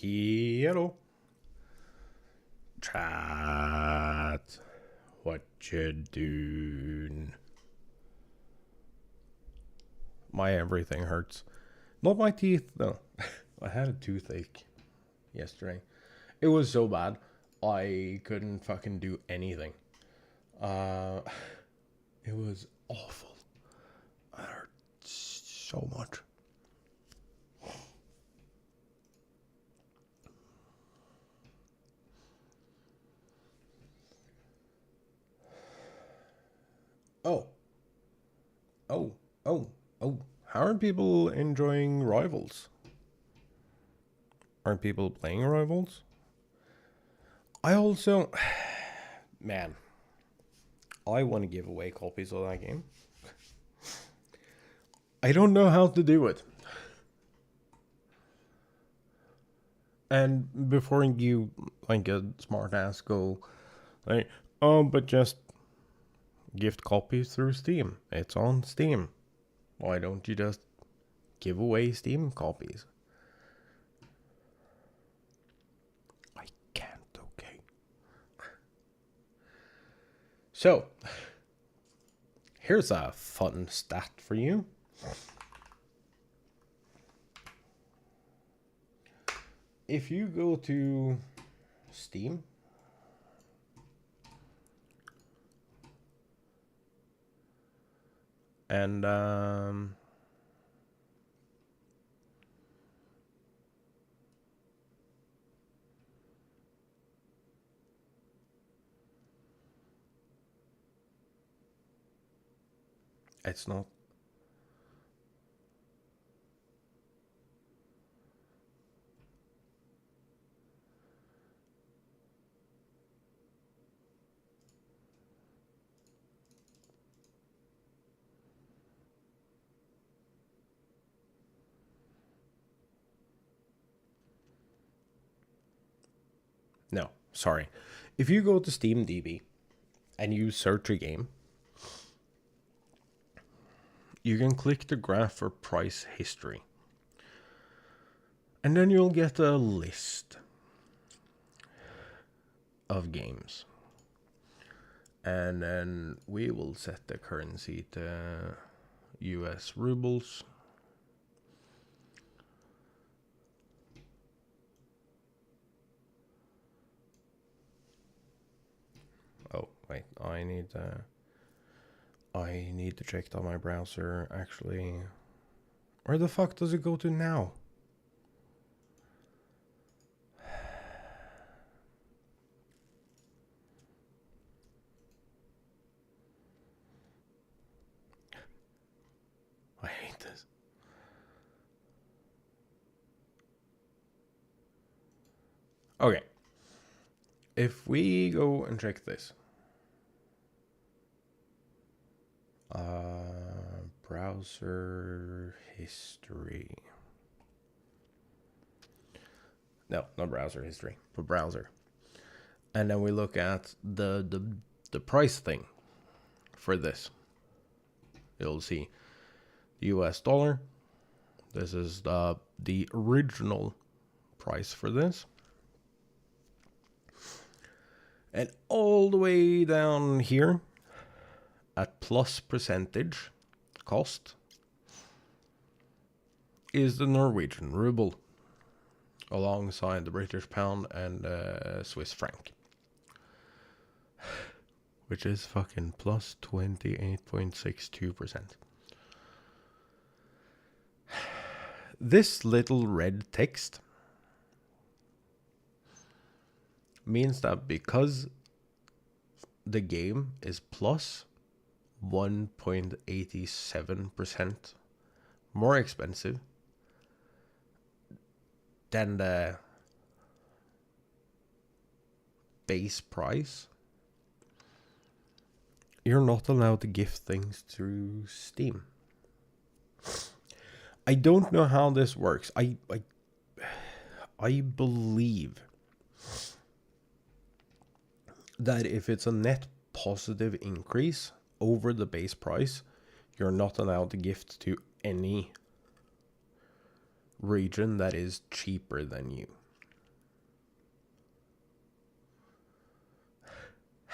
Hello. Chat. What you doing? My everything hurts. Not my teeth, though. I had a toothache yesterday. It was so bad, I couldn't fucking do anything. It was awful. It hurt so much. Oh. How are people enjoying Rivals? Aren't people playing Rivals? I also... Man. I want to give away copies of that game. I don't know how to do it. And before you, like a smart ass, go, like, oh, but just gift copies through Steam. It's on Steam. Why don't you just give away Steam copies? I can't, okay. So, here's a fun stat for you. If you go to Steam, and it's not. No, sorry. If you go to SteamDB and you search a game, you can click the graph for price history. And then you'll get a list of games. And then we will set the currency to US rubles. Oh, wait, I need to check that my browser actually... Where the fuck does it go to now? I hate this. Okay. If we go and check this. Browser history. No, not browser history, but browser. And then we look at the price thing for this. You'll see the US dollar. This is the original price for this. And all the way down here at plus percentage cost is the Norwegian ruble alongside the British pound and Swiss franc, which is fucking plus 28.62%. This little red text means that because the game is plus 1.87% more expensive than the base price, you're not allowed to gift things through Steam. I don't know how this works. I believe that if it's a net positive increase over the base price, you're not allowed to gift to any region that is cheaper than you.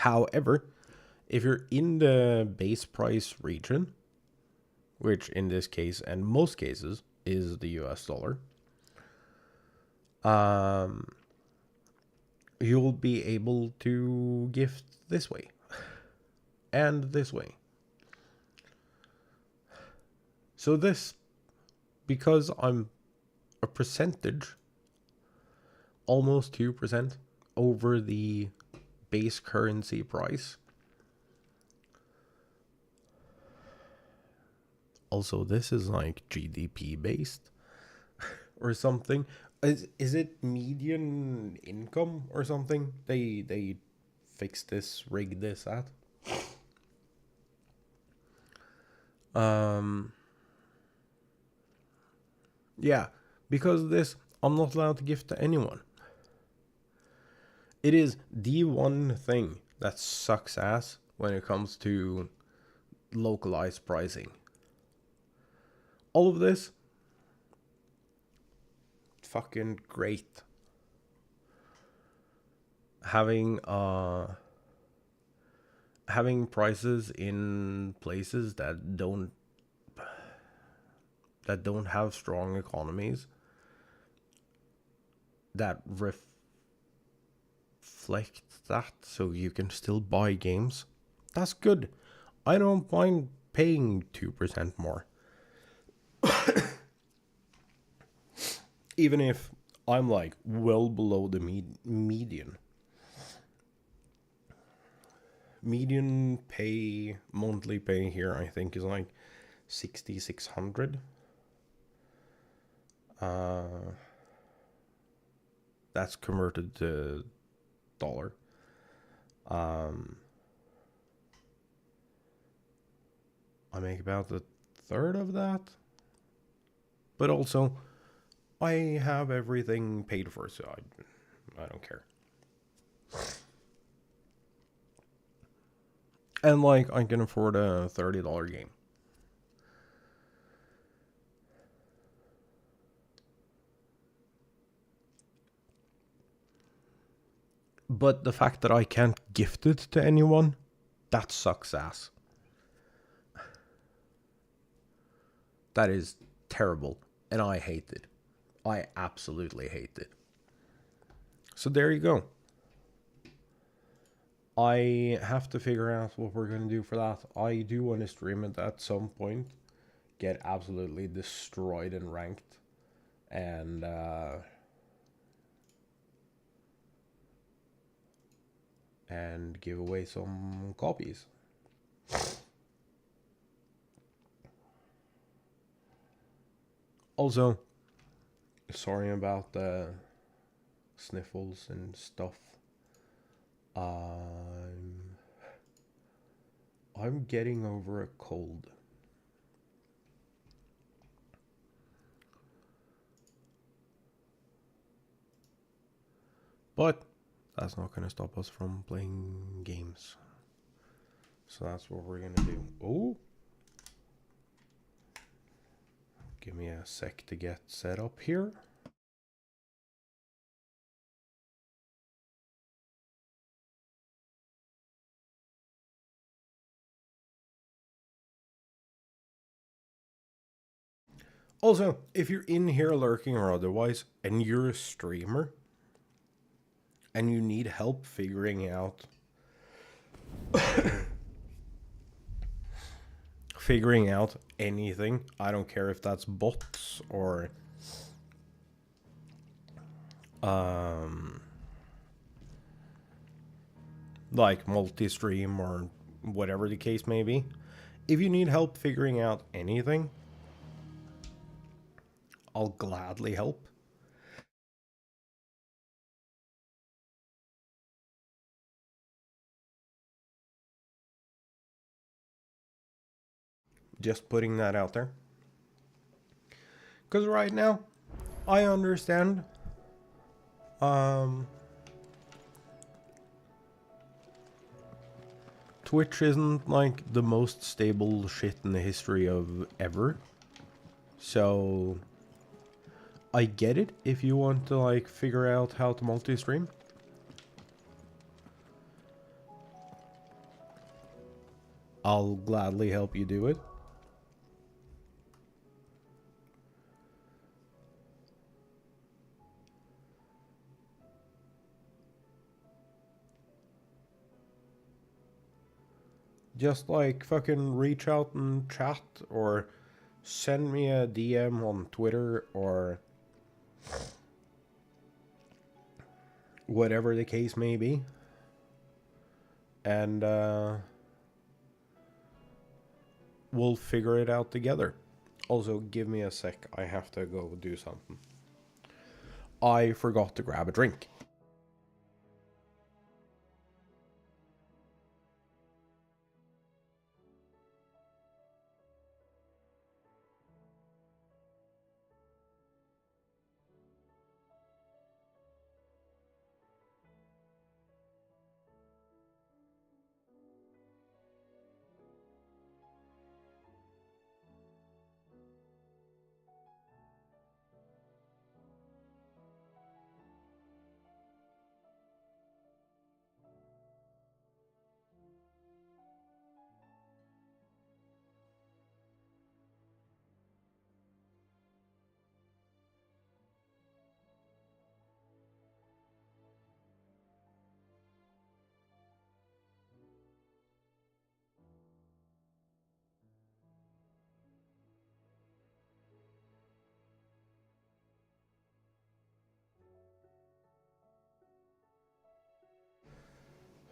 However, if you're in the base price region, which in this case and most cases is the US dollar, you'll be able to gift this way and this way. So this, because I'm a percentage, almost 2% over the base currency price. Also, this is like GDP based or something. Is it median income or something? They fixed this, rigged this at. Yeah, because of this, I'm not allowed to gift to anyone. It is the one thing that sucks ass when it comes to localized pricing. All of this, fucking great. Having prices in places that don't have strong economies that reflect that, so you can still buy games. That's good. I don't mind paying 2% more. Even if I'm like well below the median. Median pay, monthly pay here, I think is like 6,600. That's converted to dollar. I make about a third of that. But also, I have everything paid for, so I don't care. And like, I can afford a $30 game. But the fact that I can't gift it to anyone, that sucks ass. That is terrible, and I hate it. I absolutely hate it. So there you go. I have to figure out what we're going to do for that. I do want to stream it at some point. Get absolutely destroyed in ranked. And give away some copies. Also, sorry about the sniffles and stuff. I'm getting over a cold. But that's not going to stop us from playing games. So that's what we're going to do. Oh! Give me a sec to get set up here. Also, if you're in here lurking or otherwise, and you're a streamer, and you need help figuring out anything, I don't care if that's bots or like multi-stream or whatever the case may be. If you need help figuring out anything, I'll gladly help. Just putting that out there. Because right now, I understand. Twitch isn't like the most stable shit in the history of ever. So I get it if you want to like figure out how to multi-stream. I'll gladly help you do it. Just like fucking reach out and chat, or send me a DM on Twitter, or whatever the case may be. And we'll figure it out together. Also, give me a sec. I have to go do something. I forgot to grab a drink.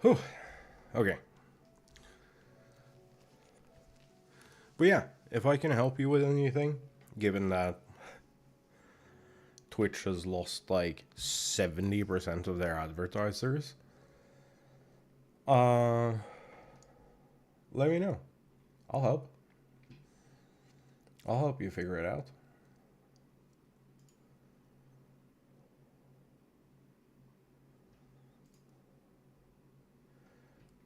Whew. Okay. But yeah, if I can help you with anything, given that Twitch has lost like 70% of their advertisers, let me know. I'll help. I'll help you figure it out.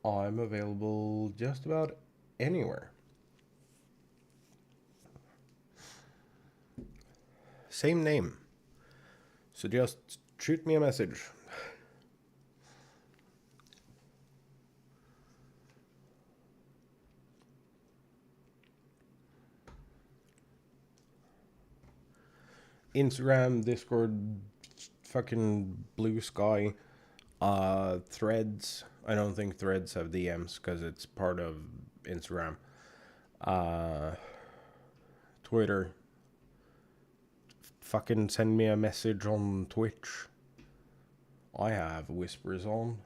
I'm available just about anywhere. Same name. So just shoot me a message. Instagram, Discord, fucking Blue Sky, Threads. I don't think Threads have DMs because it's part of Instagram. Twitter. Fucking send me a message on Twitch. I have whispers on.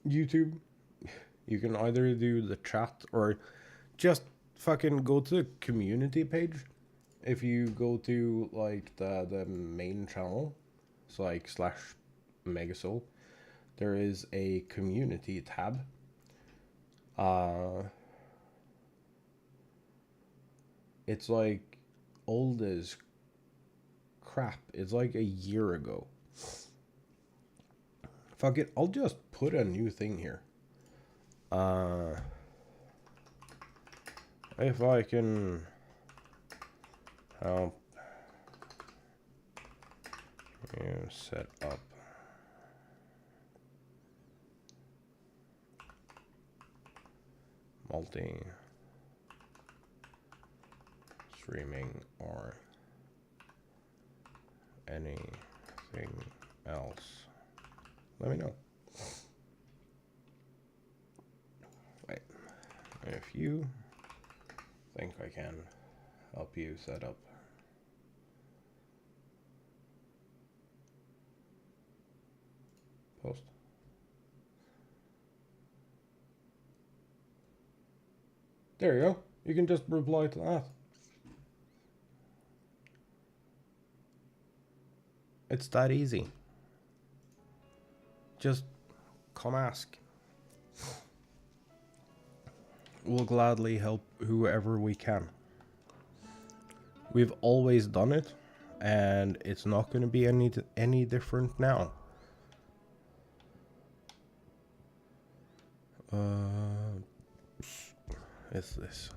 YouTube. You can either do the chat or just fucking go to the community page. If you go to like the main channel, it's like /Megasoul, there is a community tab. It's like old as crap. It's like a year ago. Fuck it, I'll just put a new thing here. If I can help you set up multi streaming or anything else, let me know. Wait, if you think I can help you set up post. There you go. You can just reply to that. It's that easy. Just come ask. We'll gladly help whoever we can. We've always done it, and it's not going to be any different now. Is this?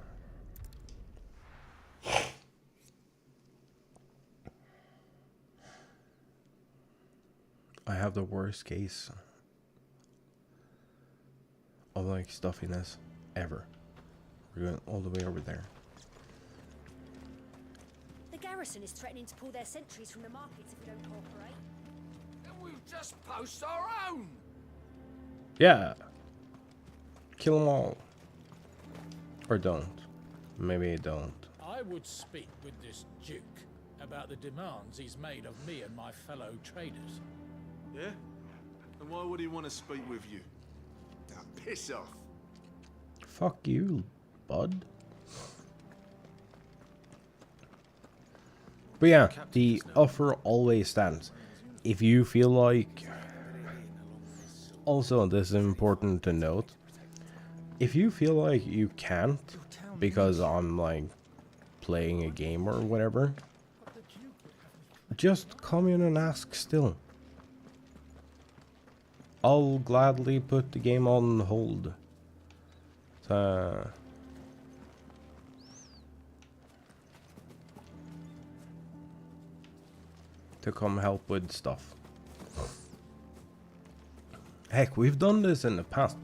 I have the worst case of like stuffiness ever. We're going all the way over there. The garrison is threatening to pull their sentries from the markets if we don't cooperate. Then we'll just post our own. Yeah. Kill them all. Or don't. Maybe don't. I would speak with this Duke about the demands he's made of me and my fellow traders. Yeah? And why would he want to speak with you? Now, piss off. Fuck you, bud. But yeah, the offer always stands. If you feel like... Also, this is important to note. If you feel like you can't, because I'm like playing a game or whatever, just come in and ask still. I'll gladly put the game on hold. To come help with stuff. Heck, we've done this in the past.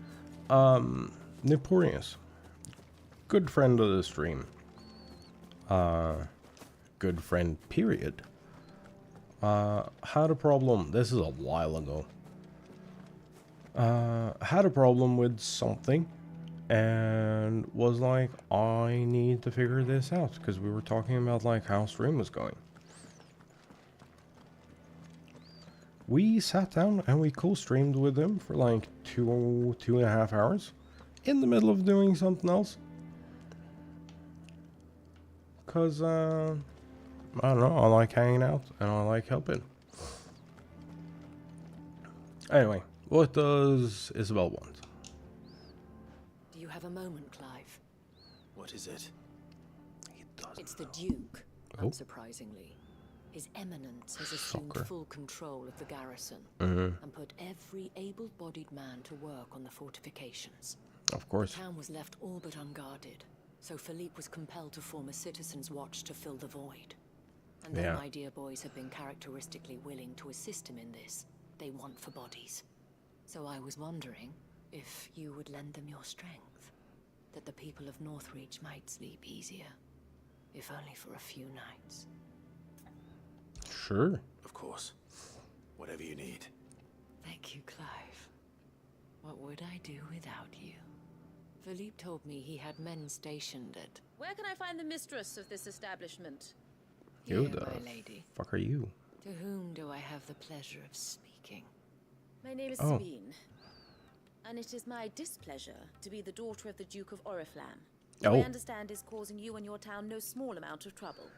Emporium, good friend of the stream. Good friend, period. Had a problem. This is a while ago. Had a problem with something and was like, I need to figure this out, because we were talking about like how stream was going. We sat down and we co-streamed with him for like 2.5 hours in the middle of doing something else. Cause I don't know, I like hanging out and I like helping. Anyway, what does Isabel want? Do you have a moment, Clive? What is it? He doesn't It's the know. Duke, Oh. unsurprisingly. His Eminence has assumed Fucker. full control of the garrison and put every able-bodied man to work on the fortifications. Of course. The town was left all but unguarded, so Philippe was compelled to form a citizens' watch to fill the void. And though Yeah. my dear boys have been characteristically willing to assist him in this, they want for bodies. So I was wondering if you would lend them your strength, that the people of Northreach might sleep easier, if only for a few nights. Sure. Of course. Whatever you need. Thank you, Clive. What would I do without you? Philippe told me he had men stationed at... Where can I find the mistress of this establishment? You Here, the my lady. fuck are you? To whom do I have the pleasure of speaking? My name is Oh. Sabine, and it is my displeasure to be the daughter of the Duke of Oriflamme, who Oh. I understand is causing you and your town no small amount of trouble.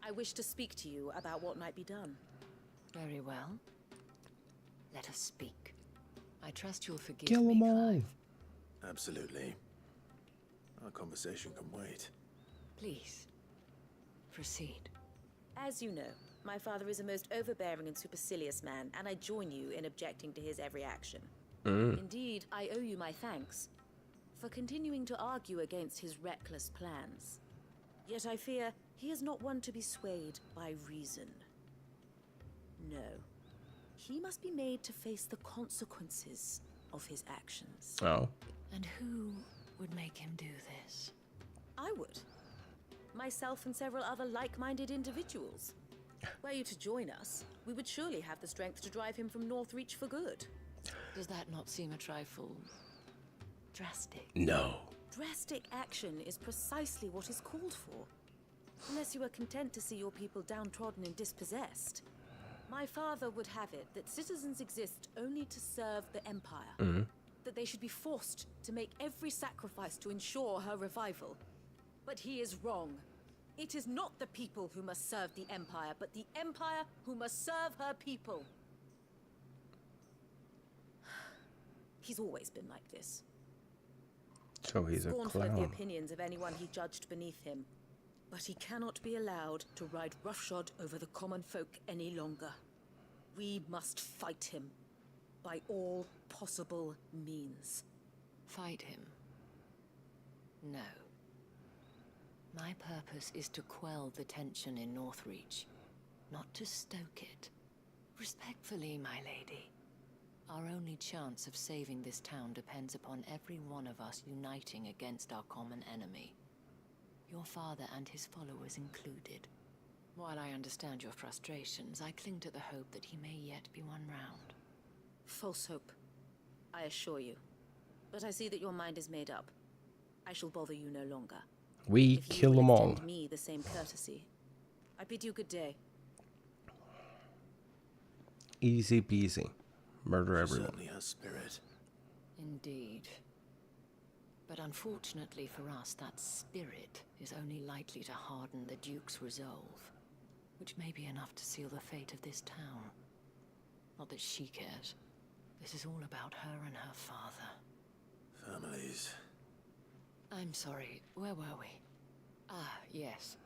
I wish to speak to you about what might be done. Very well. Let us speak. I trust you'll forgive Kill me, them all. Clive. Absolutely. Our conversation can wait. Please, proceed. As you know, my father is a most overbearing and supercilious man, and I join you in objecting to his every action. Indeed, I owe you my thanks for continuing to argue against his reckless plans. Yet I fear he is not one to be swayed by reason. No. He must be made to face the consequences of his actions. Oh. And who would make him do this? I would. Myself and several other like-minded individuals. Were you to join us, we would surely have the strength to drive him from Northreach for good. Does that not seem a trifle... drastic? No. Drastic action is precisely what is called for. Unless you are content to see your people downtrodden and dispossessed. My father would have it that citizens exist only to serve the Empire. That they should be forced to make every sacrifice to ensure her revival. But he is wrong. It is not the people who must serve the Empire, but the Empire who must serve her people. He's always been like this. So he's a Scornful of the clown. opinions of anyone he judged beneath him. But he cannot be allowed to ride roughshod over the common folk any longer. We must fight him by all possible means. Fight him? No. My purpose is to quell the tension in Northreach, not to stoke it. Respectfully, my lady. Our only chance of saving this town depends upon every one of us uniting against our common enemy. Your father and his followers included. While I understand your frustrations, I cling to the hope that he may yet be won round. False hope, I assure you. But I see that your mind is made up. I shall bother you no longer. We If you kill will them all. extend me the same courtesy, I bid you good day. Easy peasy. Murder She everyone. certainly has spirit. Indeed. But unfortunately for us, that spirit is only likely to harden the Duke's resolve, which may be enough to seal the fate of this town. Not that she cares. This is all about her and her father. Families. I'm sorry, where were we? Ah, yes.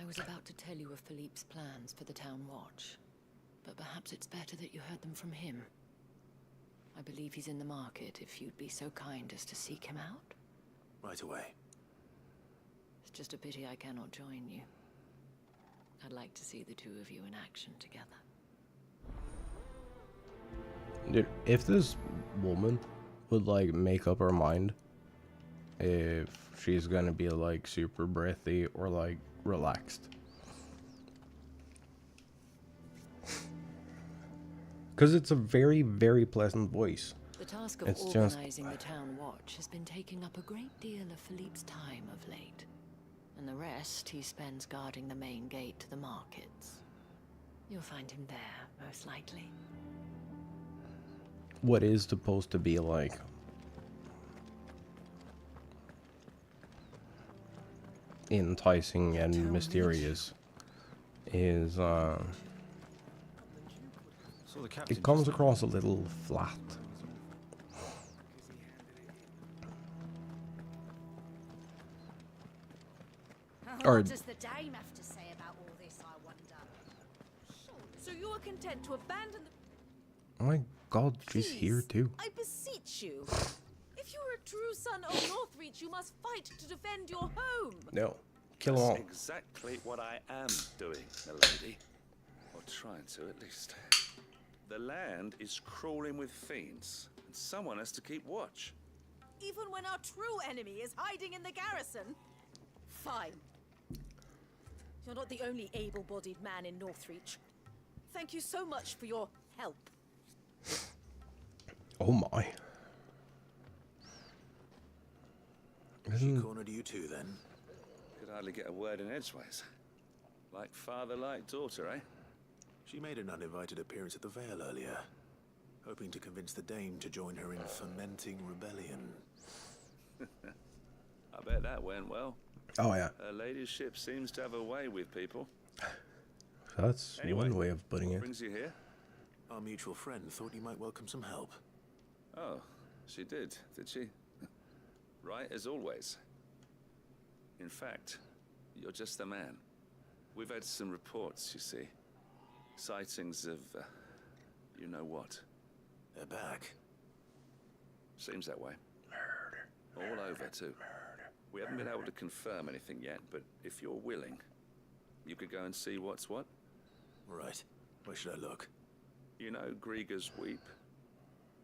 I was about to tell you of Philippe's plans for the town watch, but perhaps it's better that you heard them from him. I believe he's in the market, if you'd be so kind as to seek him out. Right away. It's just a pity I cannot join you. I'd like to see the two of you in action together. Dude, if this woman would like make up her mind if she's gonna be like super breathy or like relaxed. Because it's a very, very pleasant voice. The task of It's just- organizing the town watch has been taking up a great deal of Philippe's time of late. And the rest he spends guarding the main gate to the markets. You'll find him there, most likely. What is supposed to be like enticing and mysterious is So the captain it comes across a little flat. Or- What does the dame have to say about all this, I wonder? So you are content to abandon the... Oh my god, she's here Please, too. I beseech you. If you are a true son of Northreach, you must fight to defend your home. No. Kill them all. That's exactly what I am doing, milady. Or trying to, at least. The land is crawling with fiends, and someone has to keep watch. Even when our true enemy is hiding in the garrison? Fine. You're not the only able-bodied man in Northreach. Thank you so much for your help. Oh my. She cornered you too, then? Could hardly get a word in edgeways. Like father, like daughter, eh? She made an uninvited appearance at the Vale earlier, hoping to convince the dame to join her in fomenting rebellion. I bet that went well. Oh yeah. Her ladyship seems to have a way with people. That's Anyway, one way of putting what it. brings you here? Our mutual friend thought you might welcome some help. Oh, she did she? Right as always. In fact, you're just the man. We've had some reports, you see. Sightings of, you know what. They're back. Seems that way. Murder. All over, too. We haven't been able to confirm anything yet, but if you're willing, you could go and see what's what. Right. Where should I look? You know Grieger's Weep?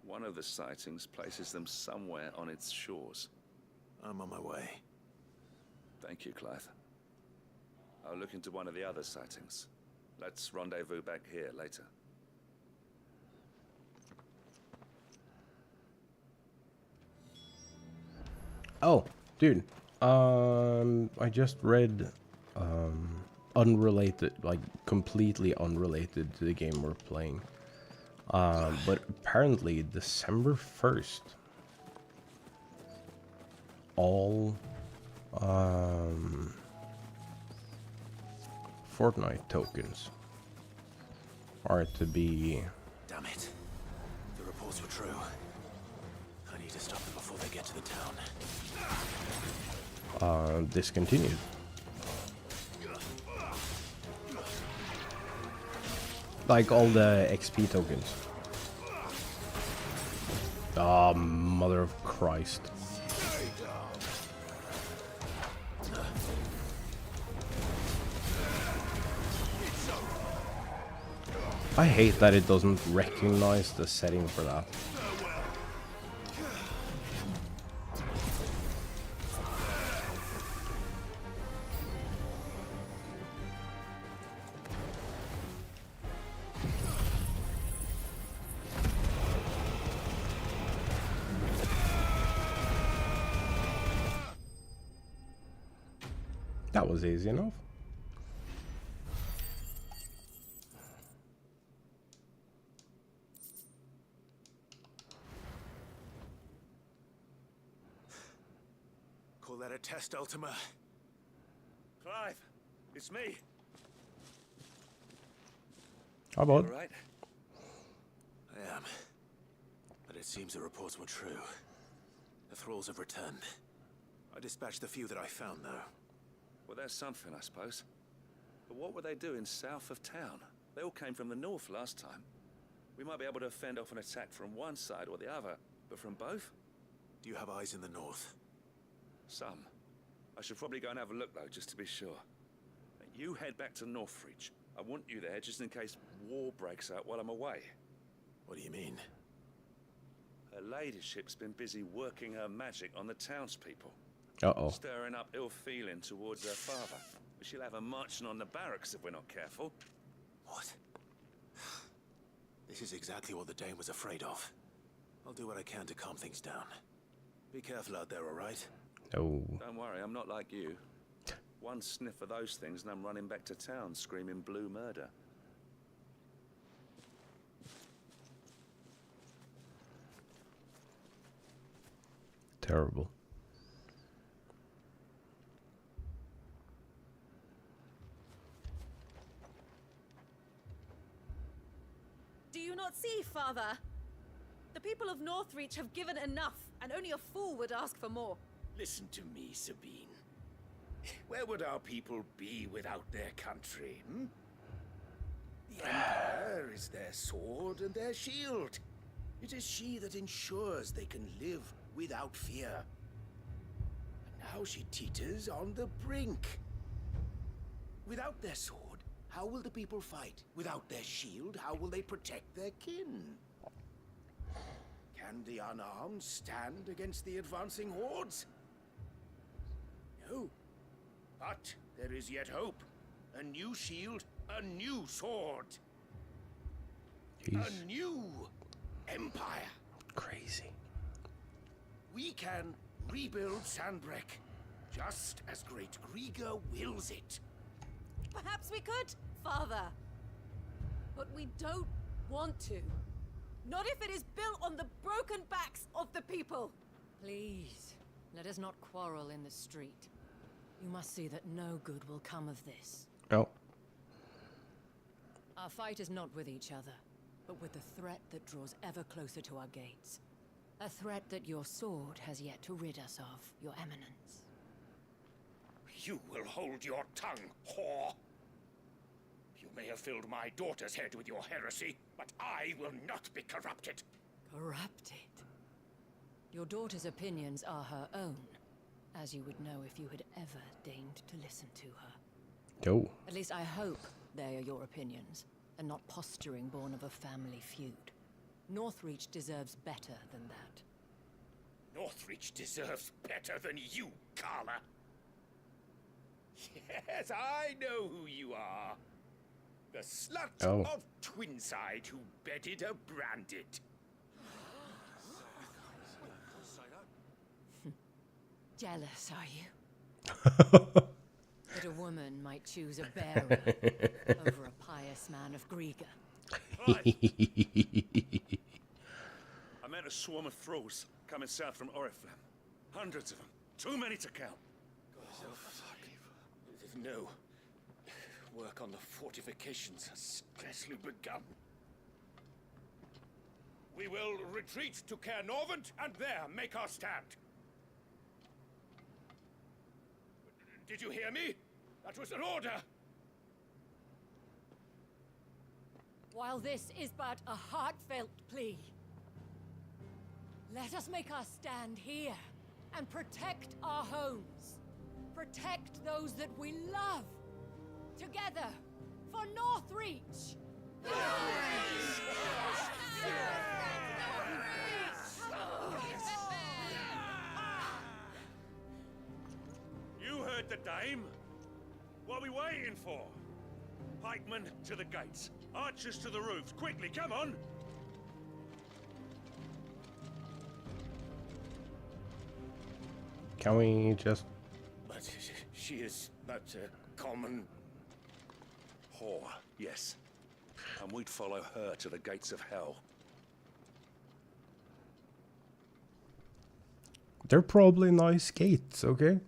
One of the sightings places them somewhere on its shores. I'm on my way. Thank you, Clive. I'll look into one of the other sightings. Let's rendezvous back here later. Oh, dude. I just read unrelated, like completely unrelated to the game we're playing. But apparently December 1st, all Fortnite tokens are to be Damn it. The reports were true. I need to stop them before they get to the town. discontinued. Like all the XP tokens. Ah, mother of Christ. I hate that it doesn't recognize the setting for that. That was easy enough. Call that a test, Ultima? Clive, it's me. How about? All right? I am. But it seems the reports were true. The thralls have returned. I dispatched the few that I found, though. Well, there's something, I suppose. But what were they doing south of town? They all came from the north last time. We might be able to fend off an attack from one side or the other, but from both? Do you have eyes in the north? Some. I should probably go and have a look, though, just to be sure. You head back to Northreach. I want you there just in case war breaks out while I'm away. What do you mean? Her ladyship's been busy working her magic on the townspeople. Uh-oh. Stirring up ill feeling towards her father. She'll have her marching on the barracks if we're not careful. What? This is exactly what the Dame was afraid of. I'll do what I can to calm things down. Be careful out there, all right? Oh. Don't worry, I'm not like you. One sniff of those things and I'm running back to town screaming blue murder. Terrible. Do you not see, Father? The people of Northreach have given enough, and only a fool would ask for more. Listen to me, Sabine. Where would our people be without their country, hmm? The Empire is their sword and their shield. It is she that ensures they can live without fear. And now she teeters on the brink. Without their sword, how will the people fight? Without their shield, how will they protect their kin? Can the unarmed stand against the advancing hordes? No. But there is yet hope. A new shield, a new sword. He's A new empire. crazy. We can rebuild Sandbreck, just as Great Grieger wills it. Perhaps we could, Father. But we don't want to. Not if it is built on the broken backs of the people. Please, let us not quarrel in the street. You must see that no good will come of this. Oh. Our fight is not with each other, but with the threat that draws ever closer to our gates. A threat that your sword has yet to rid us of, Your Eminence. You will hold your tongue, whore. You may have filled my daughter's head with your heresy, but I will not be corrupted. Corrupted? Your daughter's opinions are her own, as you would know if you had ever deigned to listen to her. Oh. At least I hope they are your opinions, and not posturing born of a family feud. Northreach deserves better than that. Northreach deserves better than you, Carla. Yes, I know who you are. The slut of Twinside who bedded a Branded. Jealous, are you? That a woman might choose a bearer over a pious man of Grieger. I met a swarm of thralls coming south from Oriflamme. Hundreds of them. Too many to count. No. Work on the fortifications has scarcely begun. We will retreat to Caernarvon and there make our stand. Did you hear me? That was an order. While this is but a heartfelt plea, let us make our stand here and protect our homes. Protect those that we love. Together, for Northreach. You heard the dame. What are we waiting for? Pikemen to the gates. Archers to the roofs. Quickly, come on! Can we just... But she is but a common... Whore, yes. And we'd follow her to the gates of hell. They're probably nice gates, okay?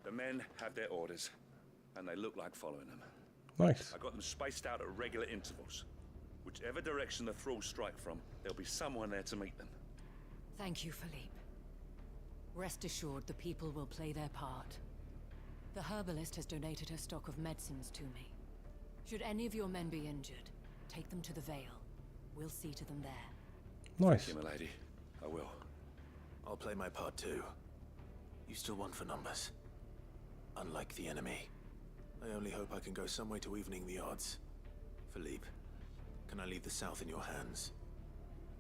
The men have their orders, and they look like following them. Nice. I got them spaced out at regular intervals. Whichever direction the thralls strike from, there'll be someone there to meet them. Thank you, Philippe. Rest assured, the people will play their part. The herbalist has donated her stock of medicines to me. Should any of your men be injured, take them to the Vale. We'll see to them there. Nice. Thank you, milady. I will. I'll play my part too. You still want for numbers. Unlike the enemy. I only hope I can go some way to evening the odds. Philippe, can I leave the south in your hands?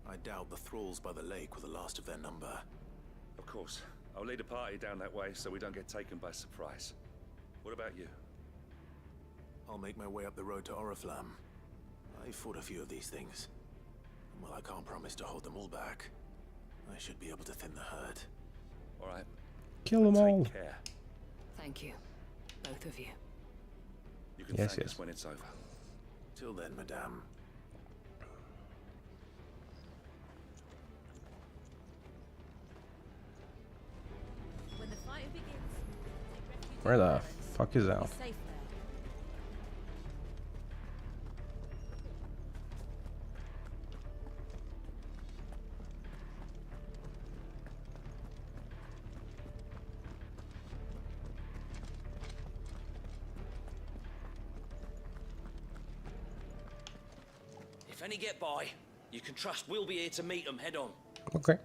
I doubt the thralls by the lake were the last of their number. Of course. I'll lead a party down that way so we don't get taken by surprise. What about you? I'll make my way up the road to Oriflamme. I fought a few of these things. And while I can't promise to hold them all back, I should be able to thin the herd. All right. Kill them all. Take care. Thank you, both of you. You can Yes, thank yes. us when it's over. Till then, madame. When the fighting begins, take refuge Where in the barracks. fuck is Be Al? safe there. If any get by, you can trust we'll be here to meet them head on. Okay.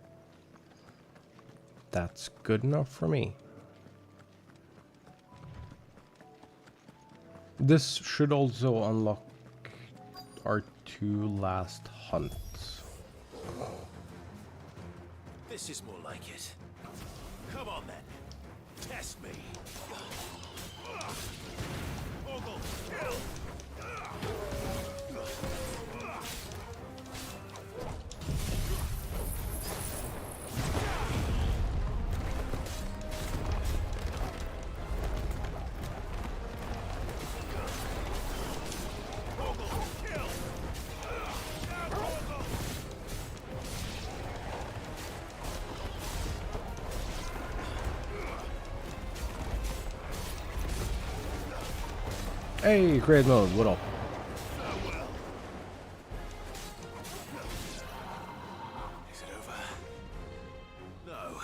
That's good enough for me. This should also unlock our 2 last hunts. This is more like it. Come on then. Test me. Ogle, kill! Hey, create mode, what up? Is it over? No.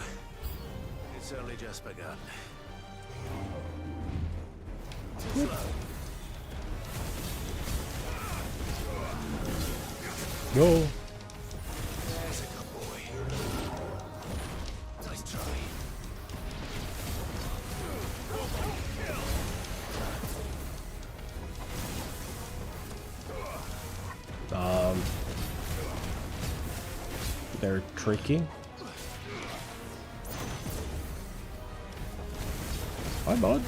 It's only just begun. Too slow. Go. There's a good boy. Nice try. They're tricky. Hi, bud.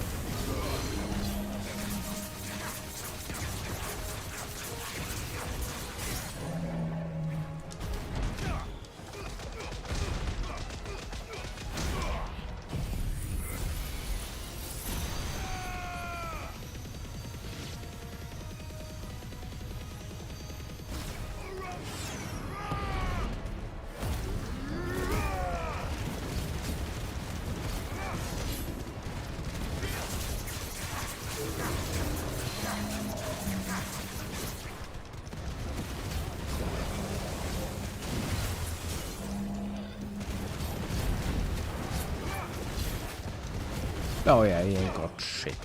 Oh yeah, he ain't got shit.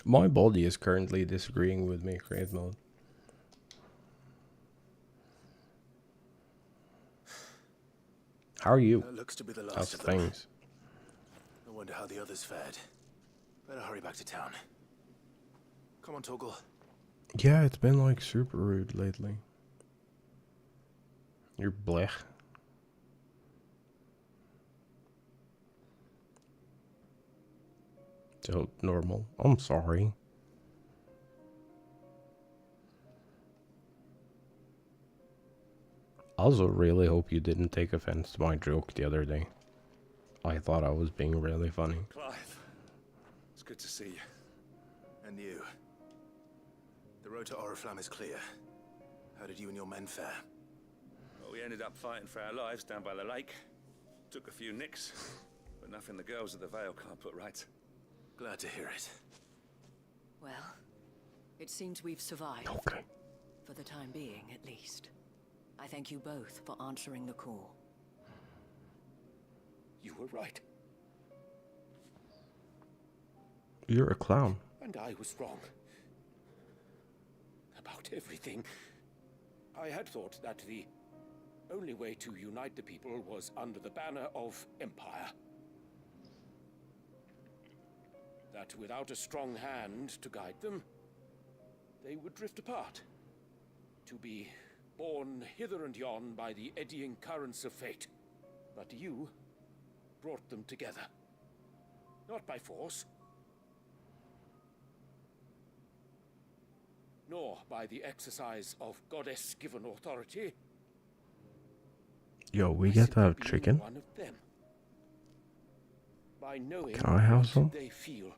My body is currently disagreeing with me, create mode. How are you? That looks to be the How's last of them. things? I wonder how the others fared. Better hurry back to town. Come on, Torgal. Yeah, it's been like super rude lately. You're blech. So normal. I'm sorry. I also really hope you didn't take offense to my joke the other day. I thought I was being really funny. Clive, it's good to see you. And you. The road to Oriflamme is clear. How did you and your men fare? Well, we ended up fighting for our lives down by the lake. Took a few nicks, but nothing the girls at the Vale can't put right. Glad to hear it. Well, it seems we've survived. Okay. For the time being, at least. I thank you both for answering the call. You were right, You're a clown. and I was wrong. About everything. I had thought that the only way to unite the people was under the banner of Empire. That without a strong hand to guide them, they would drift apart. To be borne hither and yon by the eddying currents of fate. But you brought them together. Not by force, nor by the exercise of goddess-given authority. Yo, we By get to simply have being chicken. one of them. By knowing Can I have what some? they feel,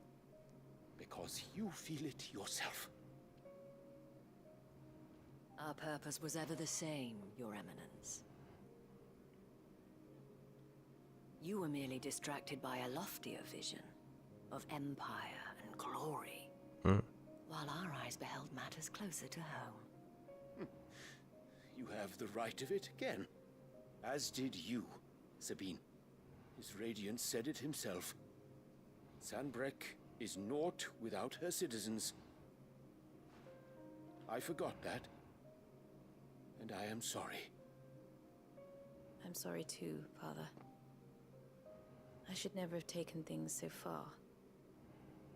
because you feel it yourself. Our purpose was ever the same, Your Eminence. You were merely distracted by a loftier vision of empire and glory, while our eyes beheld matters closer to home. You have the right of it again. As did you, Sabine. His Radiance said it himself. Sanbreque is naught without her citizens. I forgot that. And I am sorry. I'm sorry too, Father. I should never have taken things so far.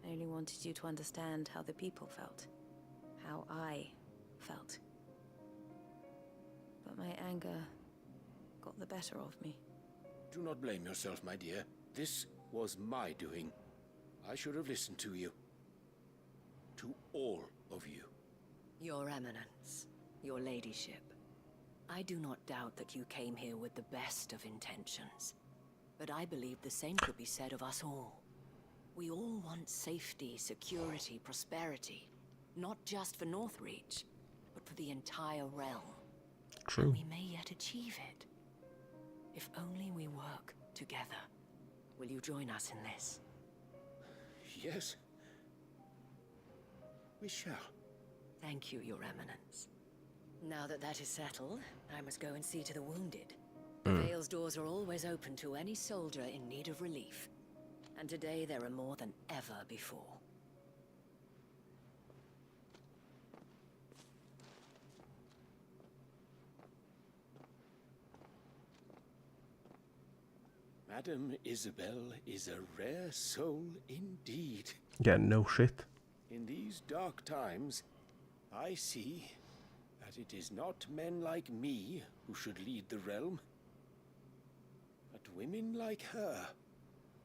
I only wanted you to understand how the people felt. How I felt. But my anger got the better of me. Do not blame yourself, my dear. This was my doing. I should have listened to you. To all of you. Your Eminence, your Ladyship, I do not doubt that you came here with the best of intentions. But I believe the same could be said of us all. We all want safety, security, prosperity. Not just for Northreach, but for the entire realm. True. And we may yet achieve it. If only we work together. Will you join us in this? Yes. We shall. Thank you, Your Eminence. Now that that is settled, I must go and see to the wounded. The Vale's doors are always open to any soldier in need of relief. And today there are more than ever before. Madame Isabel is a rare soul indeed. Yeah, no shit. In these dark times, I see that it is not men like me who should lead the realm, but women like her.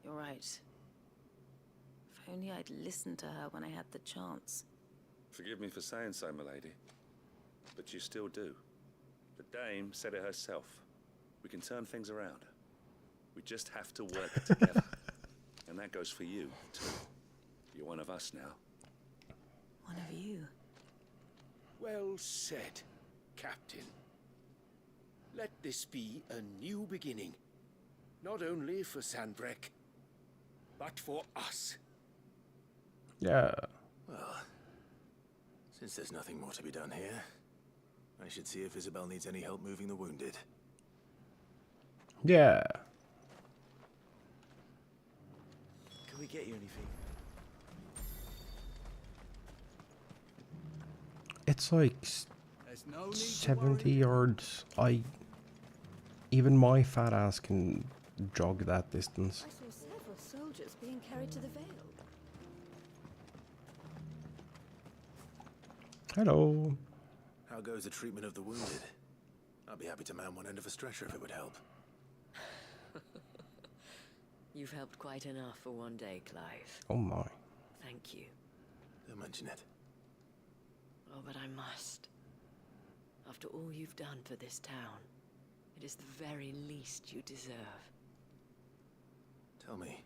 You're right. If only I'd listened to her when I had the chance. Forgive me for saying so, milady, but you still do. The Dame said it herself. We can turn things around. We just have to work together. And that goes for you, too. You're one of us now. One of you. Well said, Captain. Let this be a new beginning. Not only for Sanbreque, but for us. Yeah. Well, since there's nothing more to be done here, I should see if Isabel needs any help moving the wounded. Yeah. Can we get you anything? It's like There's no need to 70 worry. yards. Even my fat ass can jog that distance. I saw several soldiers being carried to the Vale. Hello. How goes the treatment of the wounded? I'd be happy to man one end of a stretcher if it would help. You've helped quite enough for one day, Clive. Oh my. Thank you. Don't mention it. Oh, but I must. After all you've done for this town, it is the very least you deserve. Tell me,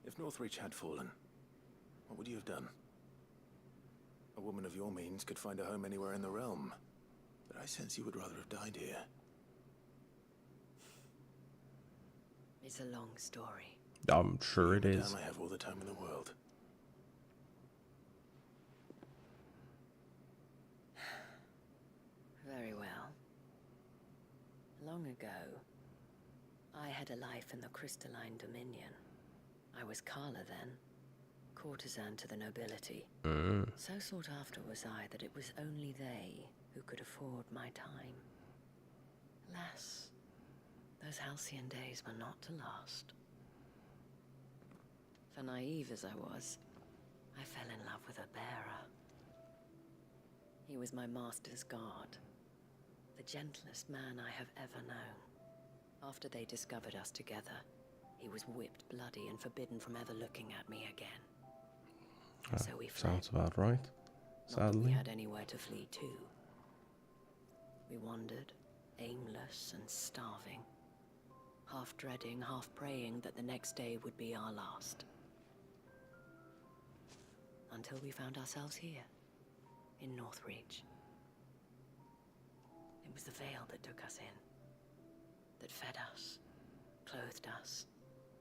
if Northreach had fallen, what would you have done? A woman of your means could find a home anywhere in the realm, but I sense you would rather have died here. It's a long story. I'm sure it is. Damn, I have all the time in the world. Very well. Long ago, I had a life in the Crystalline Dominion. I was Carla then, courtesan to the nobility. So sought after was I that it was only they who could afford my time. Alas, those halcyon days were not to last. For naive as I was, I fell in love with a bearer. He was my master's guard, the gentlest man I have ever known. After they discovered us together, he was whipped bloody and forbidden from ever looking at me again. So we fled. Sounds about right. Not that we Sadly. had anywhere to flee to. We wandered, aimless and starving, half dreading, half praying that the next day would be our last. Until we found ourselves here, in Northreach. It was the Vale that took us in, that fed us, clothed us,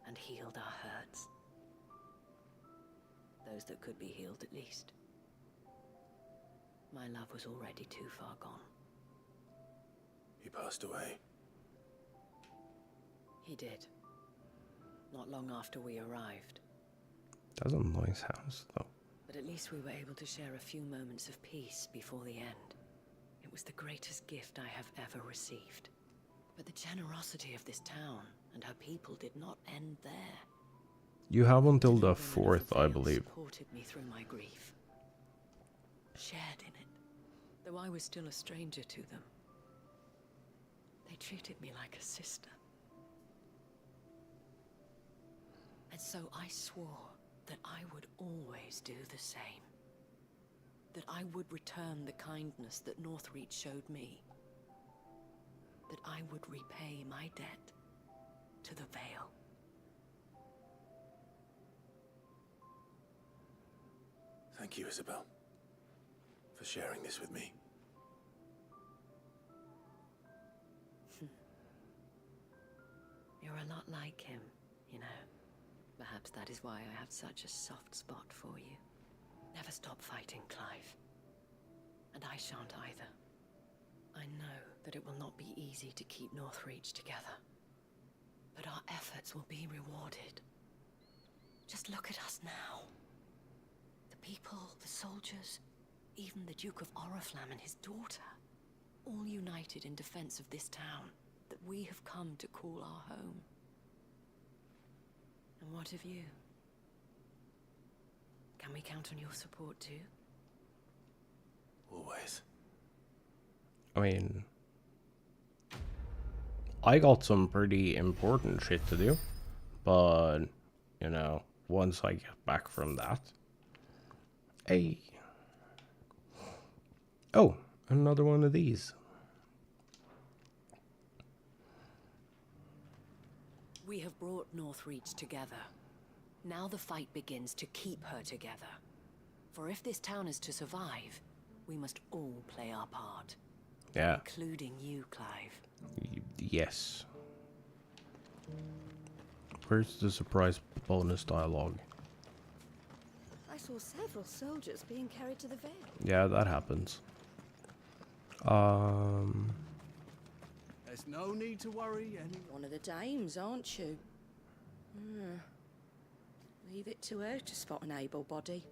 and healed our hurts. Those that could be healed, at least. My love was already too far gone. He passed away. He did. Not long after we arrived. That's a nice house, though. But at least we were able to share a few moments of peace before the end. It was the greatest gift I have ever received. But the generosity of this town and her people did not end there. You have until the Women of 4th, the I Vale believe. supported me through my grief. Shared in it, though I was still a stranger to them. They treated me like a sister. And so I swore that I would always do the same. That I would return the kindness that Northreach showed me. That I would repay my debt to the Vale. Thank you, Isabel, for sharing this with me. You're a lot like him, you know. Perhaps that is why I have such a soft spot for you. Never stop fighting, Clive. And I shan't either. I know that it will not be easy to keep Northreach together. But our efforts will be rewarded. Just look at us now. The people, the soldiers, even the Duke of Oriflamme and his daughter. All united in defense of this town that we have come to call our home. And what of you? Can we count on your support too? Always. I mean, I got some pretty important shit to do, but, you know, once I get back from that. Hey. Oh, another one of these. We have brought Northreach together. Now the fight begins to keep her together. For if this town is to survive, we must all play our part. Yeah. Including you, Clive. Yes. Where's the surprise bonus dialogue? I saw several soldiers being carried to the Vale. Yeah, that happens. There's no need to worry any. One of the dames, aren't you? Leave it to her to spot an able body.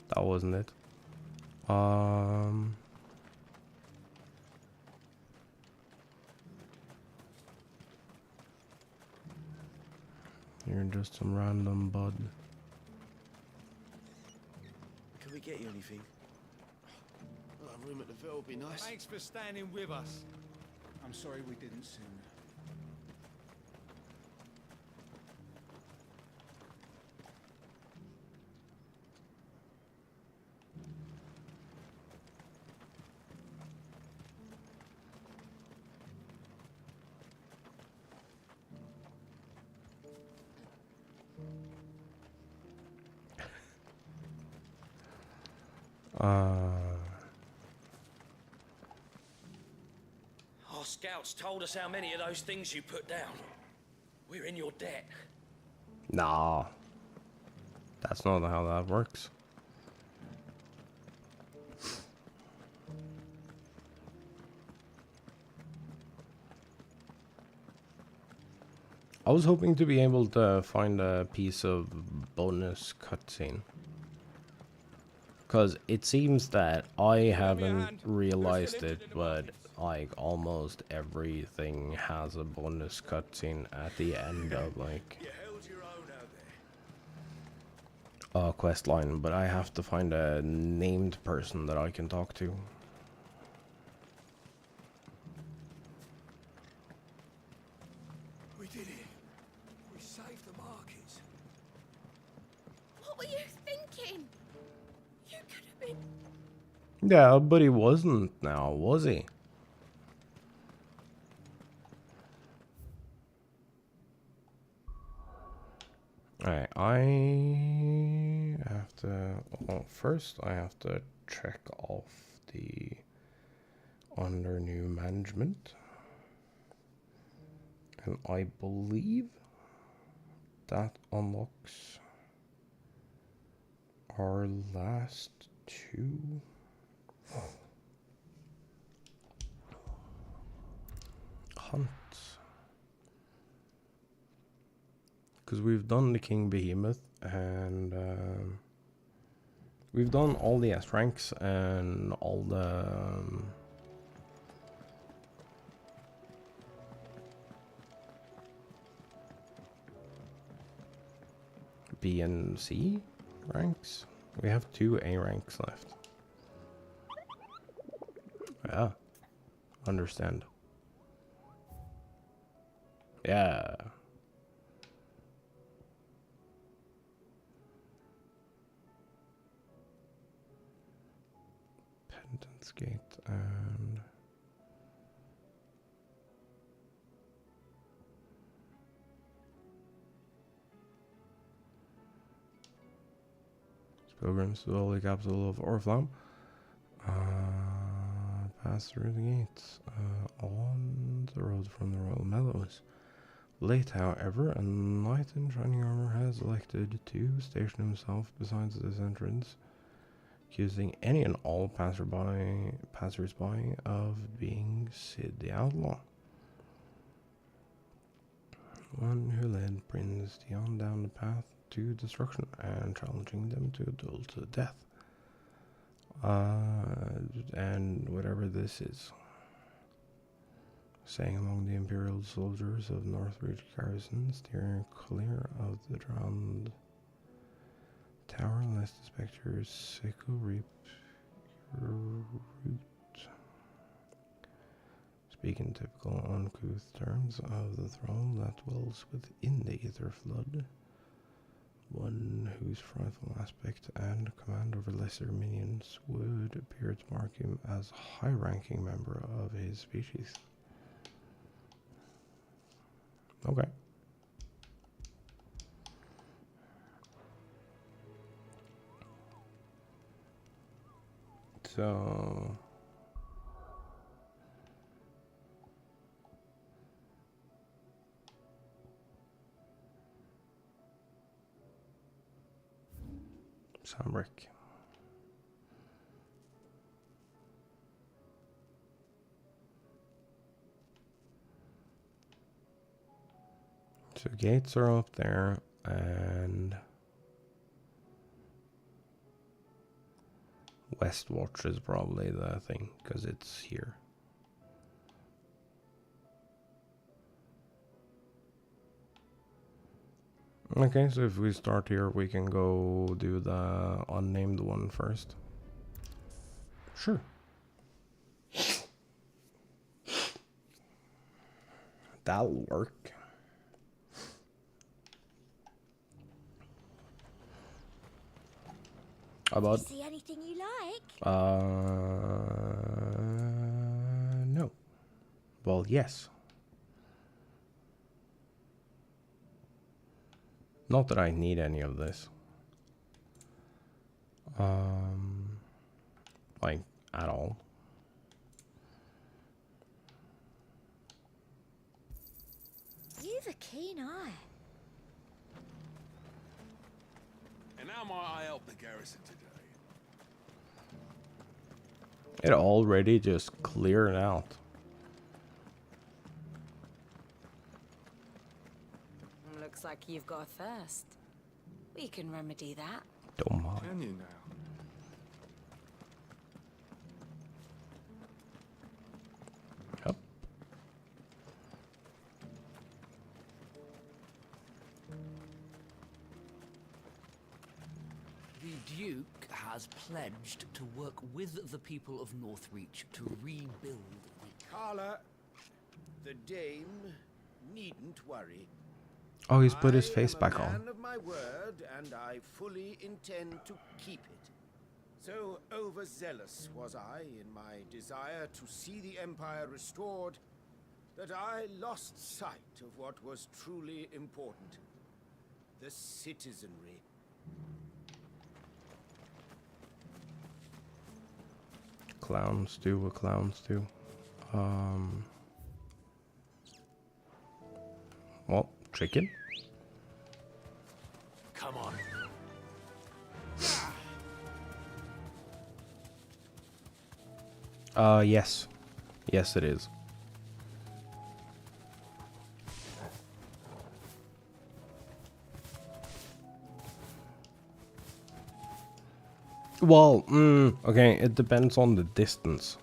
That wasn't it. You're just some random bud. Can we get you anything? Well, a room at the Ville would be nice. Thanks for standing with us. I'm sorry we didn't sooner. Our scouts told us how many of those things you put down. We're in your debt. Nah. That's not how that works. I was hoping to be able to find a piece of bonus cutscene. Because it seems that I haven't realized it, but like almost everything has a bonus cutscene at the end of like a quest line, but I have to find a named person that I can talk to. We did it. We saved the markets. What were you thinking? You could have been... Yeah, but he wasn't now, was he? Alright, I have to... Well, first I have to check off the under new management. And I believe that unlocks our last two. Hunts. Because we've done the King Behemoth and we've done all the S ranks and all the B and C ranks. We have 2 A ranks left. Yeah. Understand. Yeah. Pendant's Gate and pilgrims to the holy capital of Oriflamme. Pass through the gates on the road from the Royal Meadows. Late, however, a knight in shining armor has elected to station himself beside this entrance, accusing any and all passers-by of being Sid the Outlaw. One who led Prince Dion down the path to destruction and challenging them to a duel to the death. And whatever this is. Saying among the Imperial soldiers of Northridge garrison, steering clear of the drowned tower, lest the spectre's sickle reap your root. Speak in typical uncouth terms of the thrall that dwells within the ether flood, one whose frightful aspect and command over lesser minions would appear to mark him as a high-ranking member of his species. Okay. So... Sambrick. So gates are up there, and Westwatch is probably the thing, because it's here. Okay, so if we start here, we can go do the unnamed one first. Sure. That'll work. How about? See anything you like? No. Well, yes. Not that I need any of this. Like, at all. You've a keen eye. And how might I help the garrison today? It already just cleared out. Looks like you've got a thirst. We can remedy that. Don't mind. Can you now? Yep. The Duke has pledged to work with the people of Northreach to rebuild the... Carla, the dame needn't worry. Oh, he's put his face back I am a on. man of my word, and I fully intend to keep it. So overzealous was I in my desire to see the Empire restored that I lost sight of what was truly important: the citizenry. Clowns do what clowns do. Well, chicken. Come on. Yes. Yes, it is. Well, okay, it depends on the distance.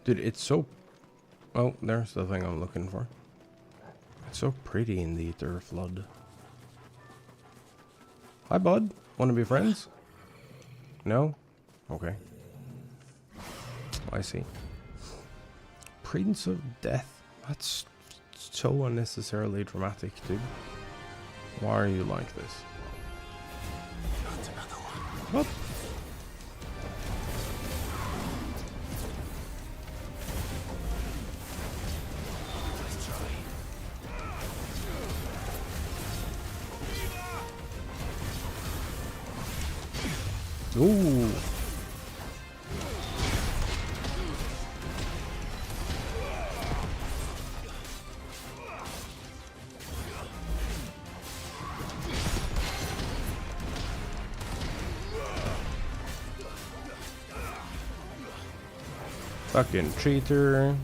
Dude, it's so... Oh, there's the thing I'm looking for. It's so pretty in the Ether Flood. Hi, bud. Want to be friends? No? Okay. I see. Prince of Death. That's so unnecessarily dramatic, dude. Why are you like this? What? Ooh. Fucking cheater.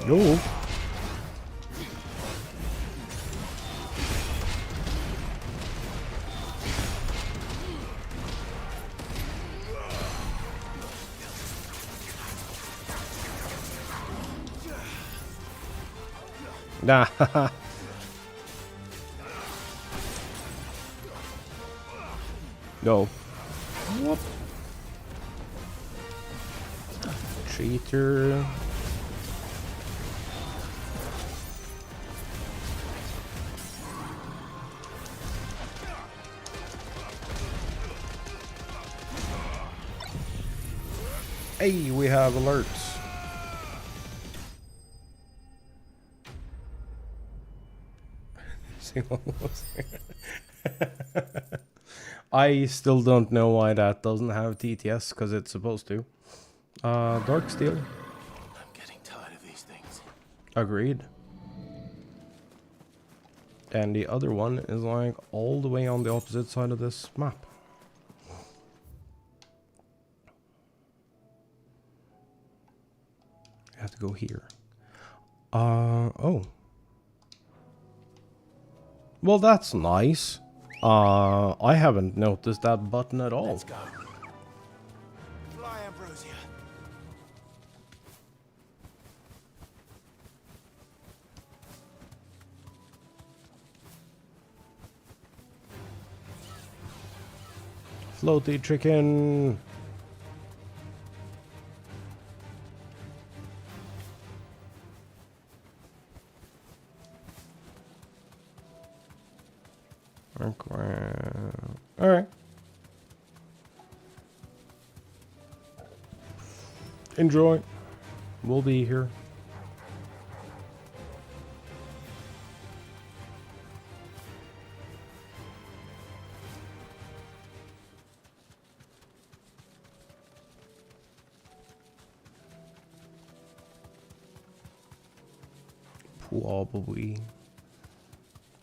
No. Nah. No. Whoop. Cheater. Hey, we have alerts. I still don't know why that doesn't have TTS, because it's supposed to. Dark Steel. I'm getting tired of these things. Agreed. And the other one is like all the way on the opposite side of this map. I have to go here. Oh. Well, that's nice. I haven't noticed that button at all. Let's go. Fly, Ambrosia. Floaty chicken. Alright. Enjoy. We'll be here. Probably.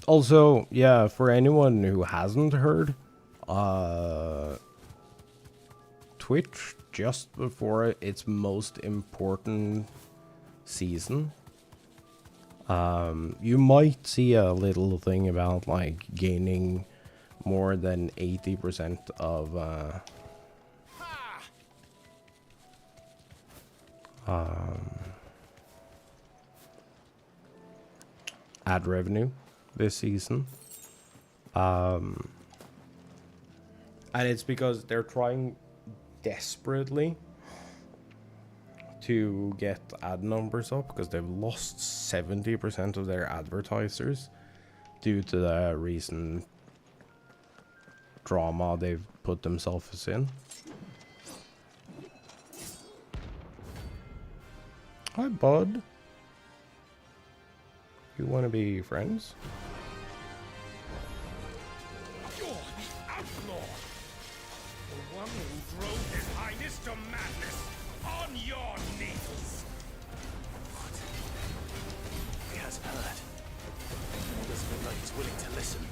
Also, yeah, for anyone who hasn't heard, Twitch just before its most important season, you might see a little thing about like gaining more than 80% of ad revenue this season. And it's because they're trying desperately to get ad numbers up, because they've lost 70% of their advertisers due to the recent drama they've put themselves in. Hi, bud. You want to be friends? You're the outlaw! The one who drove His Highness to madness on your knees! What? He hasn't heard. Doesn't look like he's willing to listen.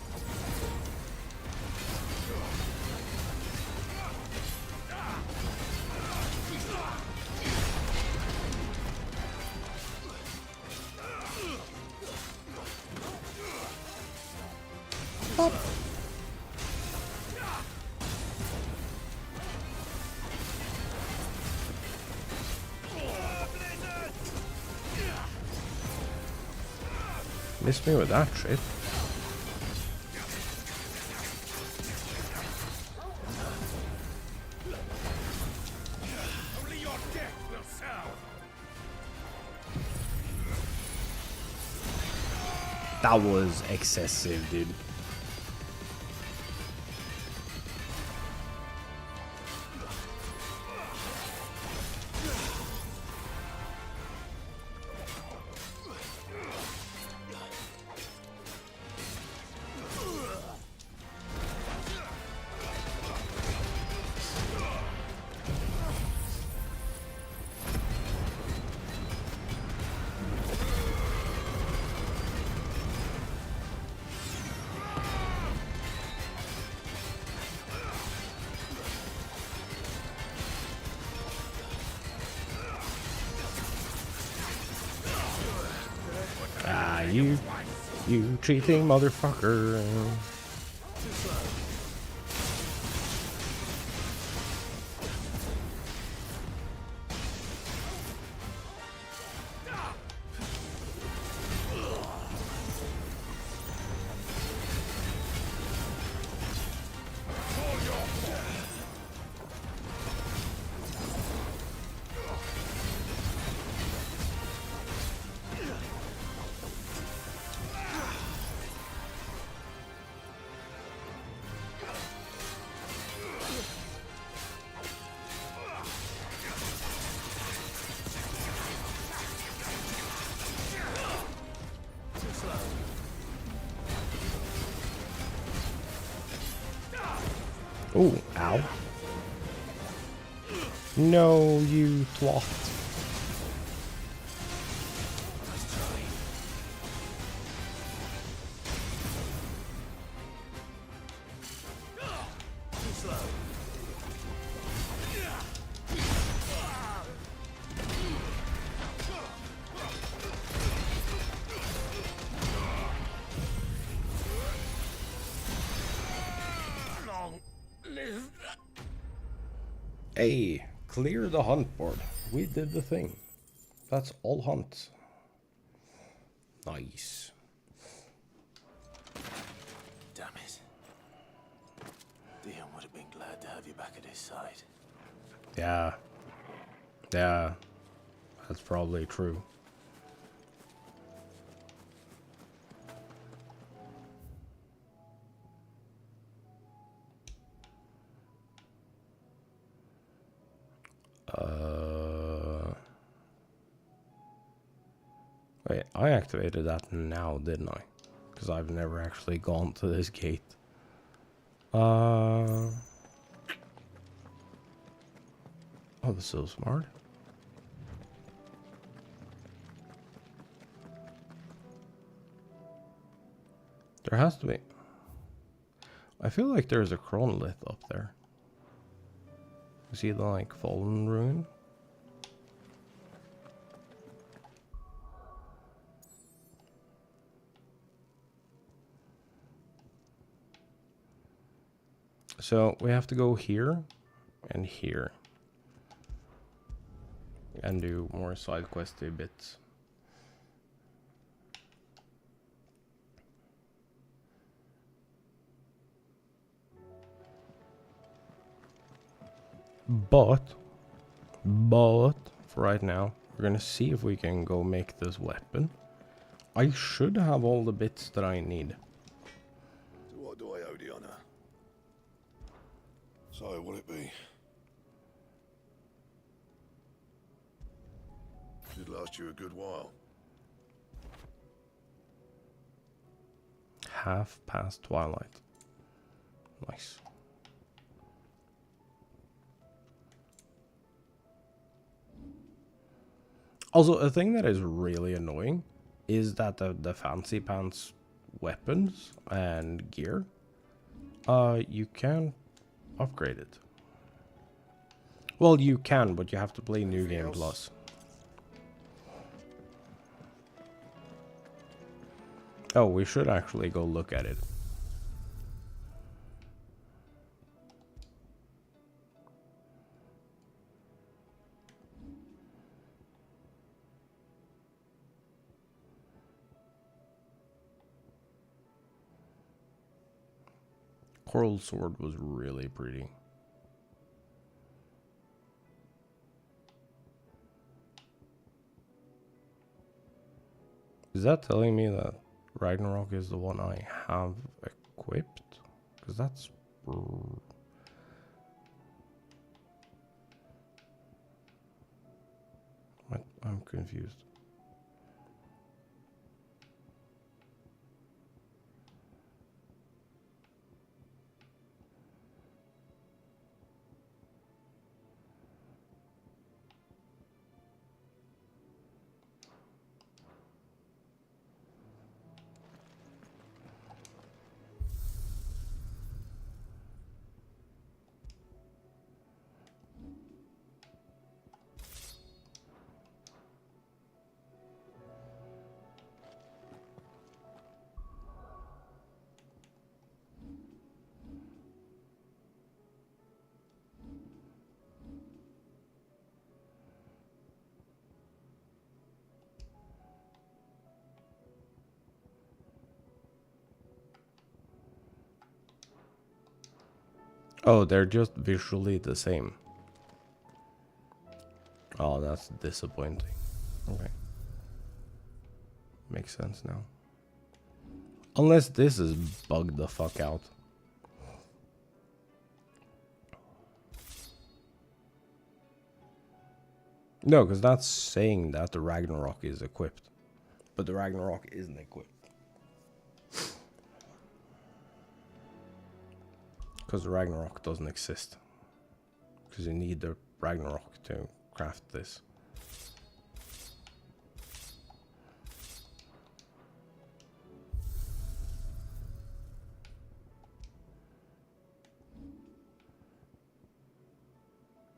Pop. Missed me with that shit. Only your death will serve! That was excessive, dude. You cheating motherfucker. Oh, ow. No, you twat. Hey, clear the hunt board. We did the thing. That's all hunts. Nice. Damn it. Dion would have been glad to have you back at his side. Yeah. Yeah. That's probably true. Wait, I activated that now, didn't I? Because I've never actually gone to this gate. Oh, that's so smart. There has to be. I feel like there's a chronolith up there. You see the, like, fallen ruin? So we have to go here and here and do more side questy bits. But for right now, we're gonna see if we can go make this weapon. I should have all the bits that I need. So what do I owe the honor? So will it be? Should last you a good while. Half past twilight. Nice. Also, a thing that is really annoying is that the fancy pants weapons and gear, you can upgrade it. Well, you can, but you have to play New Game Plus. Oh, we should actually go look at it. Coral Sword was really pretty. Is that telling me that Ragnarok is the one I have equipped? Because that's... I'm confused. Oh, they're just visually the same. Oh, that's disappointing. Okay. Makes sense now. Unless this is bugged the fuck out. No, because that's saying that the Ragnarok is equipped. But the Ragnarok isn't equipped. Because the Ragnarok doesn't exist. Because you need the Ragnarok to craft this.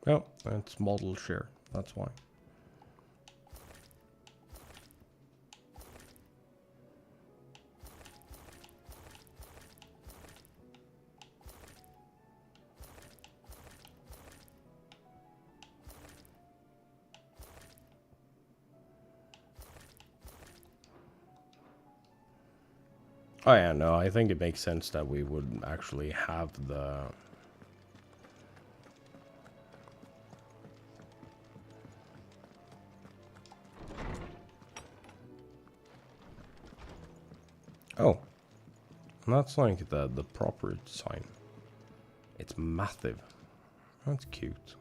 Oh, it's model share. That's why. Oh yeah, no, I think it makes sense that we would actually have the... Oh, that's like the proper sign. It's massive. That's cute.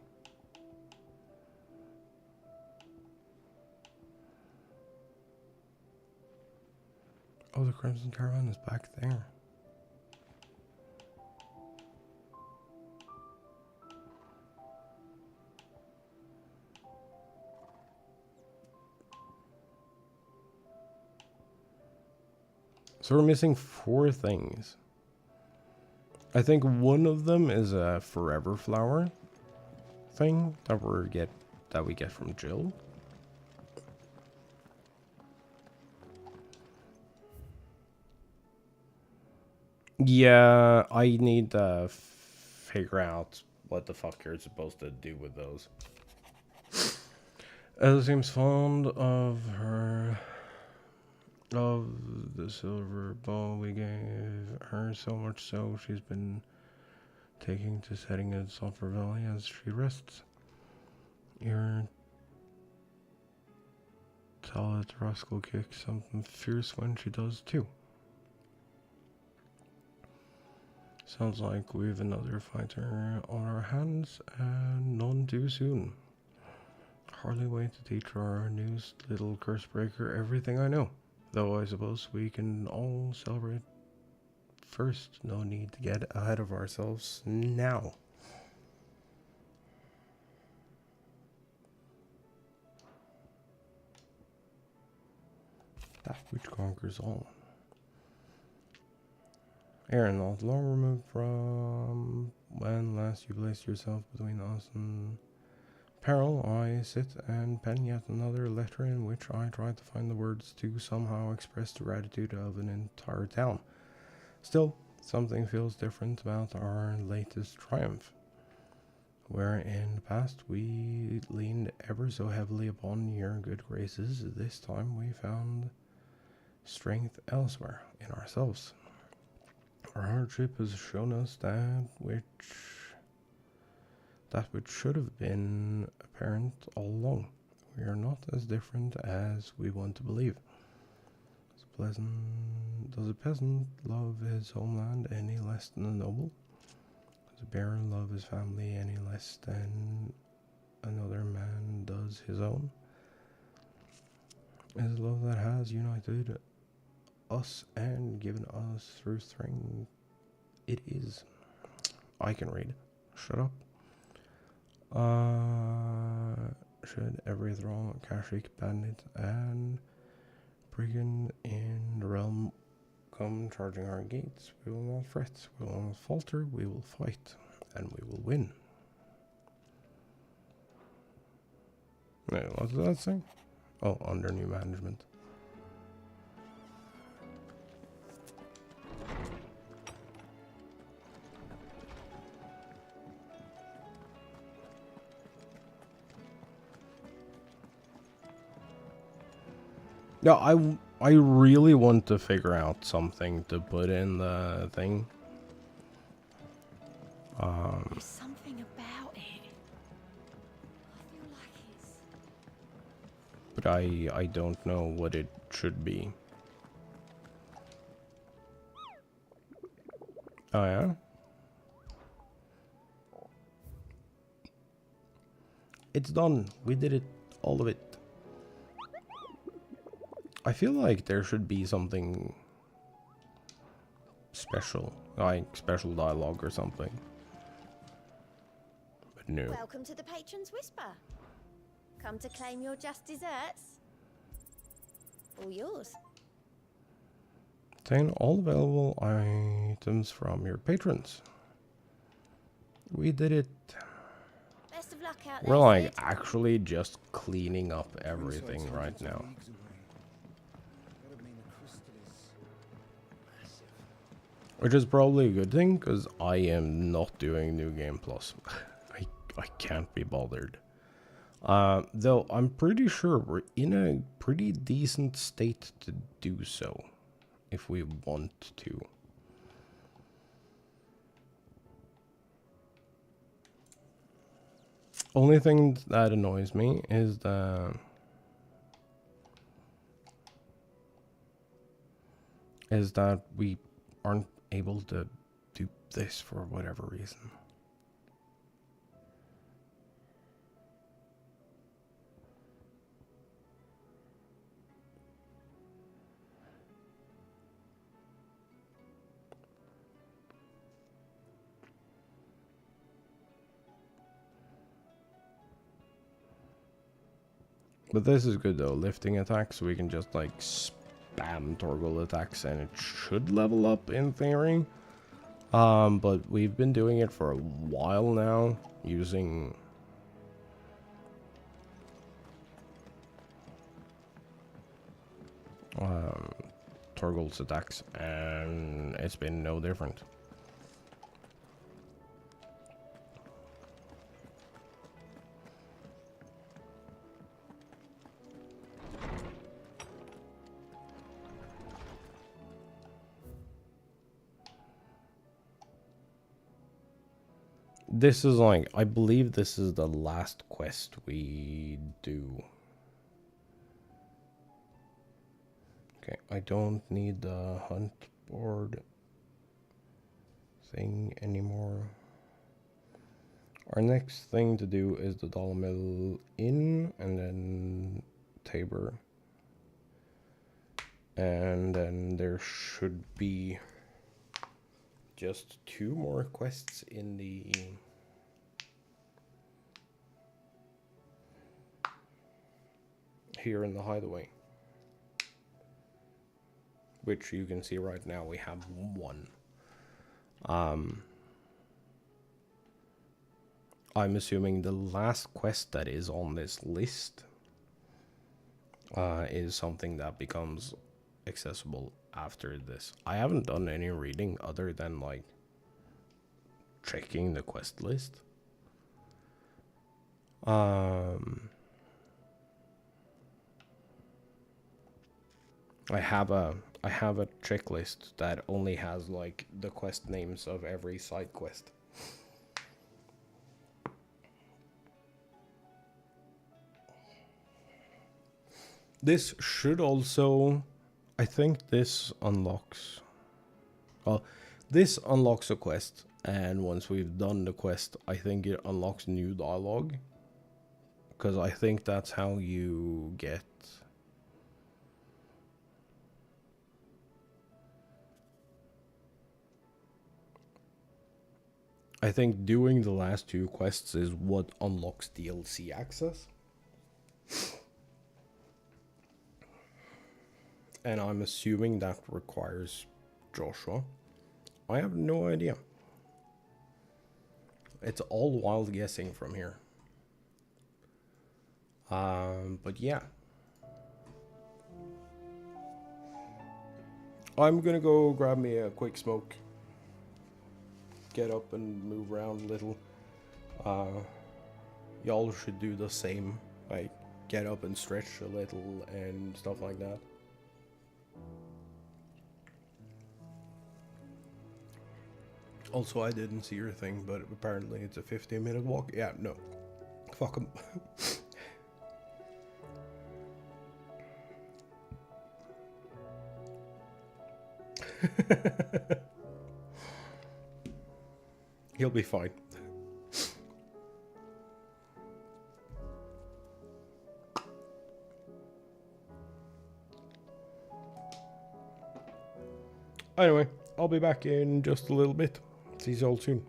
Oh, the Crimson Caravan is back there. So we're missing 4 things. I think one of them is a forever flower thing that we get from Jill. Yeah, I need to figure out what the fuck you're supposed to do with those. Ella seems fond of the silver ball we gave her, so much so she's been taking to setting it Sulphur Valley as she rests. Your Talit rascal kicks something fierce when she does too. Sounds like we've another fighter on our hands, and none too soon. Hardly wait to teach our newest little curse breaker everything I know. Though I suppose we can all celebrate first. No need to get ahead of ourselves now. That which conquers all. Aaron, not long removed from when last you placed yourself between us and peril, I sit and pen yet another letter in which I try to find the words to somehow express the gratitude of an entire town. Still, something feels different about our latest triumph. Where in the past we leaned ever so heavily upon your good graces, this time we found strength elsewhere, in ourselves. Our hardship has shown us that which should have been apparent all along. We are not as different as we want to believe. Does a peasant love his homeland any less than a noble? Does a baron love his family any less than another man does his own? Is love that has united us and given us through strength? It is. I can read. Shut up. Should every thrall, Kashik, bandit, and brigand in the realm come charging our gates, we will not fret, we will not falter, we will fight, and we will win. Wait, what did that say? Oh, under new management. Yeah, I really want to figure out something to put in the thing. There's something about it. I feel like it's... But I don't know what it should be. Oh yeah? It's done. We did it. All of it. I feel like there should be something special. Like special dialogue or something. But no. Welcome to the Patron's Whisper. Come to claim your just desserts? All yours. Obtain all available items from your patrons. We did it. Best of luck out We're there, like Sid. actually just cleaning up everything right now. Which is probably a good thing, because I am not doing New Game Plus. I can't be bothered. Though I'm pretty sure we're in a pretty decent state to do so, if we want to. Only thing that annoys me is that we aren't able to do this for whatever reason. But this is good though, lifting attacks, so we can just like spam Torgal attacks and it should level up in theory. But we've been doing it for a while now, using Torgal's attacks, and it's been no different. This is like, I believe this is the last quest we do. Okay, I don't need the hunt board thing anymore. Our next thing to do is the Dollar Inn, and then Tabor. And then there should be just 2 more quests in the here in the hideaway, which you can see right now we have 1. I'm assuming the last quest that is on this list is something that becomes accessible after this. I haven't done any reading other than like checking the quest list. I have a checklist that only has like the quest names of every side quest. This should also, I think this unlocks, well, this unlocks a quest, and once we've done the quest, I think it unlocks new dialogue, because I think that's how you get, I think doing the last 2 quests is what unlocks DLC access. And I'm assuming that requires Joshua. I have no idea. It's all wild guessing from here. But yeah. I'm gonna go grab me a quick smoke. Get up and move around a little. Y'all should do the same. Like, get up and stretch a little and stuff like that. Also, I didn't see your thing, but apparently it's a 15-minute walk. Yeah, no. Fuck 'em. He'll be fine. Anyway, I'll be back in just a little bit. See you all soon.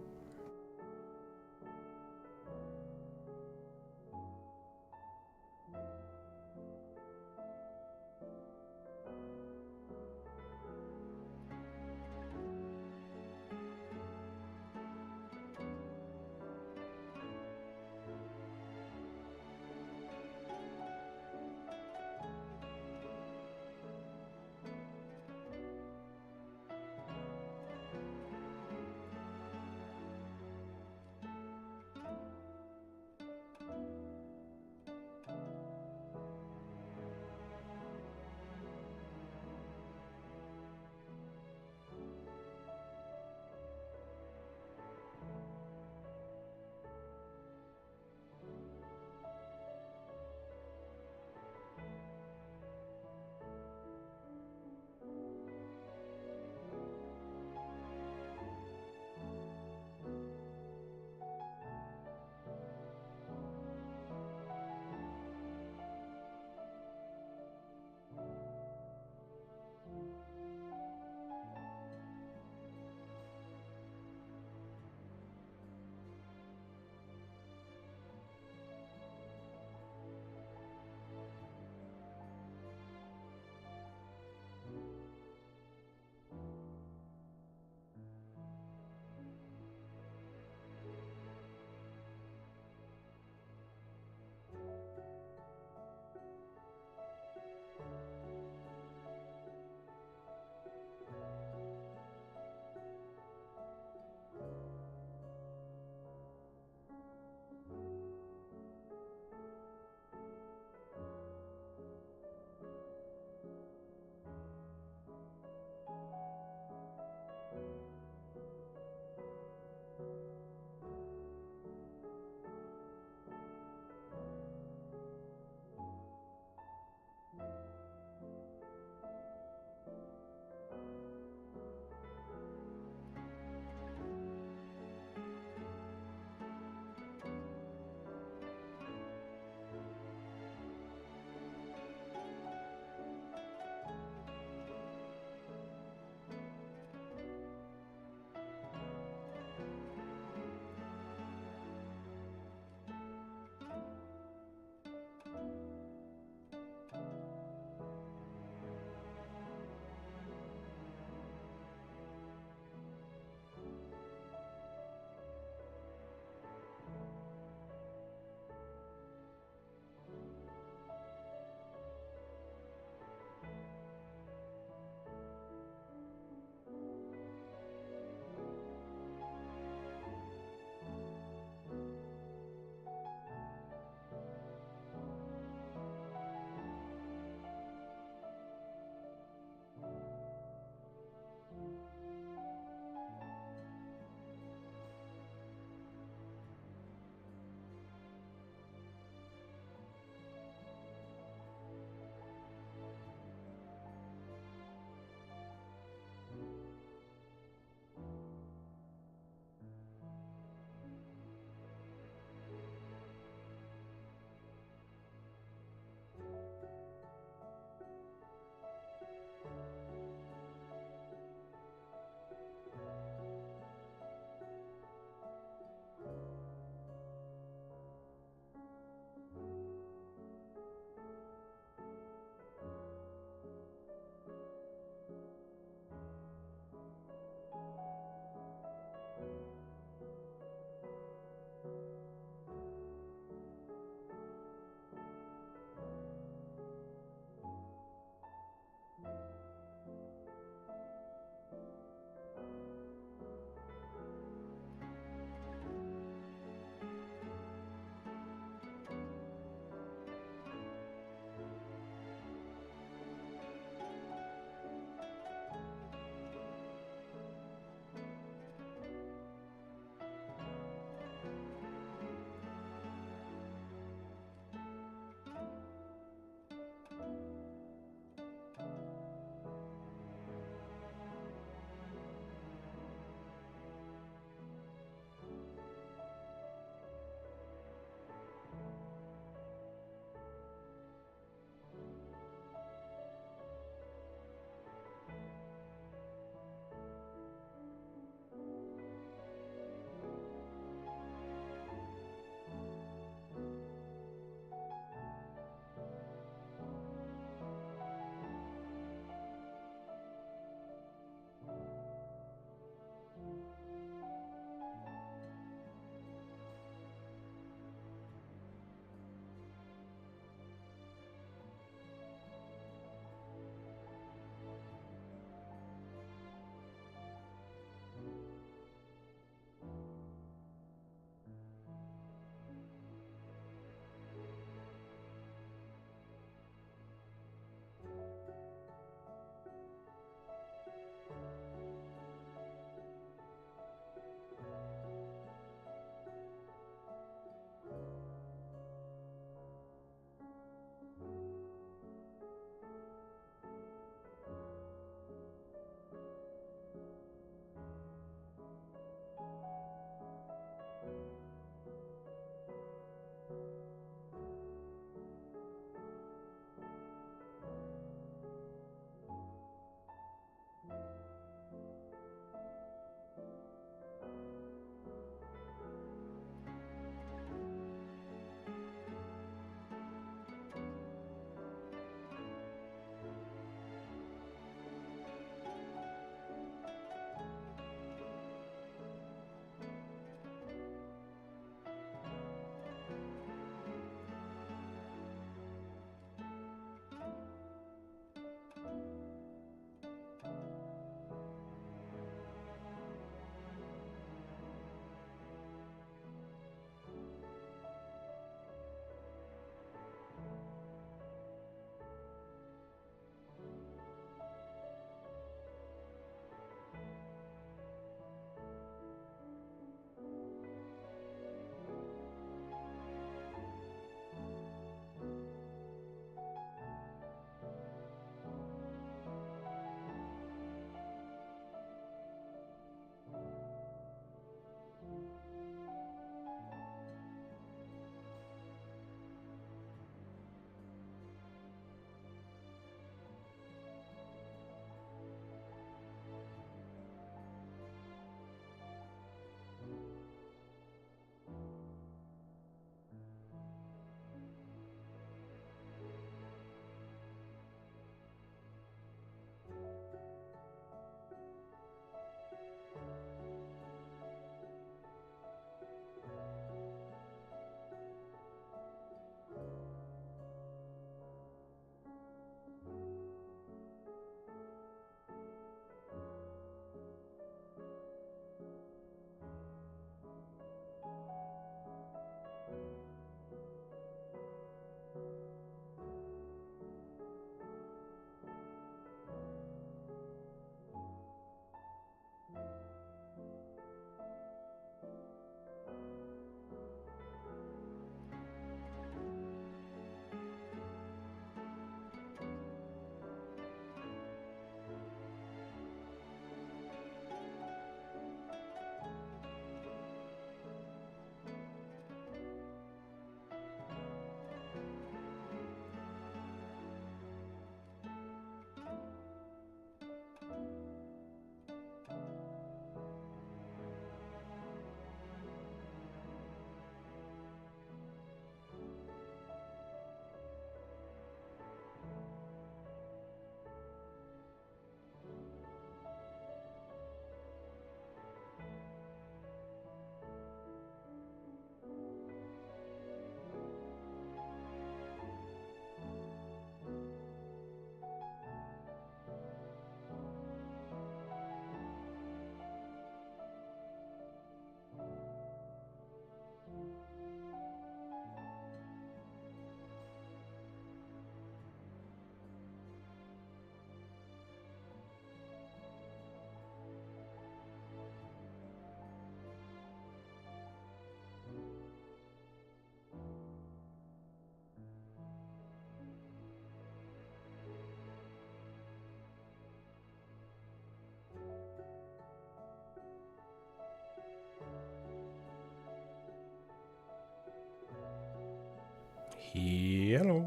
Hello.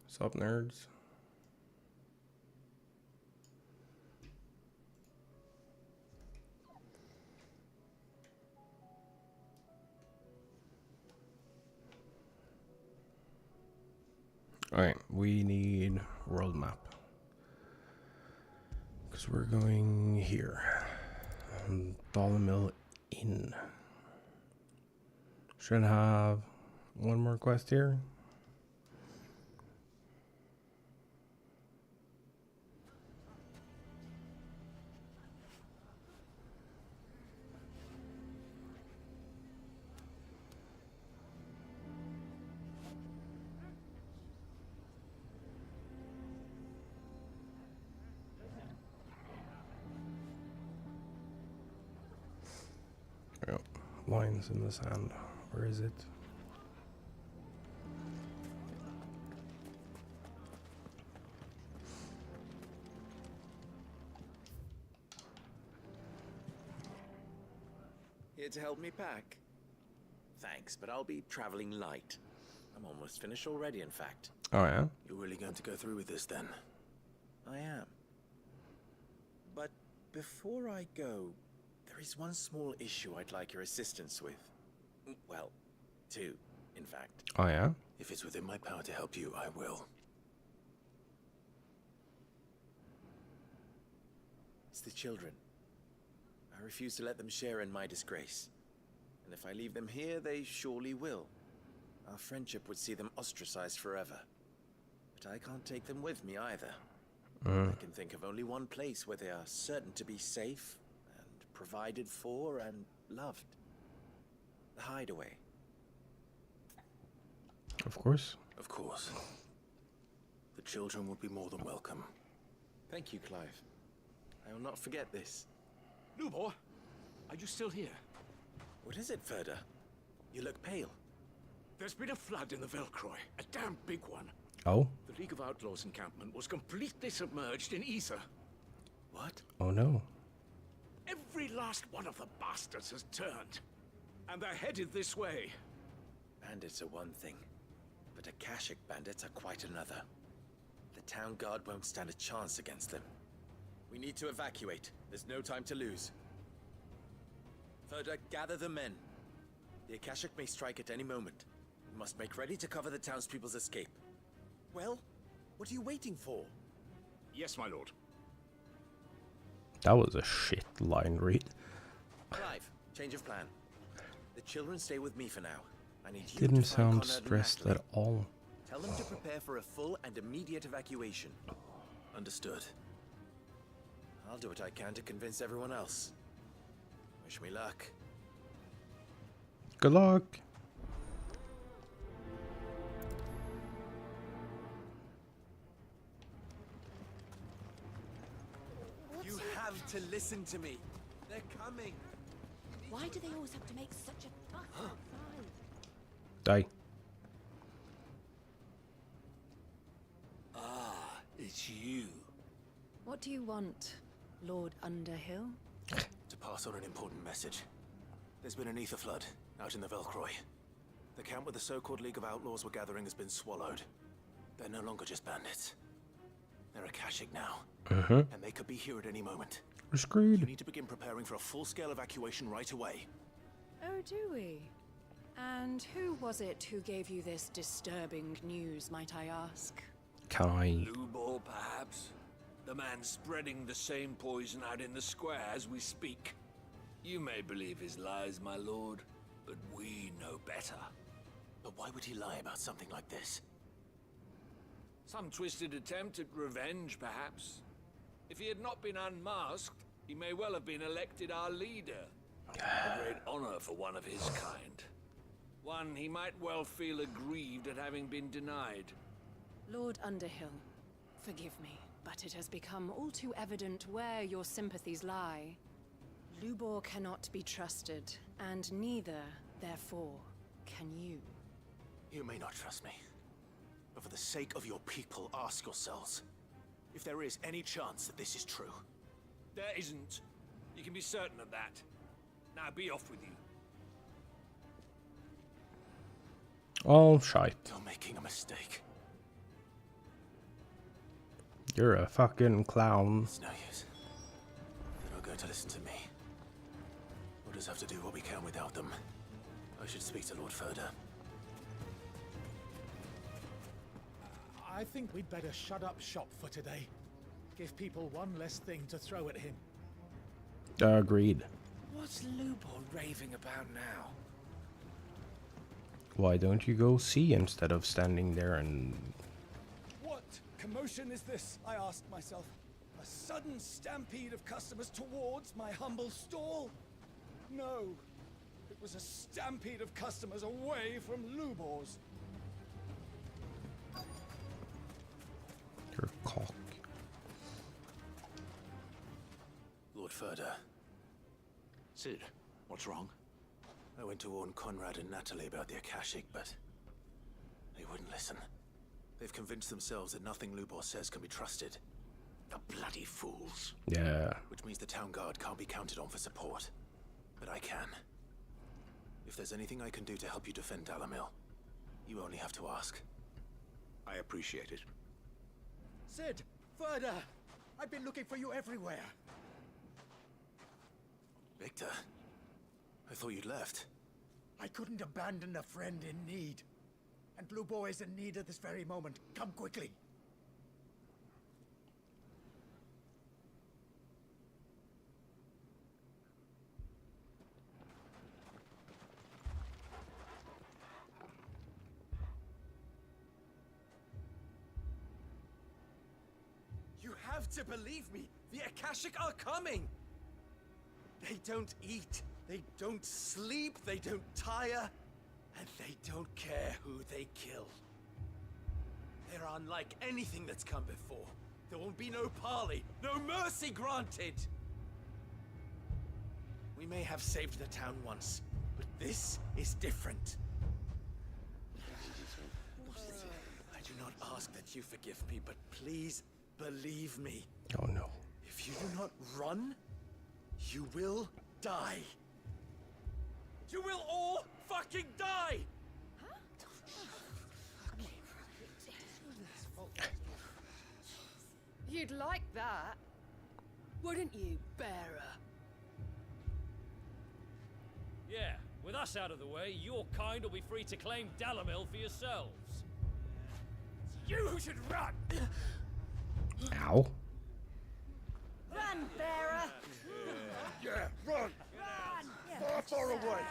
What's up, nerds? Alright, we need world map. Because we're going here. Dollar Mill Inn. Should have one more quest here. Oh, lines in the sand. Where is it? Here to help me pack? Thanks, but I'll be traveling light. I'm almost finished already, in fact. Oh, yeah? You're really going to go through with this then? I am. But before I go, there is one small issue I'd like your assistance with. Well, two, in fact. Oh, yeah? If it's within my power to help you, I will. It's the children. I refuse to let them share in my disgrace. And if I leave them here, they surely will. Our friendship would see them ostracized forever. But I can't take them with me either. I can think of only one place where they are certain to be safe, and provided for, and loved. The Hideaway. Of course. Of course. The children would be more than welcome. Thank you, Clive. I will not forget this. Lubor, are you still here? What is it, Ferda? You look pale. There's been a flood in the Velcroy, a damn big one. Oh? The League of Outlaws encampment was completely submerged in ether. What? Oh, no. Every last one of the bastards has turned. And they're headed this way. Bandits are one thing, but Akashic bandits are quite another. The town guard won't stand a chance against them. We need to evacuate. There's no time to lose. Ferda, gather the men. The Akashic may strike at any moment. We must make ready to cover the townspeople's escape. Well, what are you waiting for? Yes, my lord. That was a shit line read. Clive, change of plan. The children stay with me for now. I need you Didn't to find sound Conrad and stressed Natalie. at all. Tell them to prepare for a full and immediate evacuation. Understood. I'll do what I can to convince everyone else. Wish me luck. Good luck. You have to listen to me. They're coming. Why do they always have to make such a fuss outside? Die. Ah, it's you. What do you want, Lord Underhill? To pass on an important message. There's been an ether flood out in the Velcroy. The camp where the so-called League of Outlaws were gathering has been swallowed. They're no longer just bandits. They're Akashic now. And they could be here at any moment. We're You screwed. need to begin preparing for a full-scale evacuation right away. Oh, do we? And who was it who gave you this disturbing news, might I ask? Can I? Lubor, perhaps? The man spreading the same poison out in the square as we speak. You may believe his lies, my lord, but we know better. But why would he lie about something like this? Some twisted attempt at revenge, perhaps. If he had not been unmasked, he may well have been elected our leader. A great honor for one of his kind. One he might well feel aggrieved at having been denied. Lord Underhill, forgive me, but it has become all too evident where your sympathies lie. Lubor cannot be trusted, and neither, therefore, can you. You may not trust me. But for the sake of your people, ask yourselves if there is any chance that this is true. There isn't. You can be certain of that. Now be off with you. Oh, shite. You're making a mistake. You're a fucking clown. It's no use. They're not going to listen to me. We'll just have to do what we can without them. I should speak to Lord Furder. I think we'd better shut up shop for today. Give people one less thing to throw at him. Agreed. What's Lubor raving about now? Why don't you go see instead of standing there and... What commotion is this, I asked myself. A sudden stampede of customers towards my humble stall? No, it was a stampede of customers away from Lubor's. Your cock. Lord Furder. Sid, what's wrong? I went to warn Conrad and Natalie about the Akashic, but they wouldn't listen. They've convinced themselves that nothing Lubor says can be trusted. The bloody fools. Yeah. Which means the town guard can't be counted on for support. But I can. If there's anything I can do to help you defend Dalamil, you only have to ask. I appreciate it. Sid! Further! I've been looking for you everywhere. Victor? I thought you'd left. I couldn't abandon a friend in need. And Lubor is in need at this very moment. Come quickly. You have to believe me. The Akashic are coming. They don't eat. They don't sleep. They don't tire. And they don't care who they kill. They're unlike anything that's come before. There won't be no parley, no mercy granted. We may have saved the town once, but this is different. I do not ask that you forgive me, but please believe me. Oh no. If you do not run, you will die. You will all fucking die! You'd like that, wouldn't you, bearer? Yeah, with us out of the way, your kind will be free to claim Dalamil for yourselves. It's you who should run! Ow. Run, bearer! Yeah, run! Far, far away!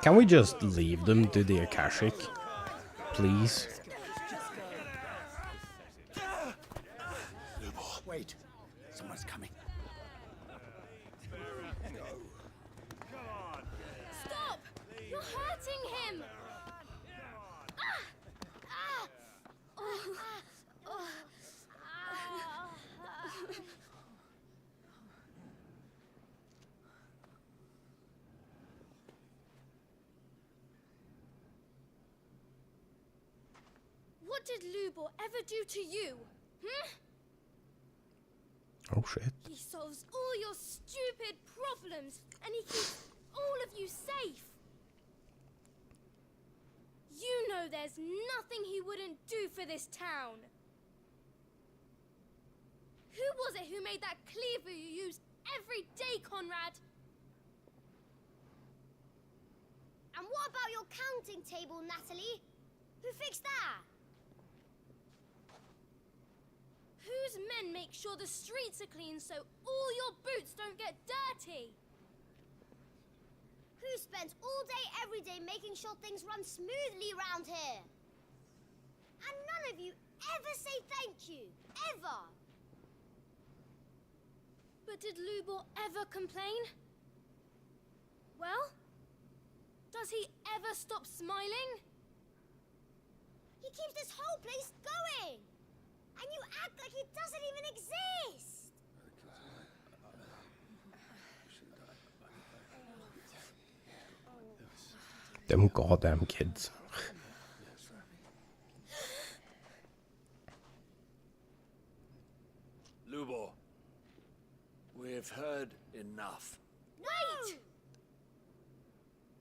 Can we just leave them to the Akashic? Please? Wait, someone's coming. Stop! You're hurting him! What did Lubor ever do to you? Oh shit. He solves all your stupid problems, and he keeps all of you safe. You know there's nothing he wouldn't do for this town. Who was it who made that cleaver you use every day, Conrad? And what about your counting table, Natalie? Who fixed that? Whose men make sure the streets are clean so all your boots don't get dirty? Who spends all day every day making sure things run smoothly around here? And none of you ever say thank you, ever. But did Lubor ever complain? Well, does he ever stop smiling? He keeps this whole place going. And you act like he doesn't even exist! Them goddamn kids. Lubor, we're We've heard enough. Wait!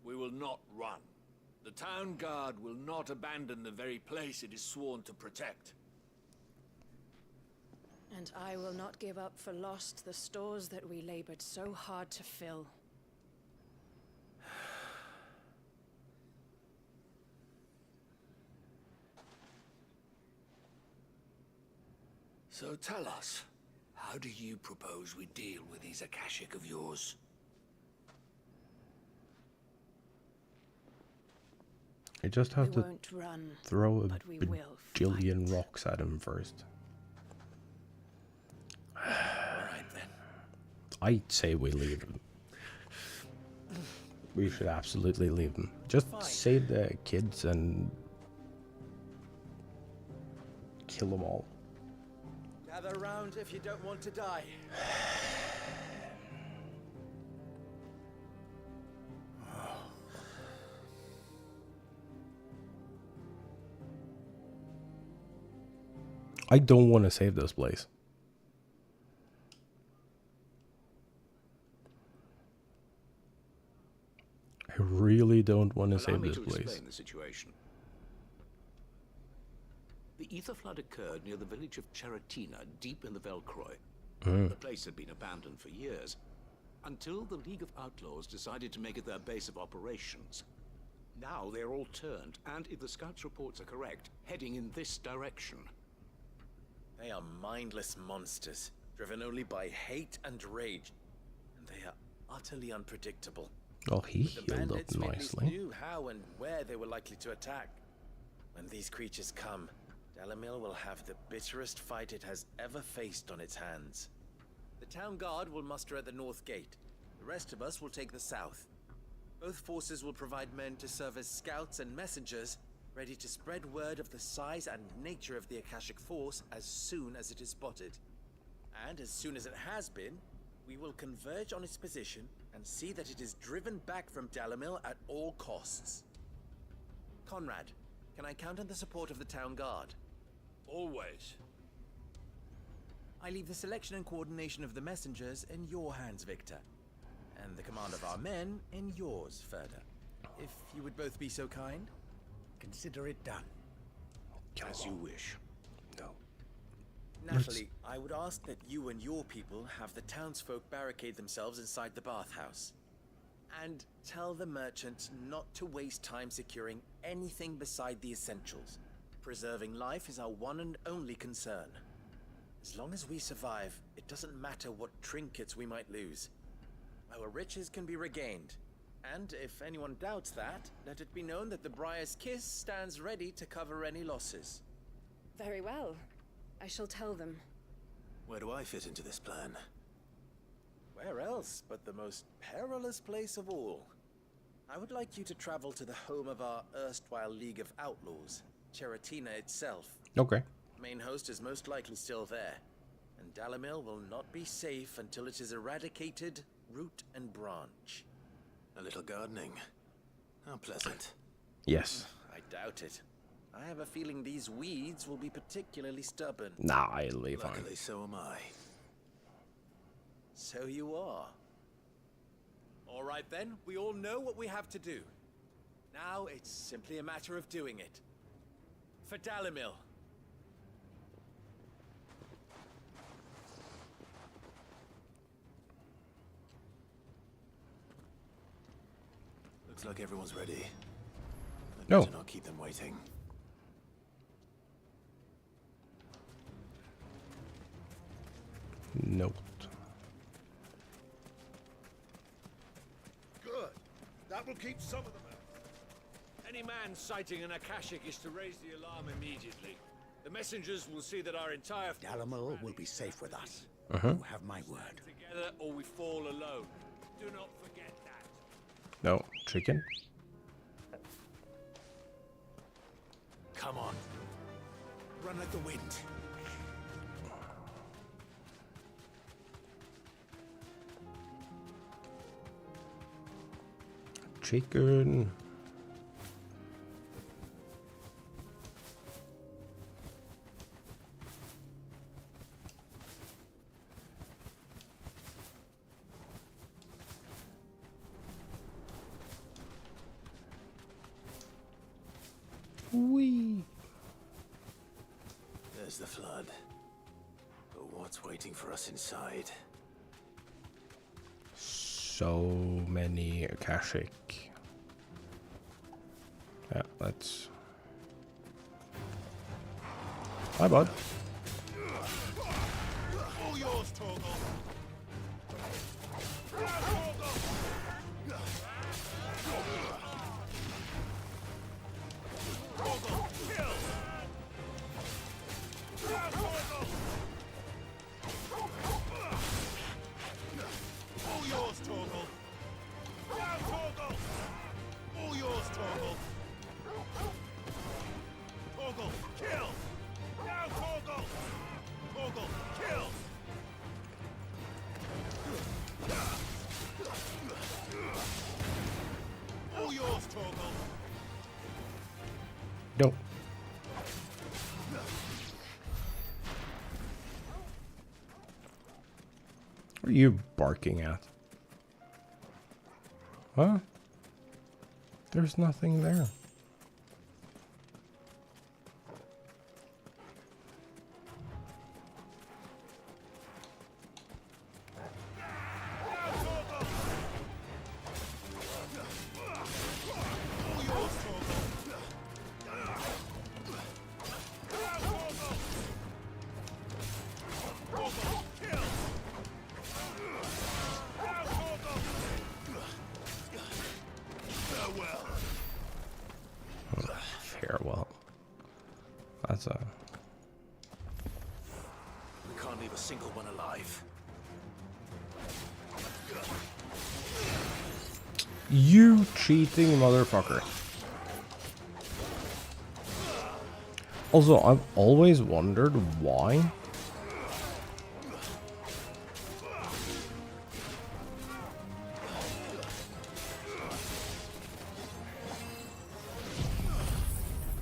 We will not run. The town guard will not abandon the very place it is sworn to protect. And I will not give up for lost the stores that we labored so hard to fill. So tell us, how do you propose we deal with these Akashic of yours? I just have We to won't run, throw a but we will bajillion rocks at him first. Alright then. I'd say we leave him. We should absolutely leave him. Just save the kids and kill them all. Gather round if you don't want to die. I don't want to save this place. I really don't want to save this place. Explain the situation. The ether flood occurred near the village of Cheratina, deep in the Velcroy. The place had been abandoned for years, until the League of Outlaws decided to make it their base of operations. Now they're all turned, and if the scouts' reports are correct, heading in this direction. They are mindless monsters, driven only by hate and rage. And they are utterly unpredictable. Oh, he The healed up bandits merely nicely. knew how and where they were likely to attack. When these creatures come, Dalamil will have the bitterest fight it has ever faced on its hands. The town guard will muster at the north gate. The rest of us will take the south. Both forces will provide men to serve as scouts and messengers, ready to spread word of the size and nature of the Akashic force as soon as it is spotted. And as soon as it has been, we will converge on its position and see that it is driven back from Dalamil at all costs. Conrad, can I count on the support of the town guard? Always. I leave the selection and coordination of the messengers in your hands, Victor. And the command of our men in yours, Ferda. If you would both be so kind. Consider it done. As you wish. No. Natalie, I would ask that you and your people have the townsfolk barricade themselves inside the bathhouse. And tell the merchants not to waste time securing anything beside the essentials. Preserving life is our one and only concern. As long as we survive, it doesn't matter what trinkets we might lose. Our riches can be regained. And if anyone doubts that, let it be known that the Briar's Kiss stands ready to cover any losses. Very well. I shall tell them. Where do I fit into this plan? Where else but the most perilous place of all? I would like you to travel to the home of our erstwhile League of Outlaws, Cheratina itself. Okay. Main host is most likely still there, and Dalamil will not be safe until it is eradicated, root and branch. A little gardening. How pleasant. Yes. I doubt it. I have a feeling these weeds will be particularly stubborn. Nah, I'll leave on. Luckily, so am I. So you are. All right then, we all know what we have to do. Now it's simply a matter of doing it. For Dalamil. Looks like everyone's ready. No. Better not keep them waiting. Nope. Good. That will keep some of them out. Any man sighting an Akashic is to raise the alarm immediately. The messengers will see that our entire... Dalamil will be safe with us. Uh-huh. You have my word. Together or we fall alone. Do not forget that. No. Chicken? Come on. Run like the wind. Chicken. Whee! There's the flood. But what's waiting for us inside? So many Akashic. Yeah, let's... Hi, bud. All yours, Torgal. No. What are you barking at? Huh? There's nothing there. Farewell. That's a... We can't leave a single one alive. You cheating motherfucker. Also, I've always wondered why.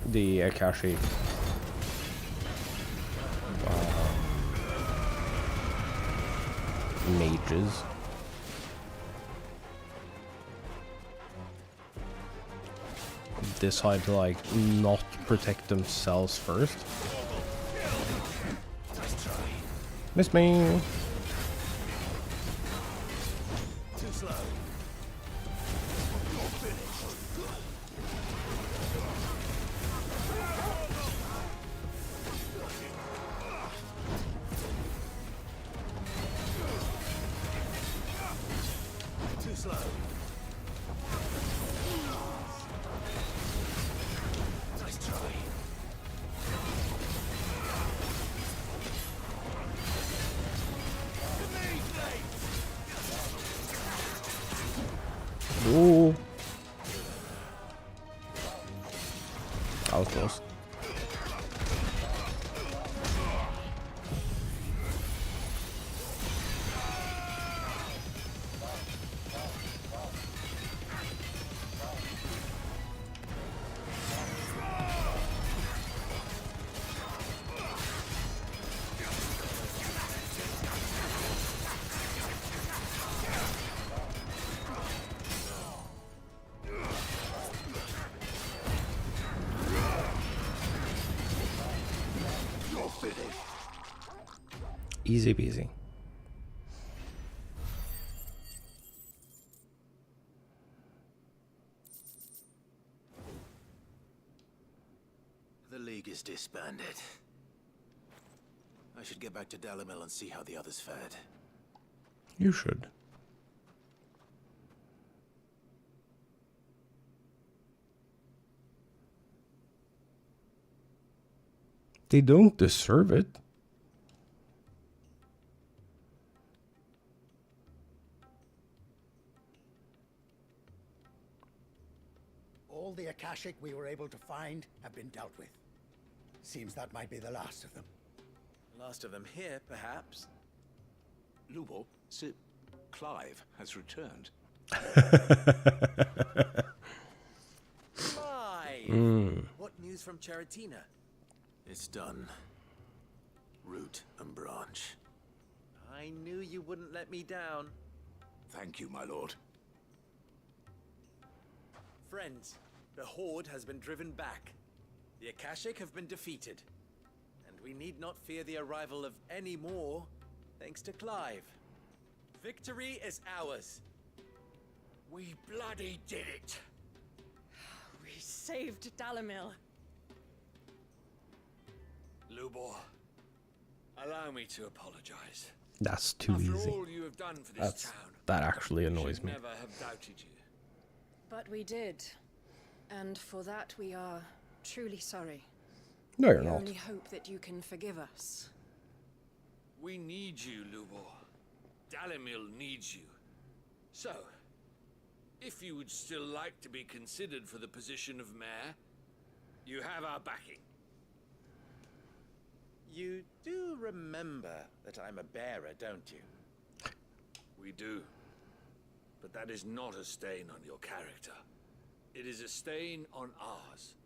The Akashi mages decide to like not protect themselves first. Miss me. Too slow. Too slow. Nice try. Ooh. That was close. Easy peasy. The League is disbanded. I should get back to Dalamil and see how the others fared. You should. They don't deserve it. All the Akashic we were able to find have been dealt with. Seems that might be the last of them. Last of them here, perhaps. Lubo, Sir Clive has returned. Clive! What news from Charatina? It's done. Root and branch. I knew you wouldn't let me down. Thank you, my lord. Friends, the Horde has been driven back. The Akashic have been defeated, and we need not fear the arrival of any more, thanks to Clive. Victory is ours. We bloody did it! We saved Dalamil. Lubor, allow me to apologize. That's too After easy. all you have done for this town, That actually we annoys should me. never have doubted you. But we did. And for that we are truly sorry. No, you're We not. only hope that you can forgive us. We need you, Lubor. Dalamil needs you. So, if you would still like to be considered for the position of mayor, you have our backing. You do remember that I'm a bearer, don't you? We do. But that is not a stain on your character. It is a stain on ours.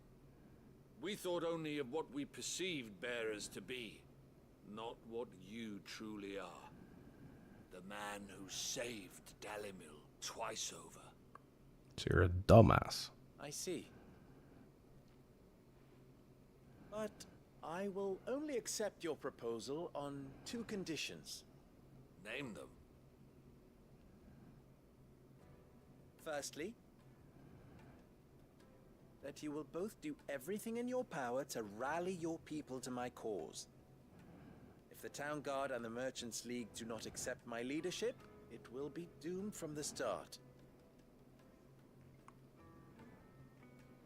We thought only of what we perceived bearers to be, not what you truly are. The man who saved Dalamil twice over. So you're a dumbass. I see. But I will only accept your proposal on 2 conditions. Name them. Firstly, that you will both do everything in your power to rally your people to my cause. If the Town Guard and the Merchants League do not accept my leadership, it will be doomed from the start.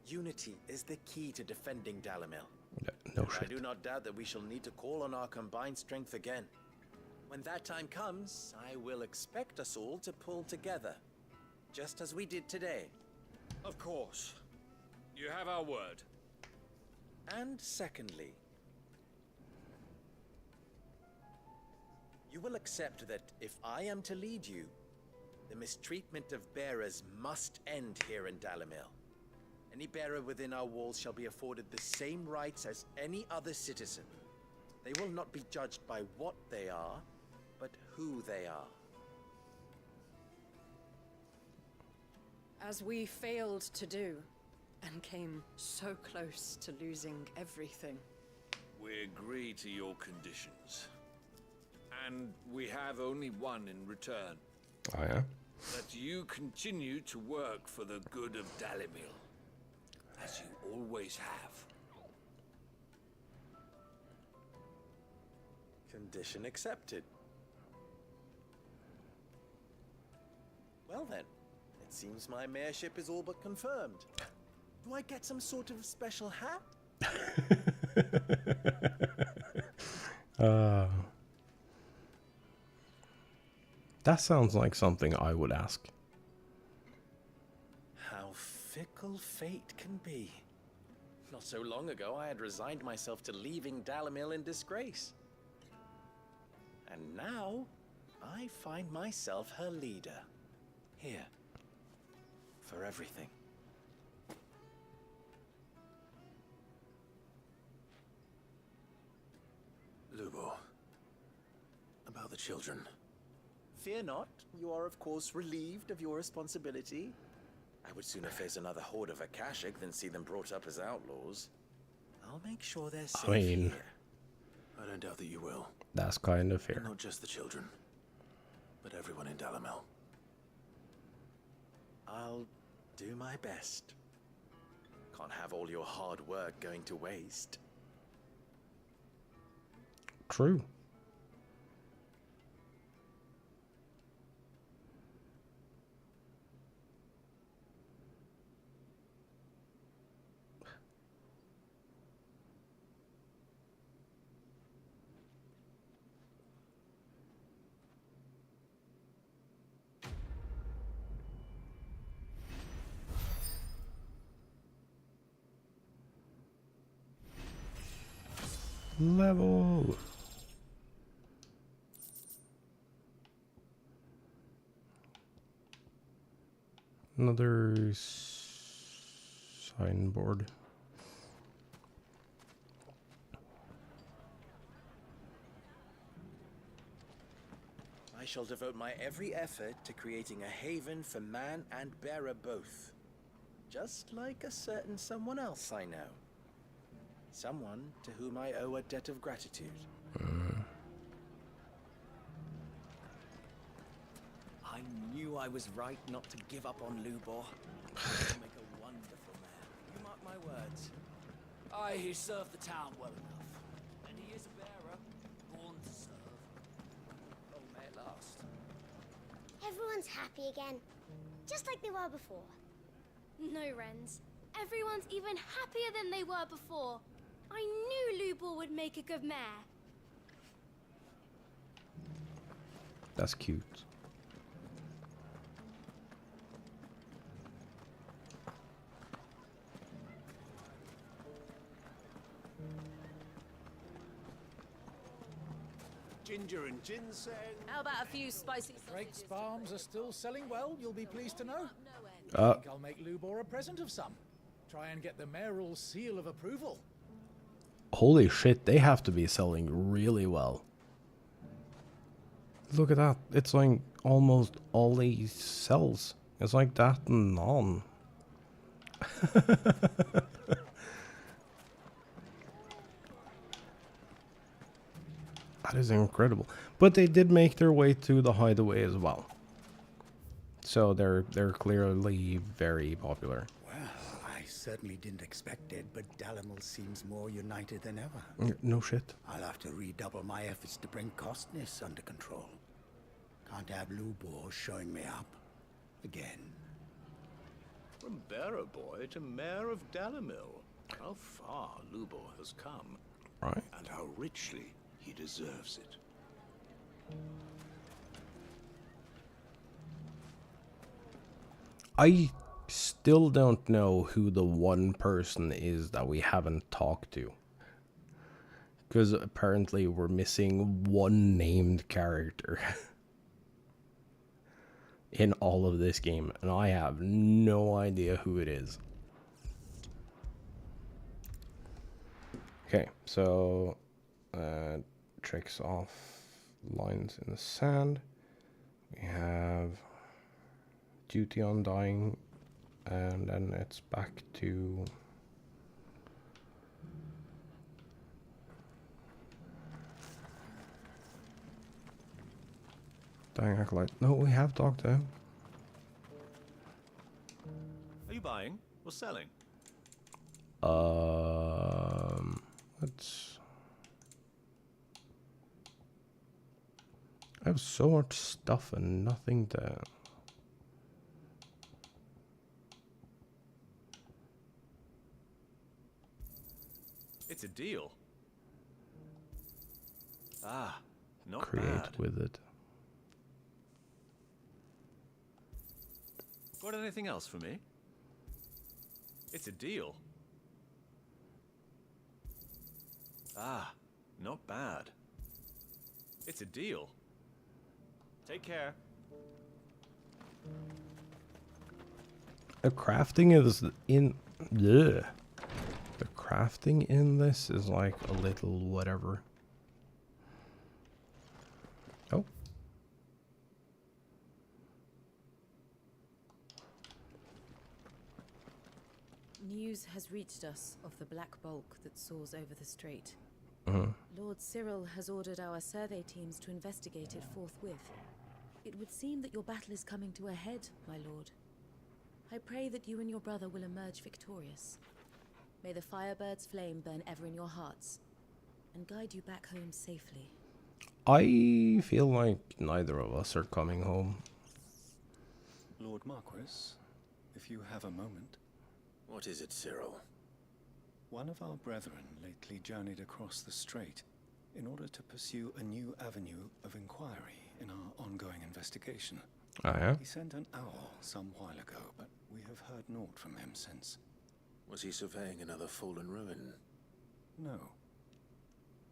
Unity is the key to defending Dalamil. No I shit. do not doubt that we shall need to call on our combined strength again. When that time comes, I will expect us all to pull together, just as we did today. Of course. You have our word. And secondly, you will accept that if I am to lead you, the mistreatment of bearers must end here in Dalamil. Any bearer within our walls shall be afforded the same rights as any other citizen. They will not be judged by what they are, but who they are. As we failed to do, and came so close to losing everything. We agree to your conditions. And we have only one in return. Oh yeah? That you continue to work for the good of Dalamil, as you always have. Condition accepted. Well then, it seems my mayorship is all but confirmed. Do I get some sort of special hat? That sounds like something I would ask. How fickle fate can be. Not so long ago, I had resigned myself to leaving Dalamil in disgrace. And now, I find myself her leader. Here. For everything. Lubor, about the children. Fear not, you are of course relieved of your responsibility. I would sooner face another horde of Akashic than see them brought up as outlaws. I'll make sure they're safe here. I don't doubt that you will. That's kind of fair. And not just the children, but everyone in Dalamil. I'll do my best. Can't have all your hard work going to waste. True. Level. Another signboard. I shall devote my every effort to creating a haven for man and bearer both. Just like a certain someone else I know. Someone to whom I owe a debt of gratitude. I knew I was right not to give up on Lubor. He'll make a wonderful man. You mark my words. Aye, he served the town well enough. And he is a bearer, born to serve. Oh, may it last. Everyone's happy again, just like they were before. No, Wrens. Everyone's even happier than they were before. I knew Lubor would make a good mayor. That's cute. Ginger and ginseng. How about a few spicy Drake's farms are still selling well, you'll be pleased to know. I think I'll make Lubor a present of some. Try and get the mayoral seal of approval. Holy shit, they have to be selling really well. Look at that. It's like almost all he sells. It's like that and on. That is incredible. But they did make their way to the hideaway as well. So they're clearly very popular. Well, I certainly didn't expect it, but Dalimil seems more united than ever. No shit. I'll have to redouble my efforts to bring Costness under control. Can't have Lubor showing me up again. From bearer boy to mayor of Dalimil. How far Lubor has come. Right. And how richly he deserves it. I still don't know who the one person is that we haven't talked to. Because apparently we're missing one named character in all of this game. And I have no idea who it is. Okay, so tricks off lines in the sand. We have duty undying, and then it's back to dying acolyte. No, we have talked to him. Are you buying or selling? Let's. I have so much stuff and nothing to. It's a deal. Ah, not create bad. with it. Got anything else for me? It's a deal. Ah, not bad. It's a deal. Take care. The crafting is in. Ugh. The crafting in this is like a little whatever. Oh. News has reached us of the black bulk that soars over the strait. Uh-huh. Lord Cyril has ordered our survey teams to investigate it forthwith. It would seem that your battle is coming to a head, my lord. I pray that you and your brother will emerge victorious. May the Firebird's flame burn ever in your hearts, and guide you back home safely. I feel like neither of us are coming home. Lord Marquis, if you have a moment. What is it, Cyril? One of our brethren lately journeyed across the strait in order to pursue a new avenue of inquiry in our ongoing investigation. Oh, yeah? He sent an owl some while ago, but we have heard naught from him since. Was he surveying another fallen ruin? No.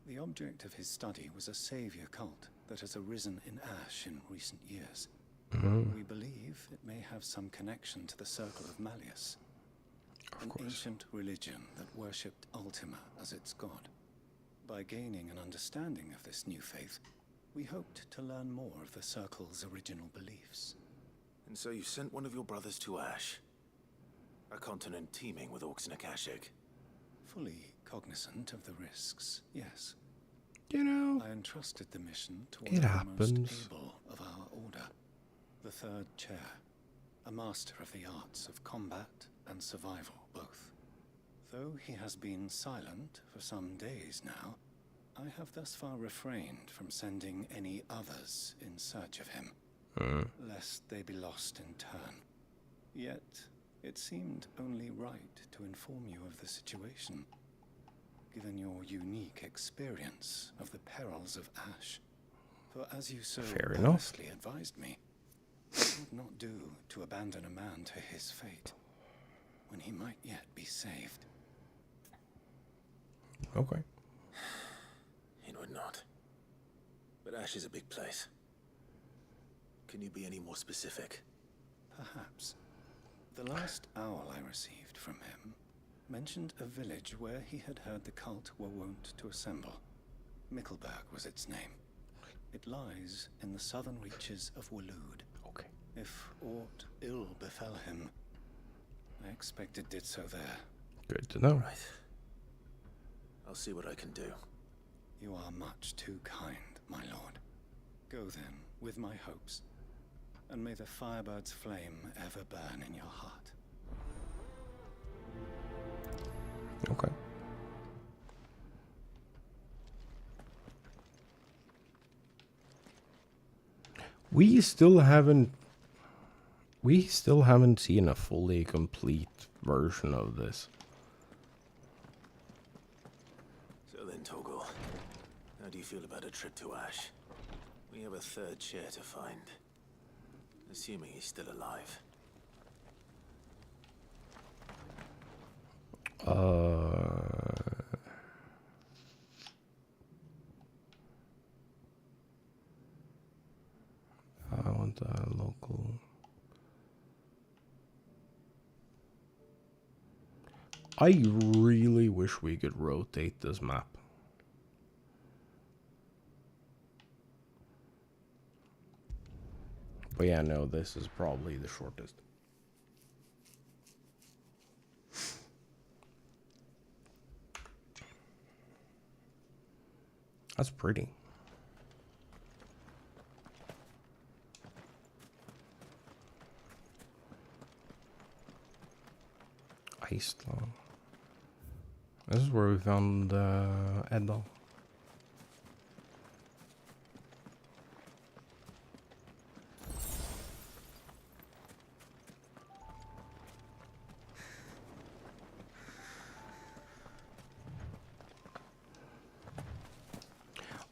The object of his study was a savior cult that has arisen in Ash in recent years. We believe it may have some connection to the Circle of Malleus, an ancient religion that worshipped Ultima as its god. By gaining an understanding of this new faith, we hoped to learn more of the Circle's original beliefs. And so you sent one of your brothers to Ash, a continent teeming with orcs and Akashic. fully cognizant of the risks, yes. You know, I entrusted the mission to it one of the happens. most able of our order, the third chair, a master of the arts of combat and survival both. Though he has been silent for some days now, I have thus far refrained from sending any others in search of him, lest they be lost in turn. Yet, it seemed only right to inform you of the situation, given your unique experience of the perils of Ash. For as you so Fair enough. honestly advised me, it would not do to abandon a man to his fate, when he might yet be saved. Okay. It would not. But Ash is a big place. Can you be any more specific? Perhaps. The last owl I received from him mentioned a village where he had heard the cult were wont to assemble. Mickleburg was its name. It lies in the southern reaches of Waloed. Okay. If aught ill befell him, I expect it did so there. Good to know. Right. I'll see what I can do. You are much too kind, my lord. Go then, with my hopes, and may the Firebird's flame ever burn in your heart. Okay. We still haven't seen a fully complete version of this. So then, Torgal, how do you feel about a trip to Ash? We have a third chair to find. Assuming he's still alive. I want a local. I really wish we could rotate this map. But yeah, no, this is probably the shortest. That's pretty. Ice Law. This is where we found Edda.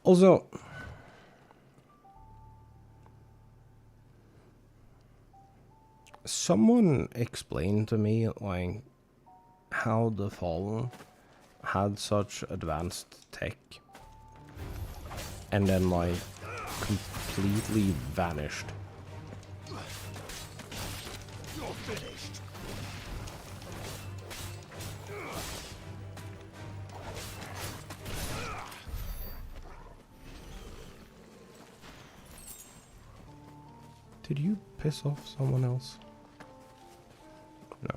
Also, someone explained to me like how the Fallen had such advanced tech and then like completely vanished. You're finished. Did you piss off someone else? No.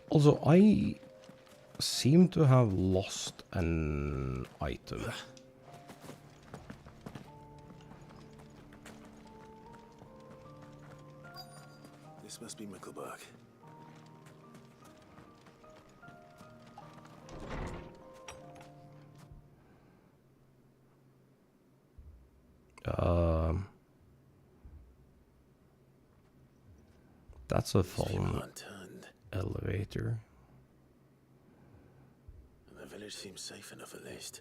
Also, I seem to have lost an item. This must be Mickleburg. That's a Fallen elevator. And the village seems safe enough at least.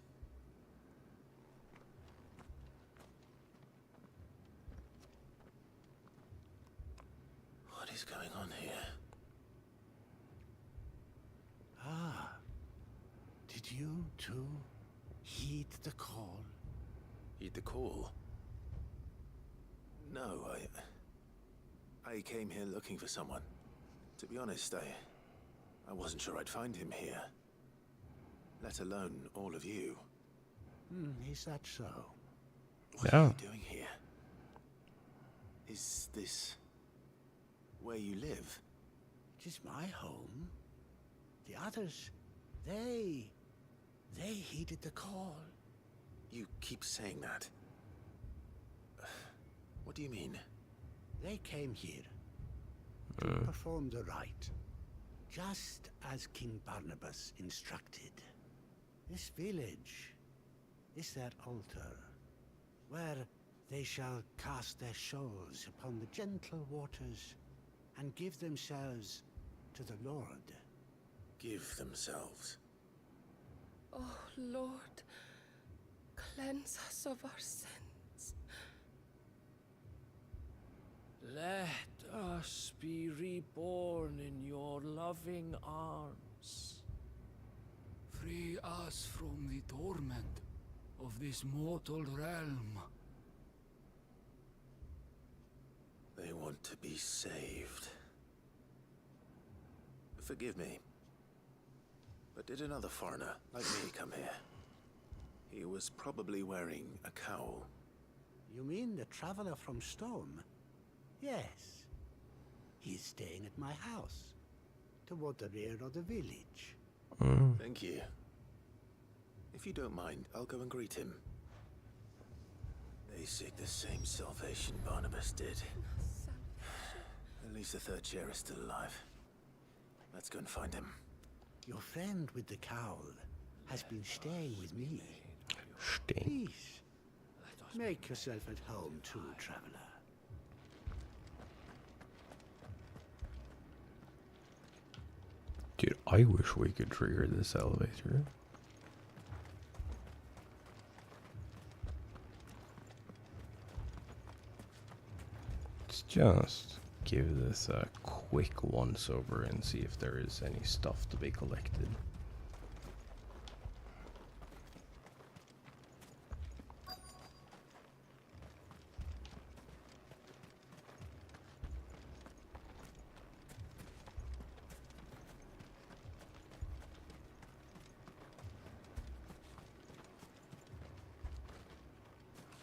Did you, too, heed the call? Heed the call? No, I came here looking for someone. To be honest, I wasn't sure I'd find him here. Let alone all of you. Is that so? What are you doing here? Is this where you live? It is my home. The others, they heeded the call. You keep saying that. What do you mean? They came here to perform the rite, just as King Barnabas instructed. This village is their altar, where they shall cast their shoals upon the gentle waters and give themselves to the Lord. Give themselves? Oh, Lord, cleanse us of our sins. Let us be reborn in your loving arms. Free us from the torment of this mortal realm. They want to be saved. Forgive me, but did another foreigner like me come here? He was probably wearing a cowl. You mean the traveler from Storm? Yes. He's staying at my house, toward the rear of the village. Thank you. If you don't mind, I'll go and greet him. They seek the same salvation Barnabas did. At least the third chair is still alive. Let's go and find him. Your friend with the cowl has been staying with me. Please, make yourself at home too, traveler. Dude, I wish we could trigger this elevator. Let's just give this a quick once over and see if there is any stuff to be collected.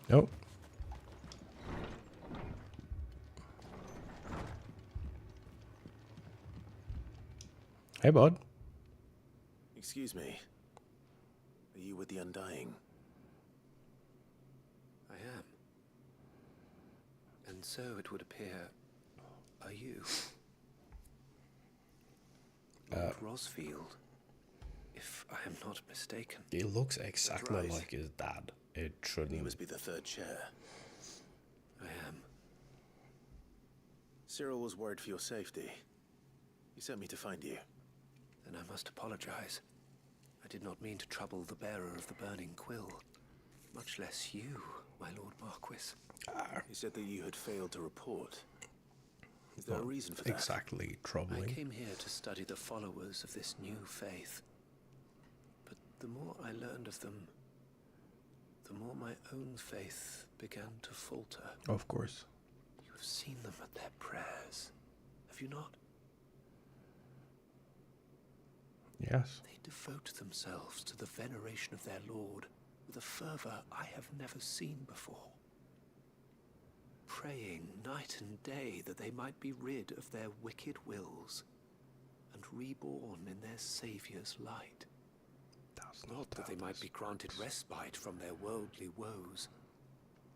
Nope. Hey, bud. Excuse me. Are you with the Undying? I am. And so it would appear, are you? Lord Rosfield, if I am not mistaken. He looks exactly like his dad. It shouldn't. He must be the third chair. I am. Cyril was worried for your safety. He sent me to find you. Then I must apologize. I did not mean to trouble the bearer of the burning quill. Much less you, my Lord Marquis. He said that you had failed to report. Is there a reason for that? Exactly, troubling. I came here to study the followers of this new faith. But the more I learned of them, the more my own faith began to falter. Of course. You have seen them at their prayers, have you not? Yes. They devote themselves to the veneration of their Lord with a fervor I have never seen before. Praying night and day that they might be rid of their wicked wills and reborn in their Saviour's light. Not that they might be granted respite from their worldly woes,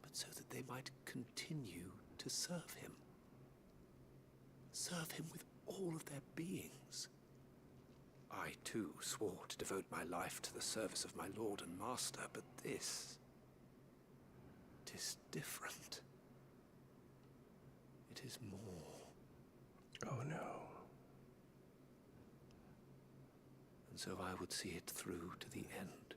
but so that they might continue to serve him. Serve him with all of their beings. I, too, swore to devote my life to the service of my Lord and Master, but this... it is different. It is more. Oh, no. And so I would see it through to the end.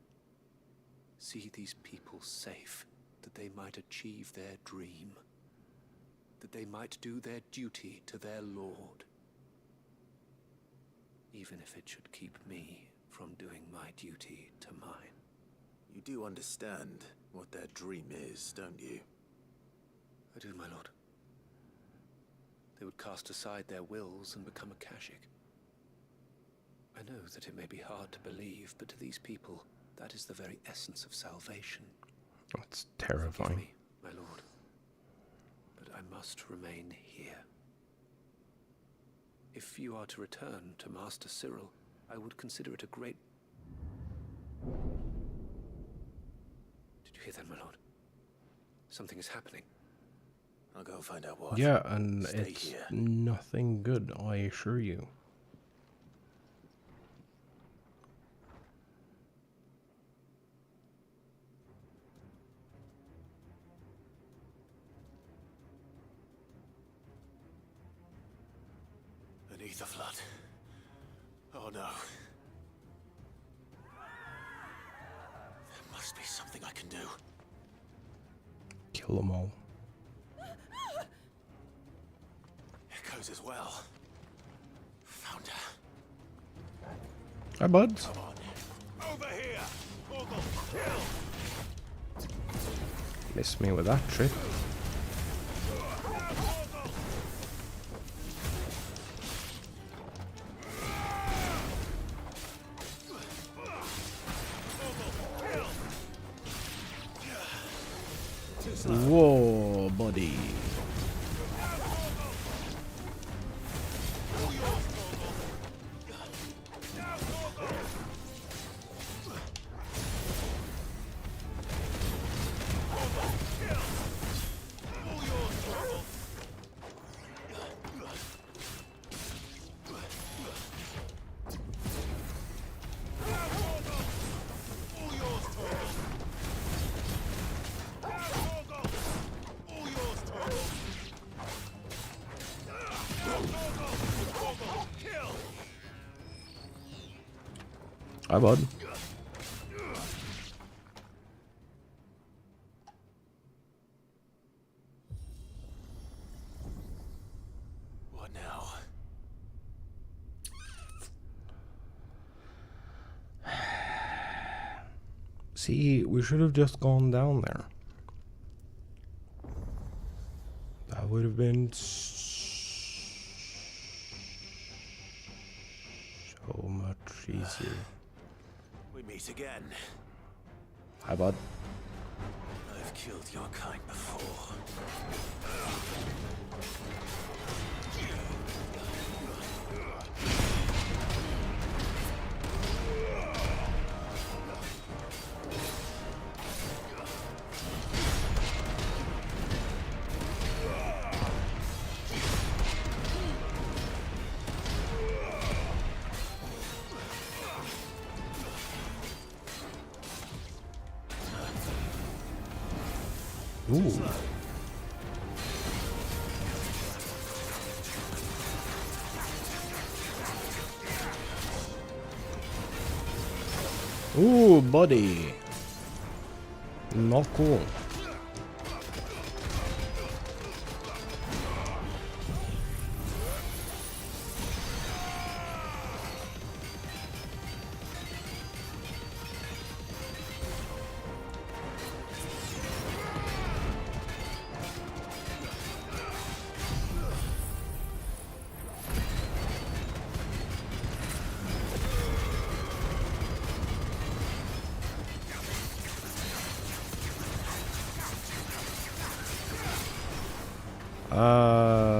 See these people safe, that they might achieve their dream. That they might do their duty to their Lord. Even if it should keep me from doing my duty to mine. You do understand what their dream is, don't you? I do, my lord. They would cast aside their wills and become a Kashik. I know that it may be hard to believe, but to these people, that is the very essence of salvation. That's terrifying. Forgive me, my lord, but I must remain here. If you are to return to Master Cyril, I would consider it a great... Did you hear that, my lord? Something is happening. I'll go and find out what. Yeah, and Stay it's here. nothing good, I assure you. An ether flood. Oh no. There must be something I can do. Kill them all. Echoes as well. Found her. Hi, buds. Come on. Over here. Orgle, kill. Miss me with that shit. Whoa, buddy. Hi, bud. What now? See, we should have just gone down there. That would have been so much easier. We meet again. Hi, bud. I've killed your kind before. Ooh. Ooh, buddy. Not cool.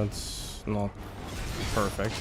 It's not perfect.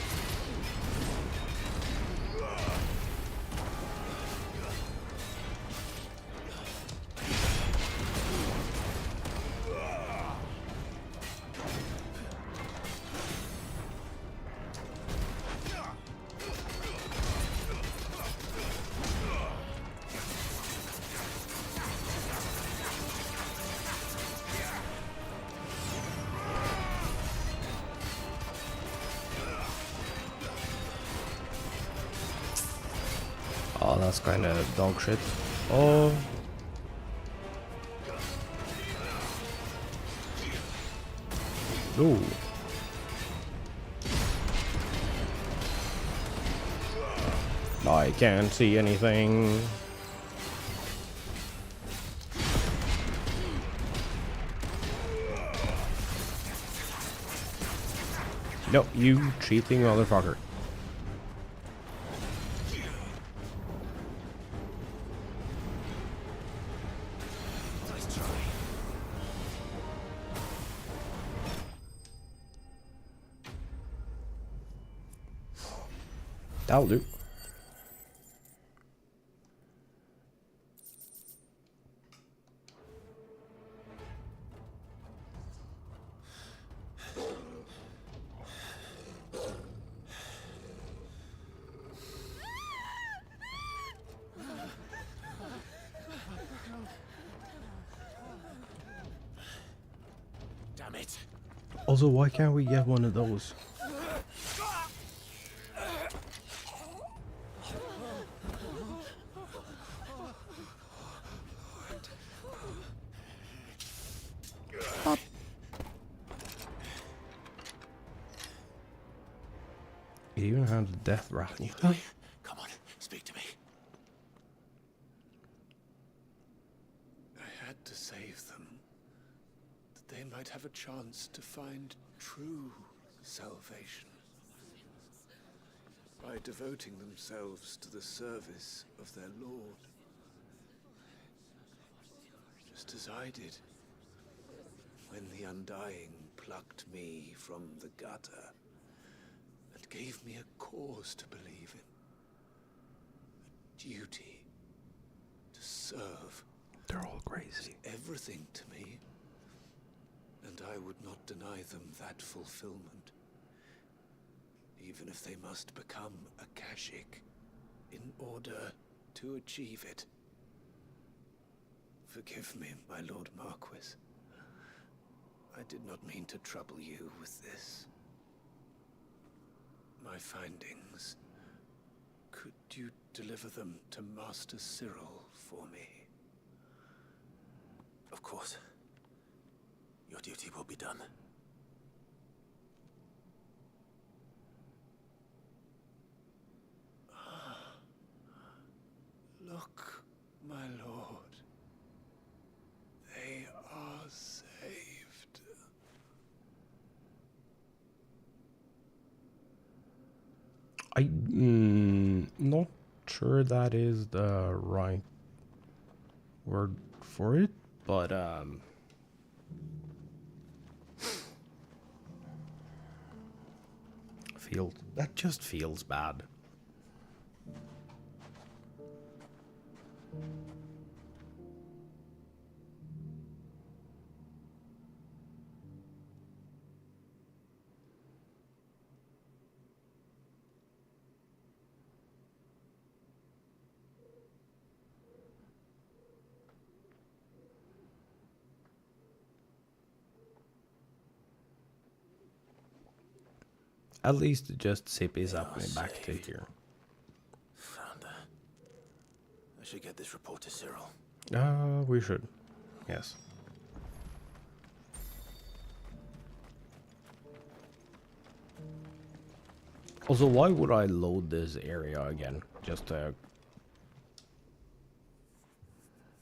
Oh, that's kind of dog shit. Oh. Ooh. I can't see anything. No, you cheating motherfucker. That'll do. Damn it. Also, why can't we get one of those? It even has a death rattle. Come on, speak to me. I had to save them, that they might have a chance to find true salvation. By devoting themselves to the service of their Lord. Just as I did, when the Undying plucked me from the gutter and gave me a cause to believe in. A duty to serve. They're all crazy. Everything to me, and I would not deny them that fulfillment, even if they must become a Kashik in order to achieve it. Forgive me, my Lord Marquis. I did not mean to trouble you with this. My findings. Could you deliver them to Master Cyril for me? Of course. Your duty will be done. Look, my lord. They are saved. I'm not sure that is the right word for it, but that just feels bad. At least it just zippies up me back to here. Founder. I should get this report to Cyril. We should. Yes. Also, why would I load this area again? Just to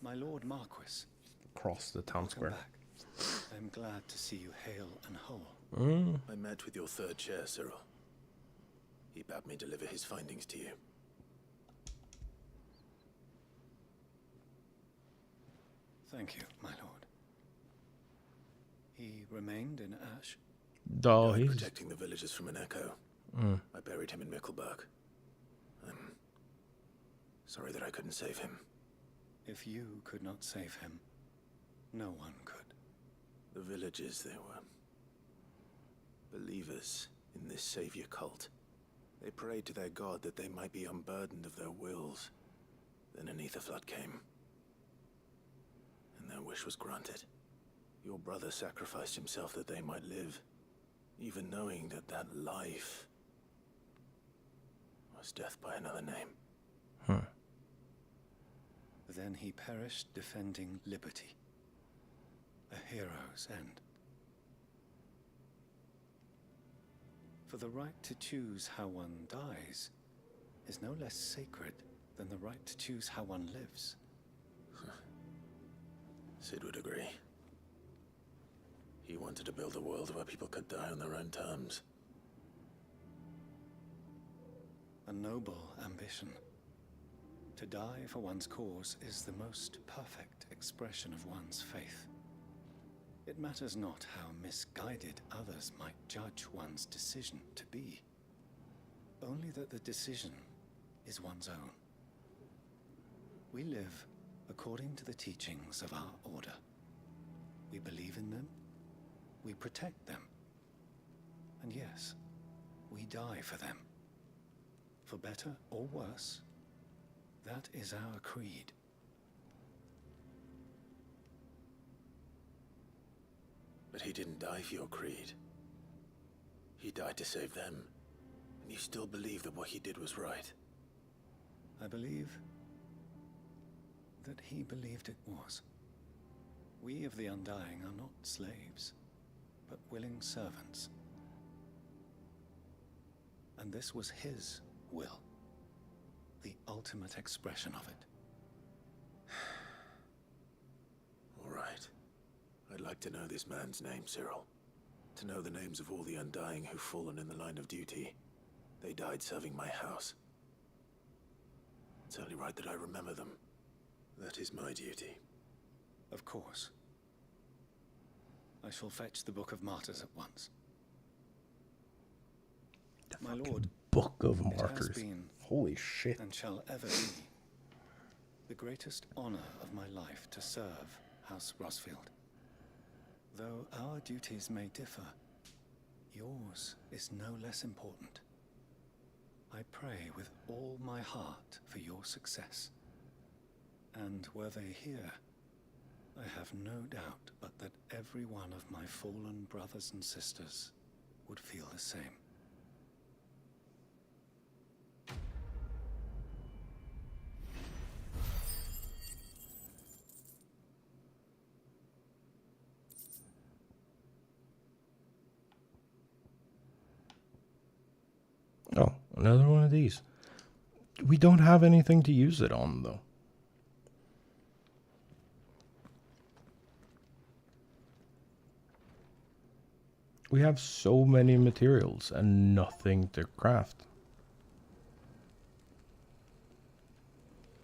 My Lord Marquis. Cross the town square. Back. I'm glad to see you hale and whole. I met with your third chair, Cyril. He bade me deliver his findings to you. Thank you, my lord. He remained in Ash? Oh, Died he's protecting the villagers from an echo. I buried him in Mickelberg. I'm sorry that I couldn't save him. If you could not save him, no one could. The villagers, they were believers in this savior cult. They prayed to their god that they might be unburdened of their wills. Then an ether flood came, and their wish was granted. Your brother sacrificed himself that they might live, even knowing that that life was death by another name. Then he perished defending liberty. A hero's end. For the right to choose how one dies is no less sacred than the right to choose how one lives. Sid would agree. He wanted to build a world where people could die on their own terms. A noble ambition. To die for one's cause is the most perfect expression of one's faith. It matters not how misguided others might judge one's decision to be. Only that the decision is one's own. We live according to the teachings of our order. We believe in them, we protect them, and yes, we die for them. For better or worse, that is our creed. But he didn't die for your creed. He died to save them. And you still believe that what he did was right? I believe that he believed it was. We of the Undying are not slaves, but willing servants. And this was his will, the ultimate expression of it. All right. I'd like to know this man's name, Cyril. To know the names of all the Undying who've fallen in the line of duty. They died serving my house. It's only right that I remember them. That is my duty. Of course. I shall fetch the Book of Martyrs at once. My lord, Book of it has Martyrs. been, Holy shit. and shall ever be, the greatest honor of my life to serve House Rosfield. Though our duties may differ, yours is no less important. I pray with all my heart for your success. And were they here, I have no doubt but that every one of my fallen brothers and sisters would feel the same. Oh, another one of these. We don't have anything to use it on, though. We have so many materials and nothing to craft.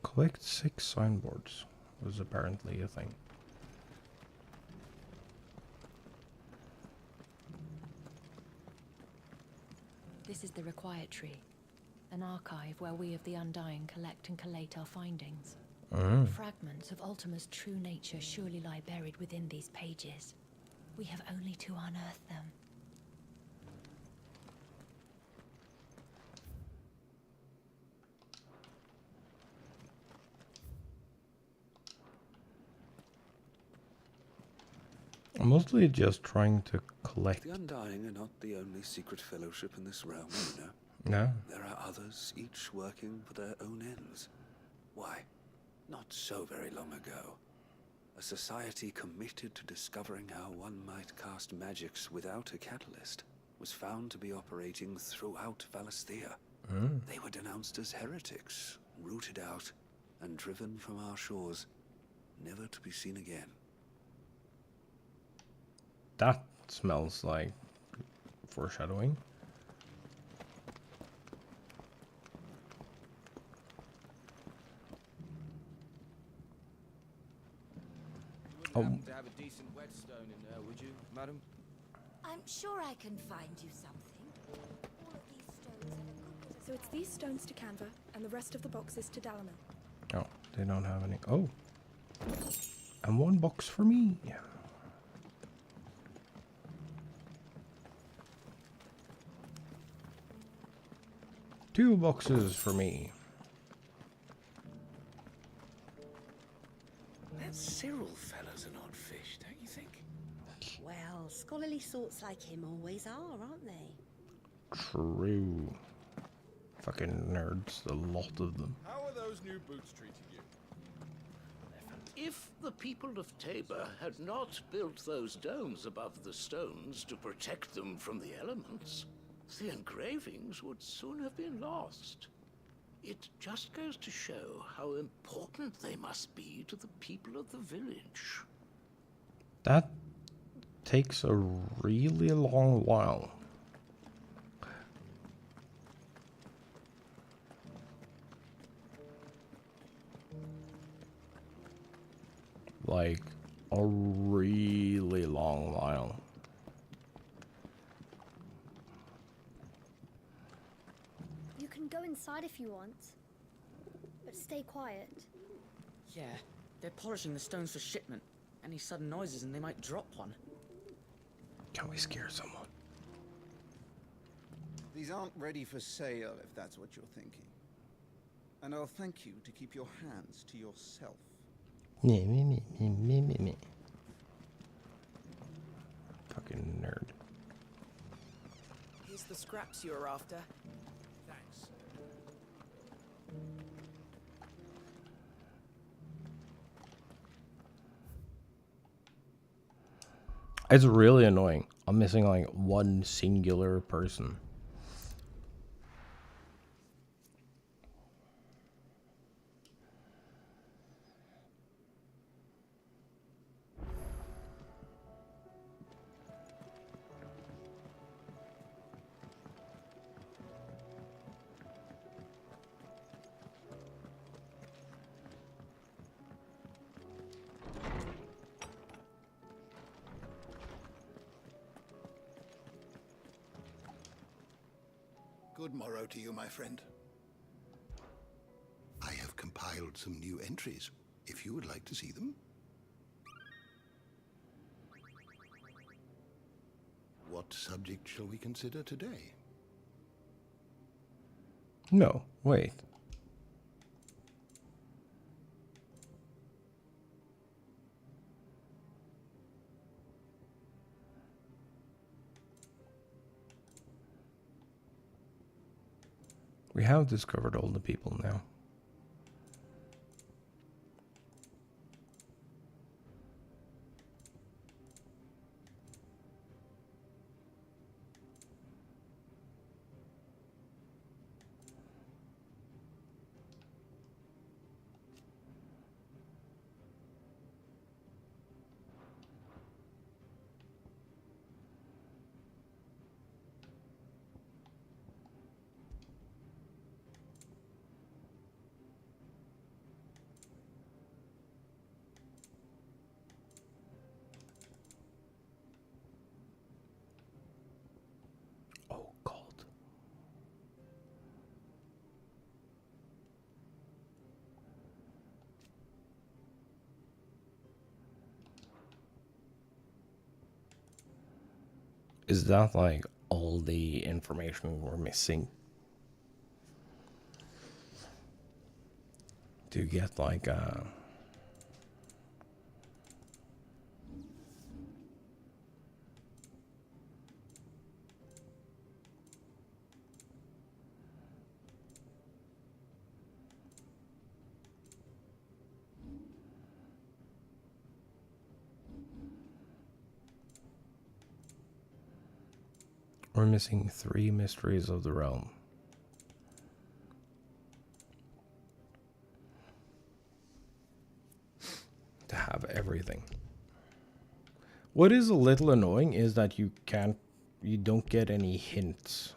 Collect 6 signboards was apparently a thing. This is the Required Tree, an archive where we of the Undying collect and collate our findings. Fragments of Ultima's true nature surely lie buried within these pages. We have only to unearth them. I'm mostly just trying to collect. The Undying are not the only secret fellowship in this realm, you know. No. There are others, each working for their own ends. Why, not so very long ago, a society committed to discovering how one might cast magics without a catalyst was found to be operating throughout Valisthea. They were denounced as heretics, rooted out, and driven from our shores, never to be seen again. That smells like foreshadowing. You wouldn't happen to have a decent whetstone in there, would you, madam? I'm sure I can find you something. All of these stones have a good bit of... So it's these stones to Canva, and the rest of the boxes to Dalamil. Oh, they don't have any. Oh. And 1 box for me. 2 boxes for me. That Cyril fellow's an odd fish, don't you think? Well, scholarly sorts like him always are, aren't they? True. Fucking nerds, a lot of them. How are those new boots treating you? If the people of Tabor had not built those domes above the stones to protect them from the elements, the engravings would soon have been lost. It just goes to show how important they must be to the people of the village. That takes a really long while. Like a really long while. You can go inside if you want, but stay quiet. Yeah, they're polishing the stones for shipment. Any sudden noises and they might drop one. Can we scare someone? These aren't ready for sale, if that's what you're thinking. And I'll thank you to keep your hands to yourself. Me. Fucking nerd. Here's the scraps you were after. Thanks. It's really annoying. I'm missing like one singular person. Good morrow to you, my friend. I have compiled some new entries, if you would like to see them. What subject shall we consider today? No, wait. We have discovered all the people now. Is that like all the information we're missing? To get like we're missing 3 mysteries of the realm. To have everything. What is a little annoying is that you don't get any hints.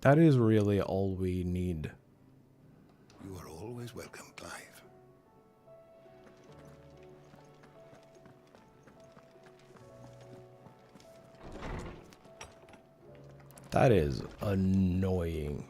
That is really all we need. You are always welcome, Clive. That is annoying.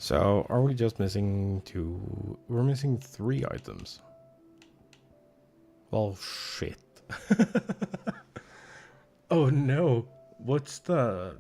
So, are we just missing 2? We're missing 3 items. Well, shit. Oh no. What's the...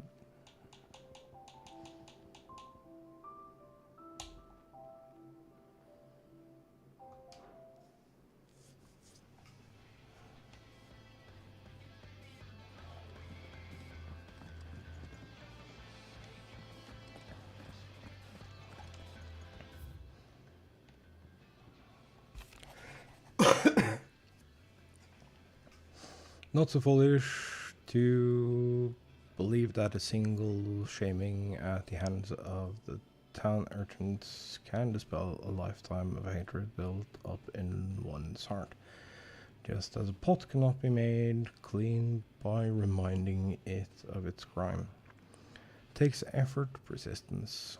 Not so foolish to believe that a single shaming at the hands of the town urchins can dispel a lifetime of hatred built up in one's heart. Just as a pot cannot be made clean by reminding it of its crime. It takes effort, persistence,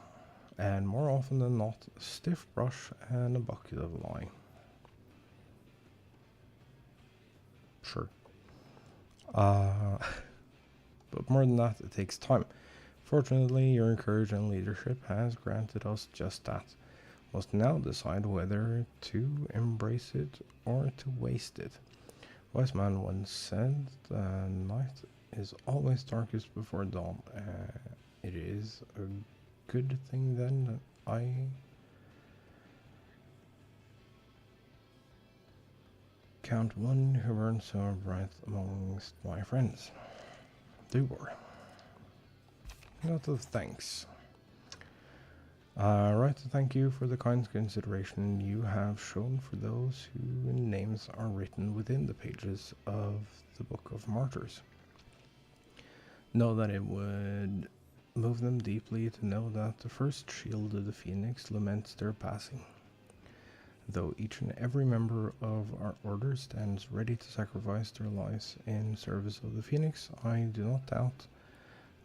and more often than not, a stiff brush and a bucket of lye. Sure. But more than that, it takes time. Fortunately, your encouraging leadership has granted us just that. Must now decide whether to embrace it or to waste it. Wise man once said, "The night is always darkest before dawn." It is a good thing then that I count one who burns so bright amongst my friends. Dubor. Note of thanks. Right, thank you for the kind consideration you have shown for those whose names are written within the pages of the Book of Martyrs. Know that it would move them deeply to know that the first shield of the Phoenix laments their passing. Though each and every member of our order stands ready to sacrifice their lives in service of the Phoenix, I do not doubt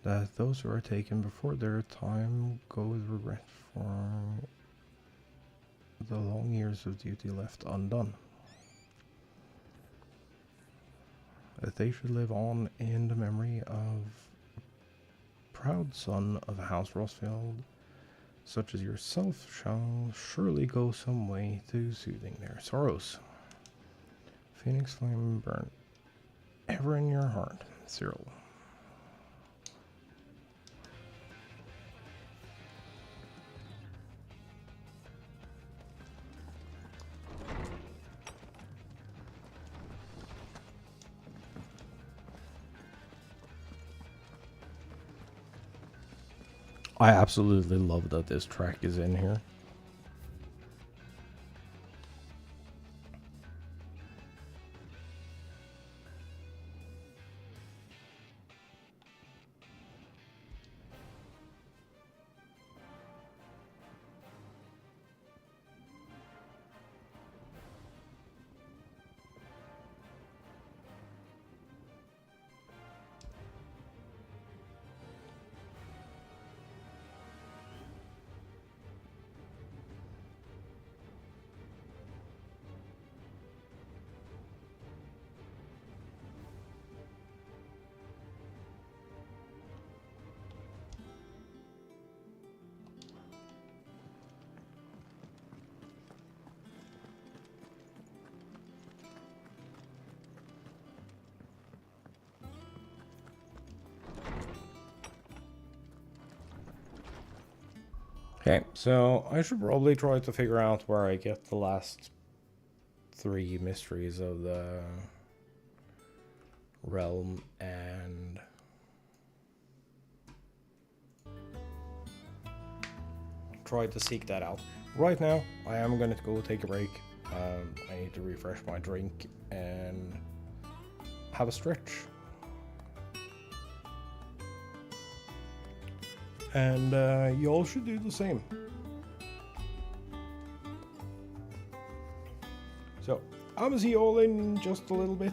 that those who are taken before their time go with regret for the long years of duty left undone. That they should live on in the memory of proud son of House Rosfield, such as yourself, shall surely go some way to soothing their sorrows. Phoenix flame burn ever in your heart, Cyril. I absolutely love that this track is in here. Okay, so I should probably try to figure out where I get the last 3 mysteries of the realm and try to seek that out. Right now, I am going to go take a break. I need to refresh my drink and have a stretch. And y'all should do the same. So, I'm gonna see y'all in just a little bit.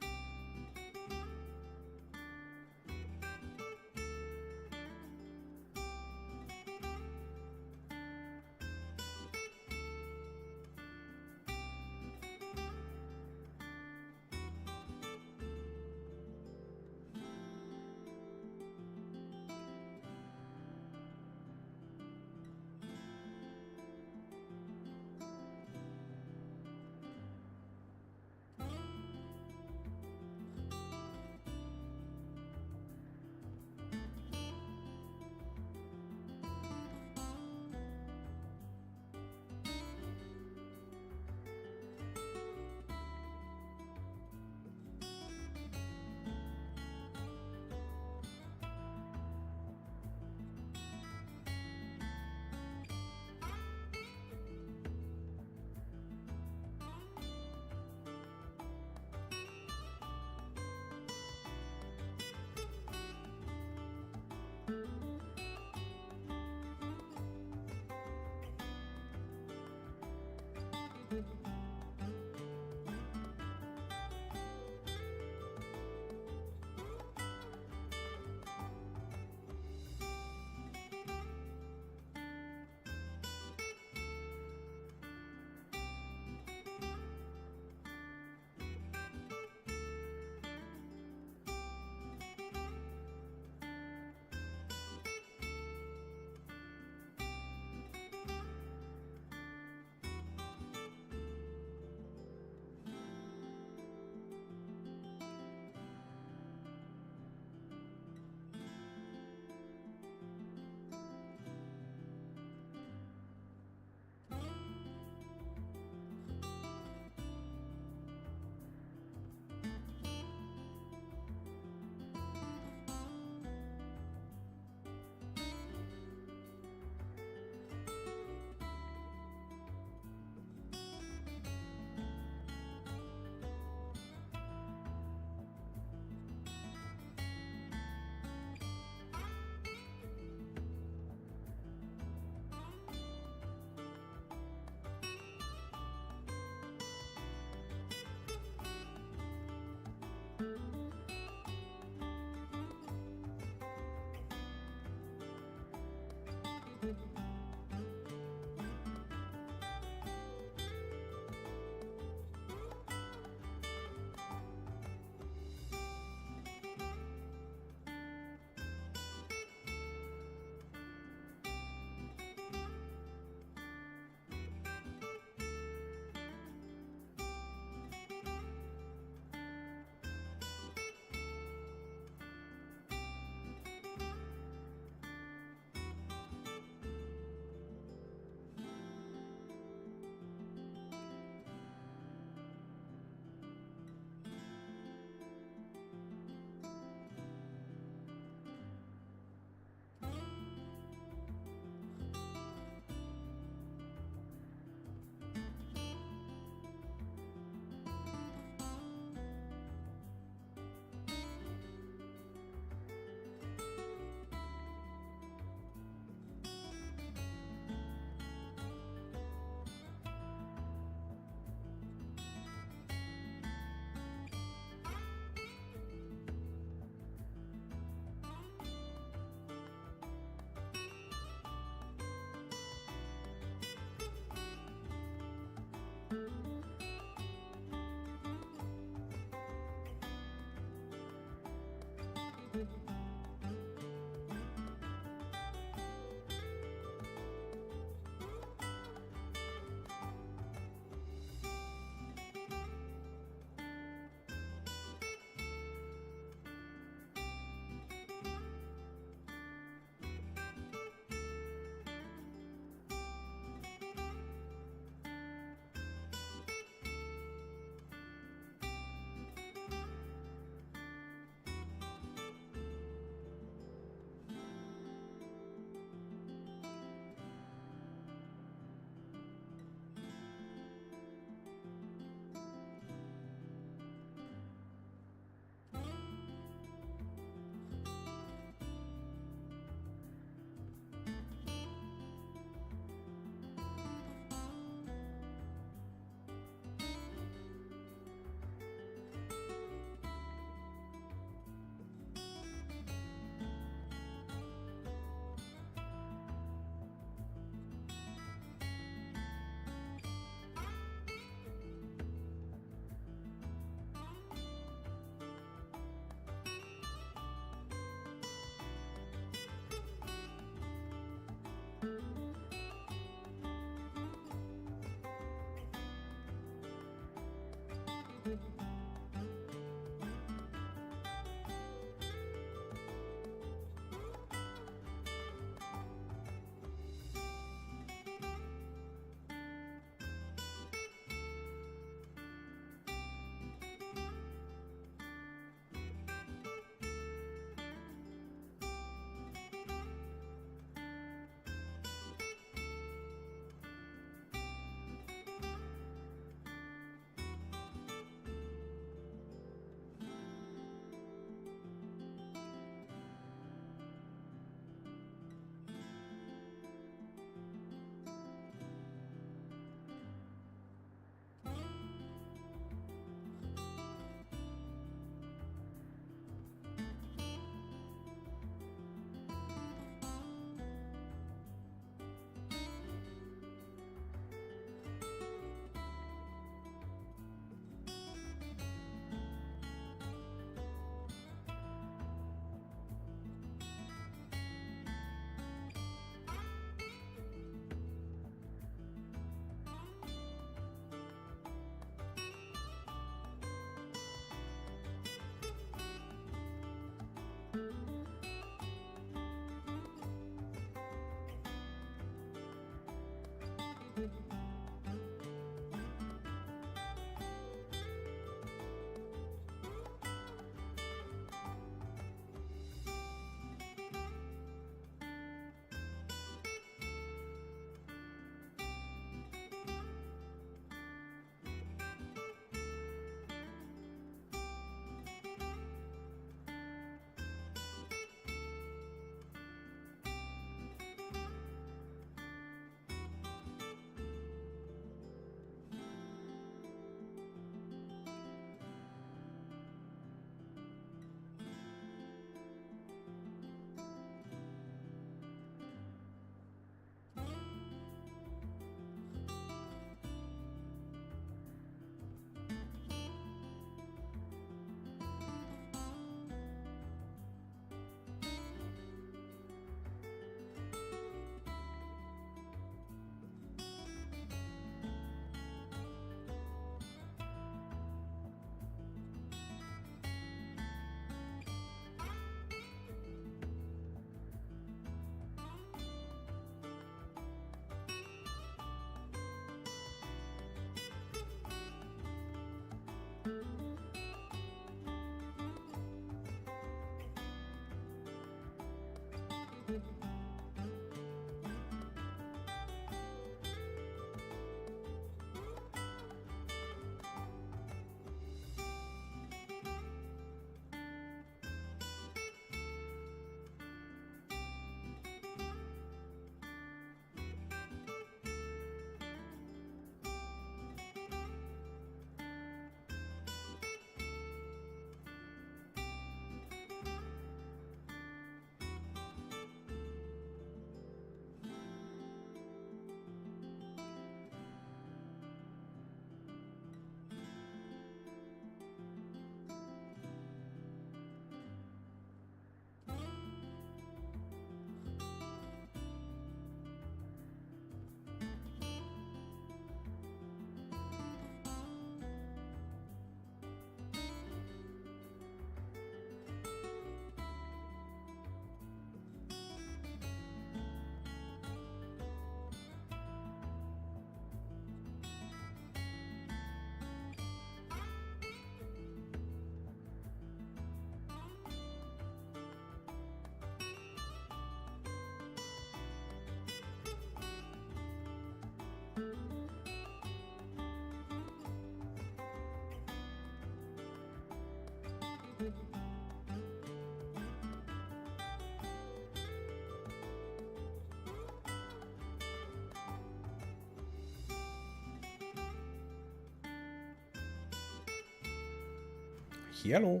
Hello.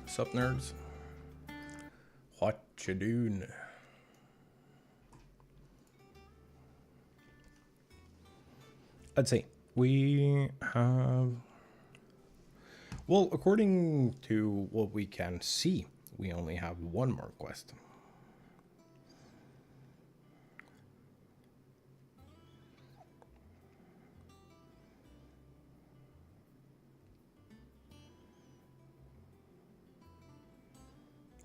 Sup, nerds? What you doing? I'd say we have, well, according to what we can see, we only have one more quest.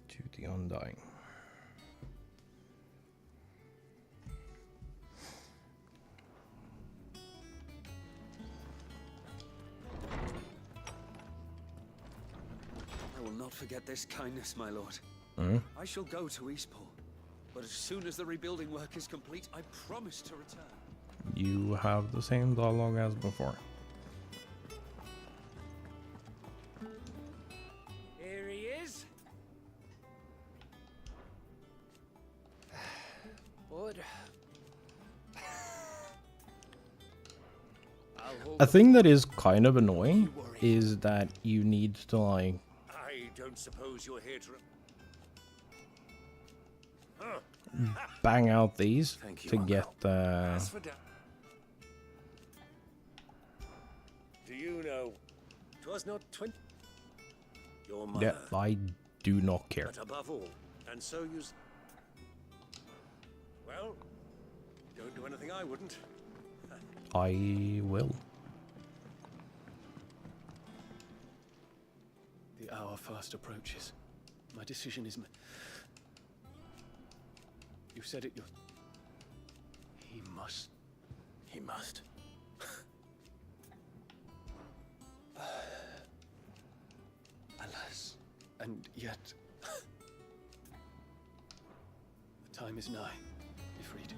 To the Undying. I will not forget this kindness, my lord. I shall go to Eastport, but as soon as the rebuilding work is complete, I promise to return. You have the same dialogue as before. Here he is. Bud. A thing that is kind of annoying is that you need to like I don't suppose you're here to... bang out these to get the... Do you know... 'Twas not 20... Your mother... Yeah, I do not care. But above all, and so you... Well, don't do anything I wouldn't. I will. The hour fast approaches. My decision is... You said it, you're... He must... He must. Alas. And yet... The time is nigh. Be freed.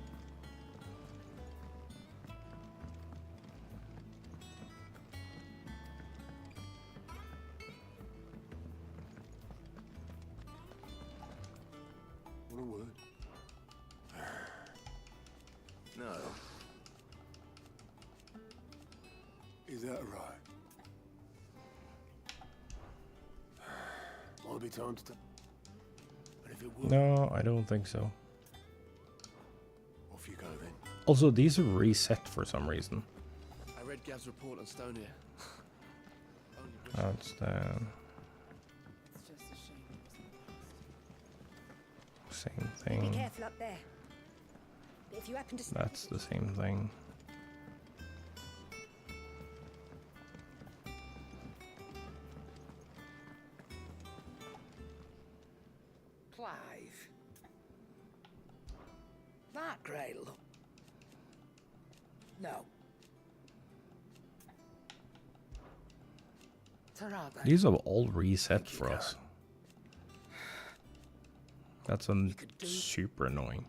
What a word. No. Is that right? Might be time to... But if it would... No, I don't think so. Off you go then. Also, these are reset for some reason. I read Gav's report on Stone here. That's the same Be thing. careful up there. But if you happen to... That's the same thing. Clive. That cradle. No. Tarabe. These are all reset for us. That's super annoying.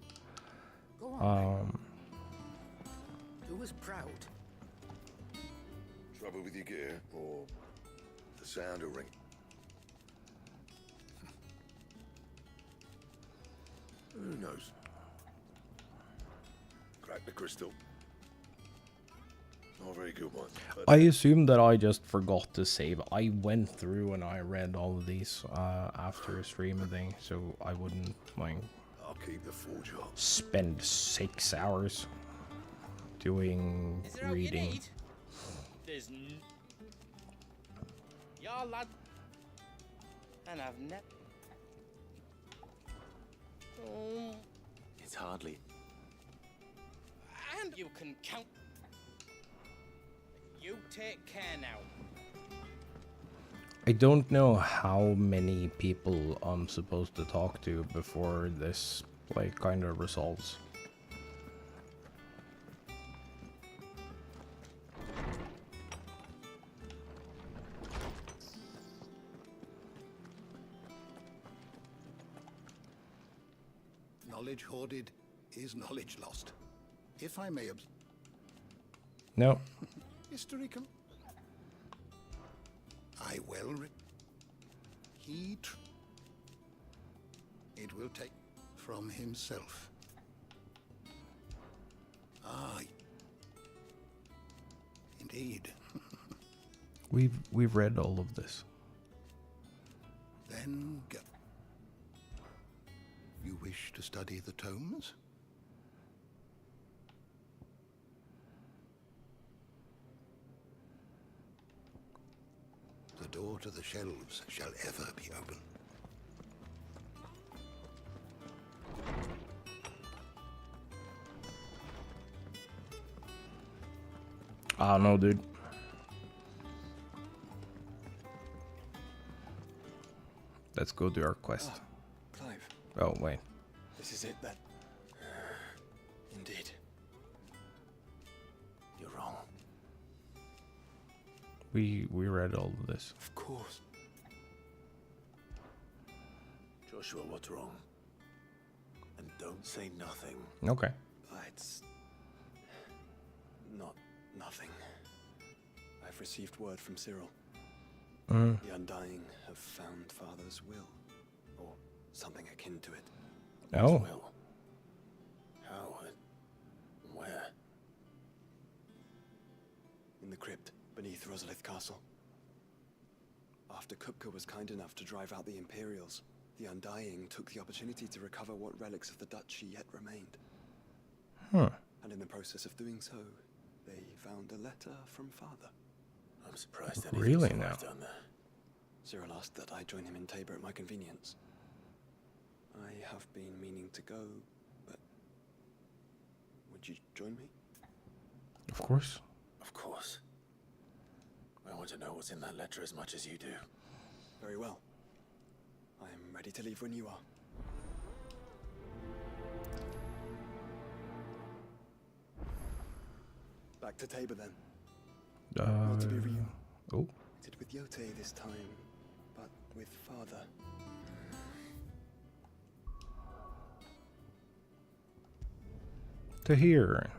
Go on, Who was proud? Trouble with your gear, or the sound of ring? Who knows? Crack the crystal. Not a very good one. I assume that I just forgot to save. I went through and I read all of these after a stream thing, so I wouldn't like I'll keep the forge up. spend 6 hours doing reading. There's y'all lad, and I've never. It's hardly. And you can count. You take care now. I don't know how many people I'm supposed to talk to before this like kind of resolves. Knowledge hoarded is knowledge lost. If I may No. History can... I will it will take from himself. Ah, aid. We've read all of this. Then go. You wish to study the tomes? The door to the shelves shall ever be open. I don't know, dude. Let's go do our quest. Clive. Oh, wait. This is it then. Indeed. You're wrong. We read all of this. Of course. Joshua, what's wrong? And don't say nothing. Okay. It's not nothing. I've received word from Cyril. The Undying have found Father's will, or something akin to it. Oh. His will? How? Where? In the crypt beneath Rosalith Castle. After Kupka was kind enough to drive out the Imperials, the Undying took the opportunity to recover what relics of the duchy yet remained. Huh. And in the process of doing so, they found a letter from Father. I'm surprised that really now. Done there. Cyril asked that I join him in Tabor at my convenience. I have been meaning to go, but would you join me? Of course. Of course. I want to know what's in that letter as much as you do. Very well. I am ready to leave when you are. Back to Tabor then. Not to be reunited with Yote this time, but with Father. To hear.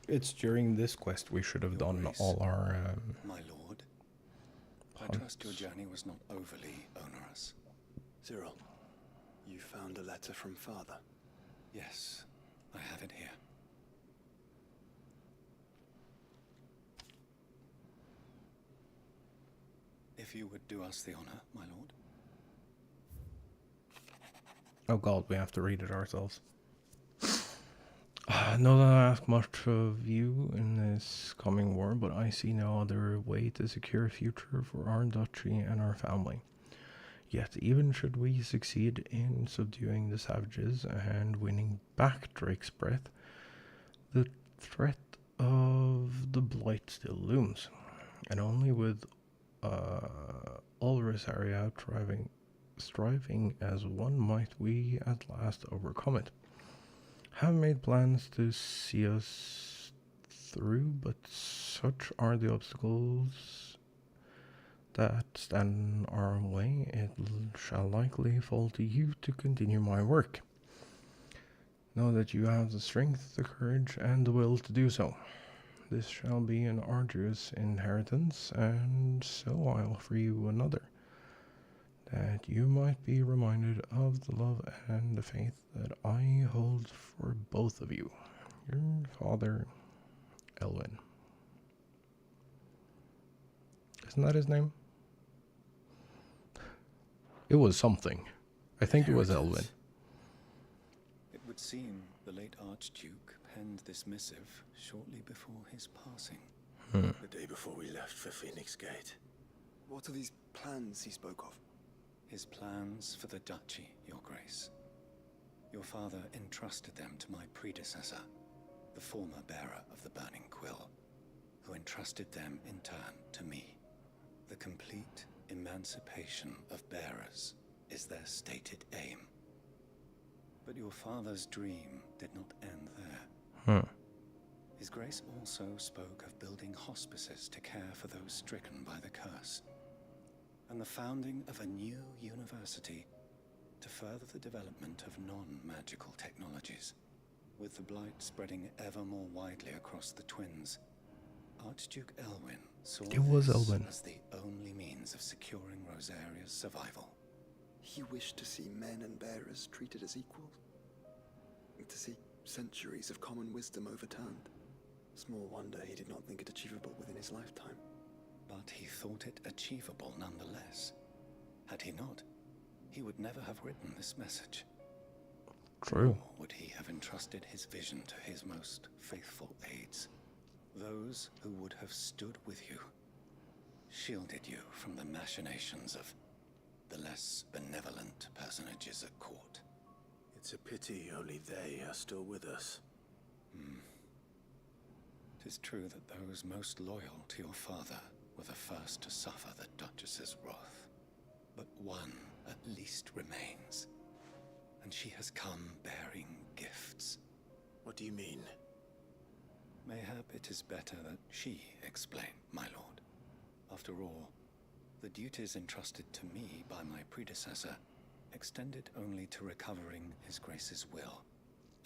It's during this quest we should have done all our My lord, I trust your journey was not overly onerous. Cyril, you found a letter from Father? Yes, I have it here. If you would do us the honor, my lord. Oh god, we have to read it ourselves. Not that I ask much of you in this coming war, but I see no other way to secure a future for our duchy and our family. Yet, even should we succeed in subduing the savages and winning back Drake's Breath, the threat of the Blight still looms, and only with all Rosaria striving as one might we at last overcome it. Have made plans to see us through, but such are the obstacles that stand in our way, it shall likely fall to you to continue my work. Know that you have the strength, the courage, and the will to do so. This shall be an arduous inheritance, and so I offer you another, that you might be reminded of the love and the faith that I hold for both of you. Your father, Elwyn. Isn't that his name? It was something. I think it was Elwyn. It would seem the late Archduke penned this missive shortly before his passing. The day before we left for Phoenix Gate. What are these plans he spoke of? His plans for the duchy, Your Grace. Your father entrusted them to my predecessor, the former bearer of the Burning Quill, who entrusted them in turn to me. The complete emancipation of bearers is their stated aim. But your father's dream did not end there. His Grace also spoke of building hospices to care for those stricken by the curse, and the founding of a new university to further the development of non-magical technologies. With the blight spreading ever more widely across the twins, Archduke Elwyn saw this as the only means of securing Rosaria's survival. He wished to see men and bearers treated as equals. To see centuries of common wisdom overturned. Small wonder he did not think it achievable within his lifetime. But he thought it achievable nonetheless. Had he not, he would never have written this message. True. Or would he have entrusted his vision to his most faithful aides? Those who would have stood with you, shielded you from the machinations of the less benevolent personages at court. It's a pity only they are still with us. It is true that those most loyal to your father were the first to suffer the Duchess's wrath. But one at least remains. And she has come bearing gifts. What do you mean? Mayhap it is better that she explain, my lord. After all, the duties entrusted to me by my predecessor extended only to recovering His Grace's will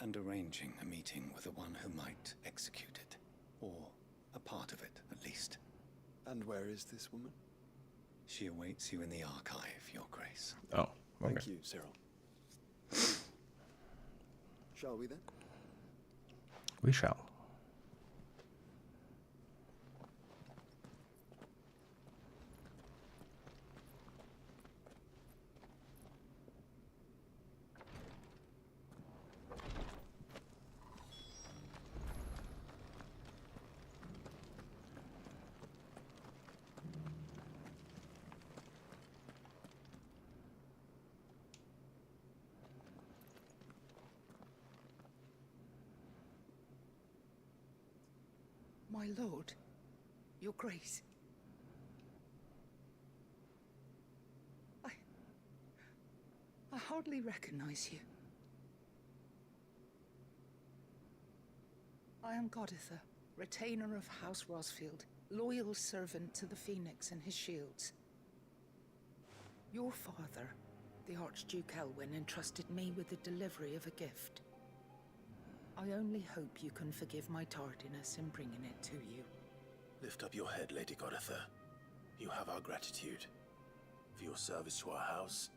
and arranging a meeting with the one who might execute it, or a part of it, at least. And where is this woman? She awaits you in the archive, Your Grace. Oh, okay. Thank you, Cyril. Shall we then? We shall. My lord, your grace. I hardly recognize you. I am Goditha, retainer of House Rosfield, loyal servant to the Phoenix and his shields. Your father, the Archduke Elwyn, entrusted me with the delivery of a gift. I only hope you can forgive my tardiness in bringing it to you. Lift up your head, Lady Goditha. You have our gratitude for your service to our house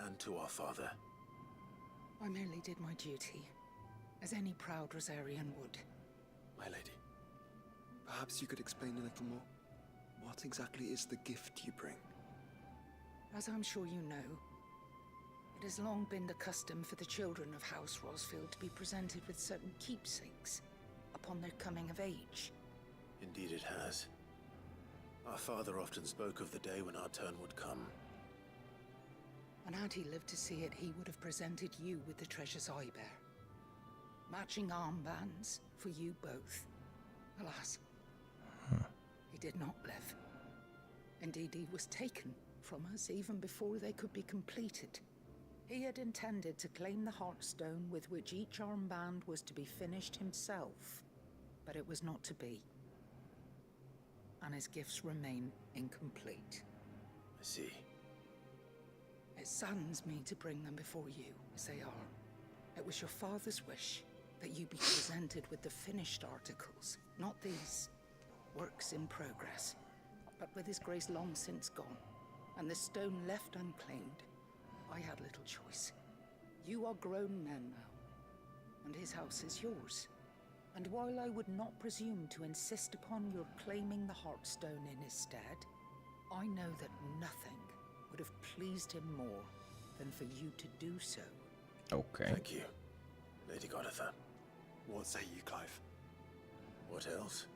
and to our father. I merely did my duty, as any proud Rosarian would. My lady, perhaps you could explain a little more. What exactly is the gift you bring? As I'm sure you know, it has long been the custom for the children of House Rosfield to be presented with certain keepsakes upon their coming of age. Indeed it has. Our father often spoke of the day when our turn would come. And had he lived to see it, he would have presented you with the treasures I bear. Matching armbands for you both. Alas, he did not live. Indeed, he was taken from us even before they could be completed. He had intended to claim the Heartstone with which each armband was to be finished himself, but it was not to be. And his gifts remain incomplete. I see. It saddens me to bring them before you, as they are. It was your father's wish that you be presented with the finished articles, not these works in progress. But with his grace long since gone, and the stone left unclaimed, I had little choice. You are grown men now, and his house is yours. And while I would not presume to insist upon your claiming the Heartstone in his stead, I know that nothing would have pleased him more than for you to do so. Okay. Thank you, Lady Goditha. What say you, Clive? What else?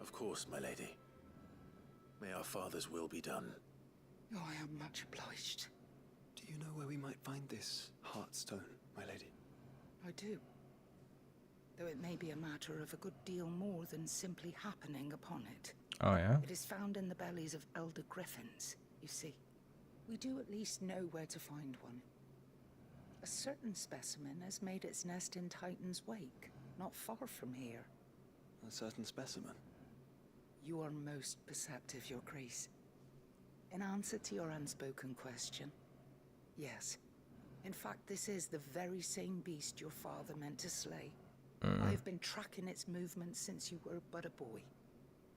Of course, my lady. May our father's will be done. Oh, I am much obliged. Do you know where we might find this Heartstone, my lady? I do. Though it may be a matter of a good deal more than simply happening upon it. Oh, yeah? It is found in the bellies of elder griffins, you see. We do at least know where to find one. A certain specimen has made its nest in Titan's Wake, not far from here. A certain specimen? You are most perceptive, Your Grace. In answer to your unspoken question, yes, In fact, this is the very same beast your father meant to slay. I've been tracking its movements since you were but a boy.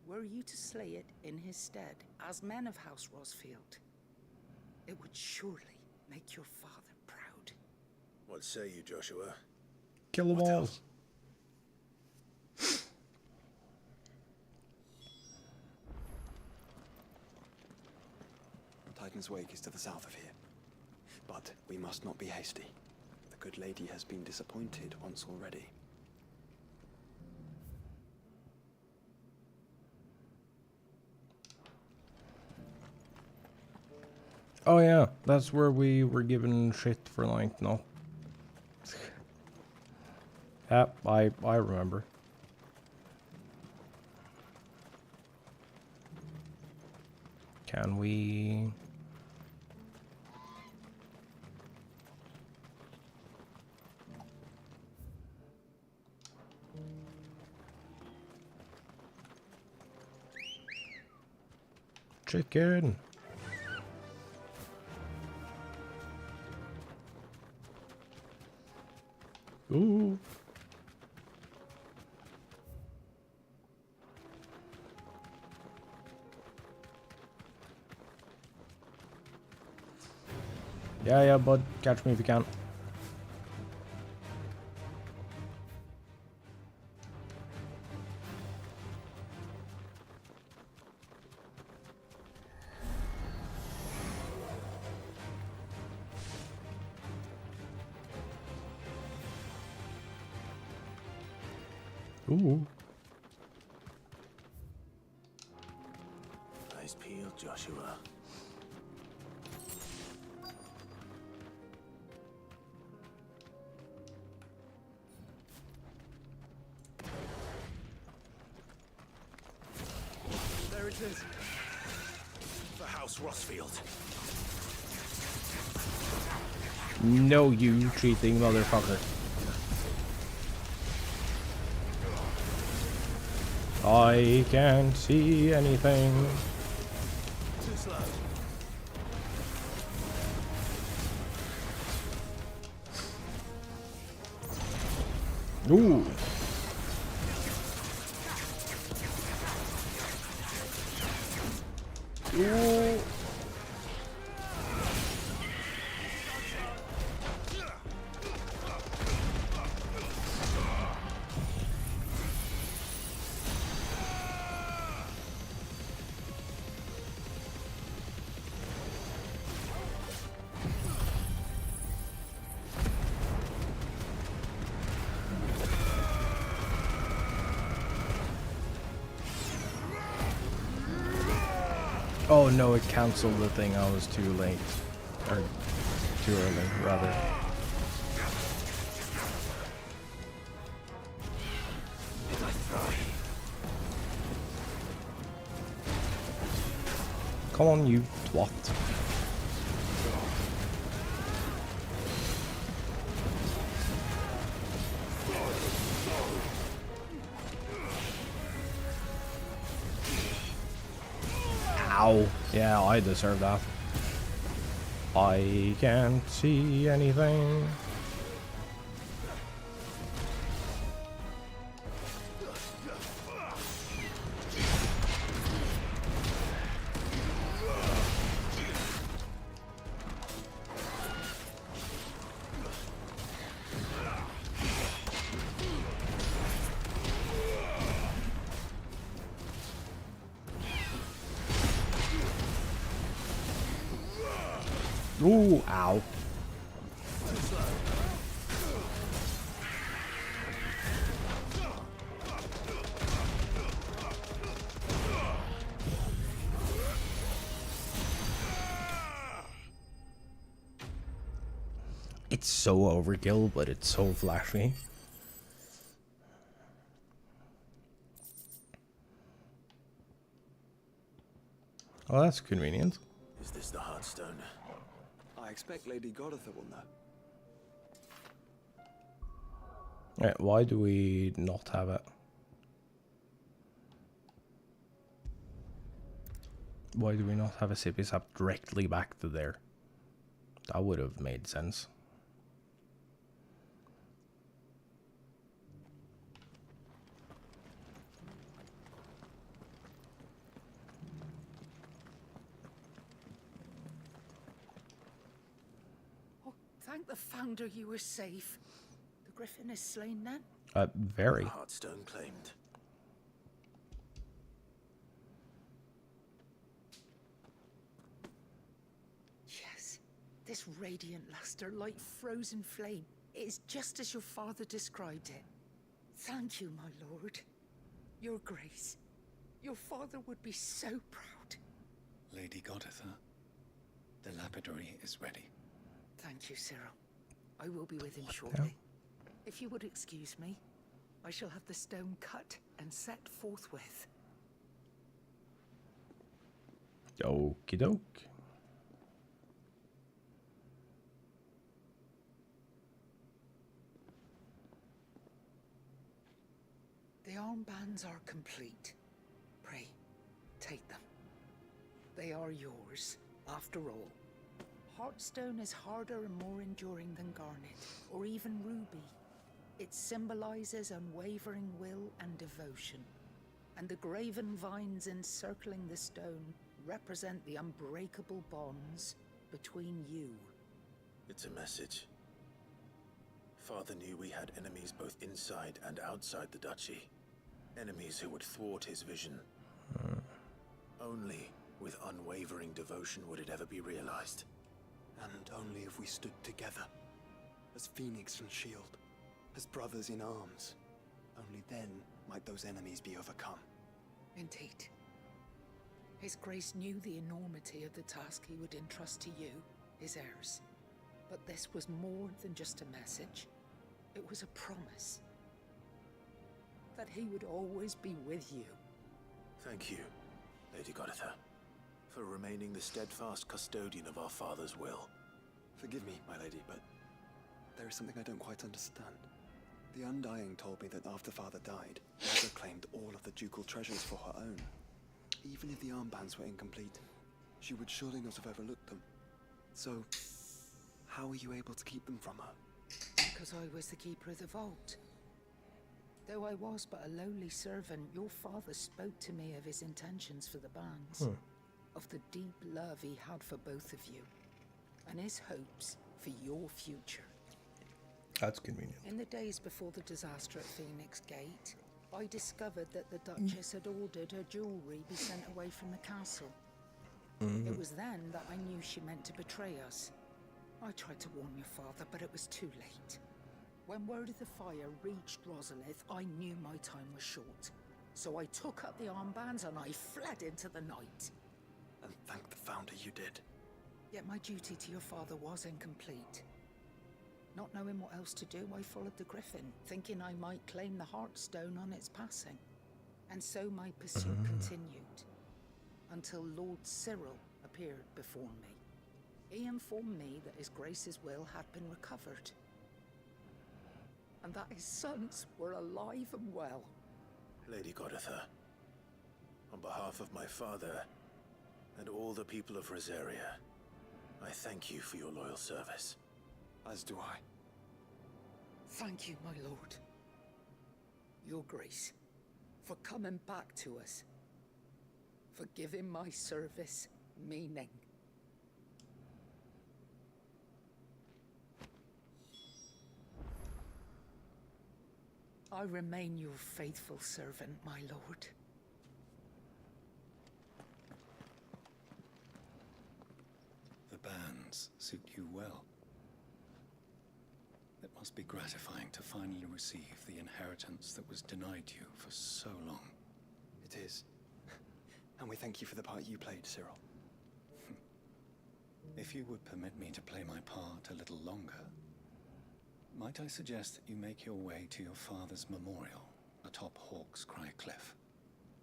Were you to slay it in his stead, as men of House Rosfield, it would surely make your father proud. What say you, Joshua? Kill them all. Titan's Wake is to the south of here. But we must not be hasty. The good lady has been disappointed once already. Oh yeah, that's where we were given shit for like no. Yeah, I remember. Can we? Chicken. Ooh. Yeah, bud. Catch me if you can. Ooh. Nice peel, Joshua. There it is. For House Rosfield. No, you cheating motherfucker. I can't see anything. Too slow. Ooh. Ooh. Oh no, it cancelled the thing. I was too late. Or too early, rather. Come on, you twat. Ow. Yeah, I deserve that. I can't see anything. Ooh, ow. It's so overkill, but it's so flashy. Oh, that's convenient. Is this the Heartstone? I expect Lady Goditha will know. Yeah, why do we not have it? Why do we not have a CP sap directly back to there? That would have made sense. Thank the Founder you were safe. The Griffin is slain then? Very. Heartstone claimed. Yes. This radiant luster, like frozen flame, it is just as your father described it. Thank you, my lord. Your grace. Your father would be so proud. Lady Goditha, the lapidary is ready. Thank you, Cyril. I will be with him shortly. If you would excuse me, I shall have the stone cut and set forthwith. Okie doke. The armbands are complete. Pray, take them. They are yours, after all. Heartstone is harder and more enduring than garnet, or even ruby. It symbolizes unwavering will and devotion. And the graven vines encircling the stone represent the unbreakable bonds between you. It's a message. Father knew we had enemies both inside and outside the duchy. Enemies who would thwart his vision. Only with unwavering devotion would it ever be realized. And only if we stood together, as Phoenix and Shield, as brothers in arms. Only then might those enemies be overcome. Indeed. His Grace knew the enormity of the task he would entrust to you, his heirs. But this was more than just a message. It was a promise. That he would always be with you. Thank you, Lady Goditha, for remaining the steadfast custodian of our father's will. Forgive me, my lady, but there is something I don't quite understand. The Undying told me that after Father died, Mother claimed all of the ducal treasures for her own. Even if the armbands were incomplete, she would surely not have overlooked them. So, how were you able to keep them from her? Because I was the keeper of the vault. Though I was but a lowly servant, your father spoke to me of his intentions for the bands. Of the deep love he had for both of you. And his hopes for your future. That's convenient. In the days before the disaster at Phoenix Gate, I discovered that the Duchess had ordered her jewelry be sent away from the castle. It was then that I knew she meant to betray us. I tried to warn your father, but it was too late. When word of the fire reached Rosalith, I knew my time was short. So I took up the armbands and I fled into the night. And thank the Founder you did. Yet my duty to your father was incomplete. Not knowing what else to do, I followed the Griffin, thinking I might claim the Heartstone on its passing. And so my pursuit continued, until Lord Cyril appeared before me. He informed me that his Grace's will had been recovered, and that his sons were alive and well. Lady Goditha, on behalf of my father and all the people of Rosaria, I thank you for your loyal service. As do I. Thank you, my lord. Your Grace, for coming back to us. For giving my service meaning. I remain your faithful servant, my lord. The bands suit you well. It must be gratifying to finally receive the inheritance that was denied you for so long. It is. And we thank you for the part you played, Cyril. If you would permit me to play my part a little longer, might I suggest that you make your way to your father's memorial atop Hawk's Cry Cliff?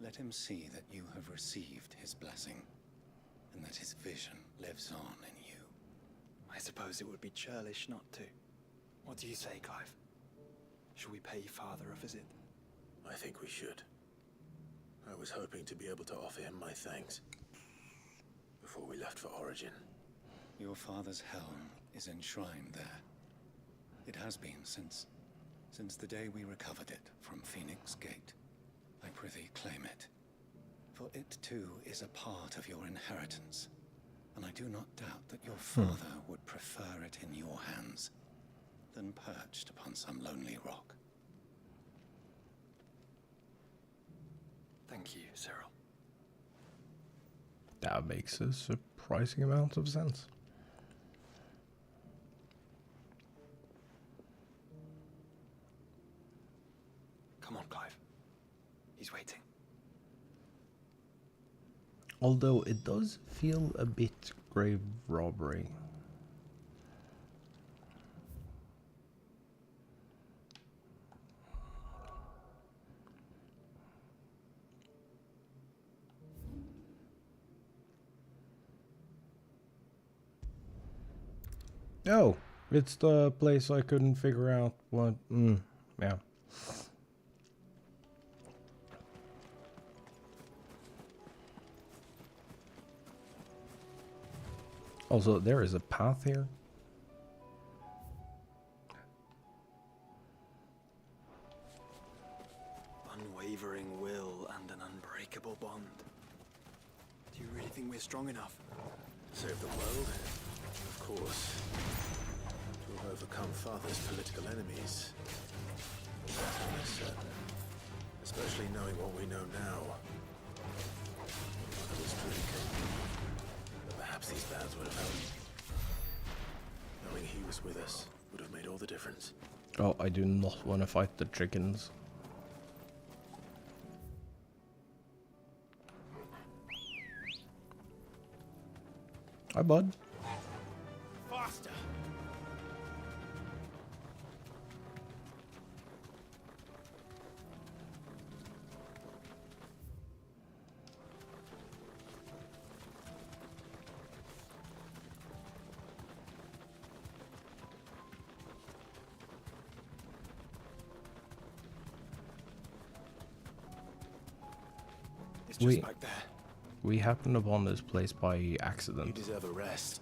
Let him see that you have received his blessing, and that his vision lives on in you. I suppose it would be churlish not to. What do you say, Clive? Should we pay Father a visit? I think we should. I was hoping to be able to offer him my thanks before we left for Origin. Your father's helm is enshrined there. It has been since the day we recovered it from Phoenix Gate. I prithee claim it, for it too is a part of your inheritance, and I do not doubt that your father would prefer it in your hands than perched upon some lonely rock. Thank you, Cyril. That makes a surprising amount of sense. Come on, Clive. He's waiting. Although it does feel a bit grave robbery. Oh, it's the place I couldn't figure out what. Yeah. Also, there is a path here. Unwavering will and an unbreakable bond. Do you really think we're strong enough? Save the world? Of course. To have overcome Father's political enemies. That's almost certain. Especially knowing what we know now. Father was truly capable. But perhaps these battles would have helped. Knowing he was with us would have made all the difference. Oh, I do not want to fight the chickens. Hi, bud. Faster! It's just back there. We happened upon this place by accident. You deserve a rest.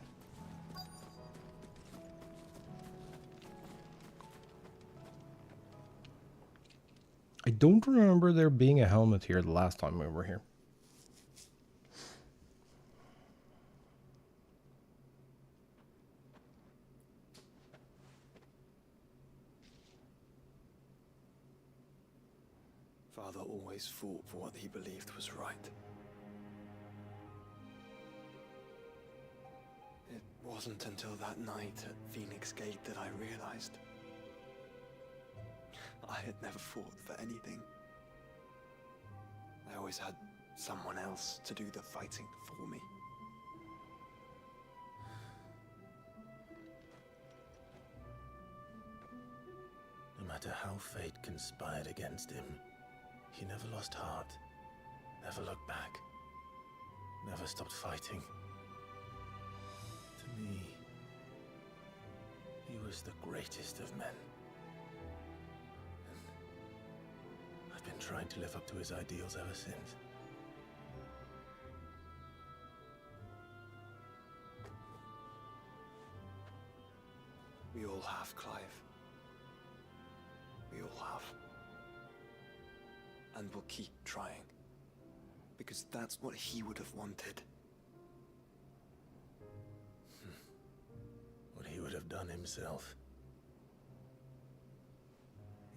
I don't remember there being a helmet here the last time we were here. Father always fought for what he believed was right. It wasn't until that night at Phoenix Gate that I realized I had never fought for anything. I always had someone else to do the fighting for me. No matter how fate conspired against him, he never lost heart, never looked back, never stopped fighting. To me, he was the greatest of men. And I've been trying to live up to his ideals ever since. We all have, Clive. We all have. And we'll keep trying. Because that's what he would have wanted. What he would have done himself.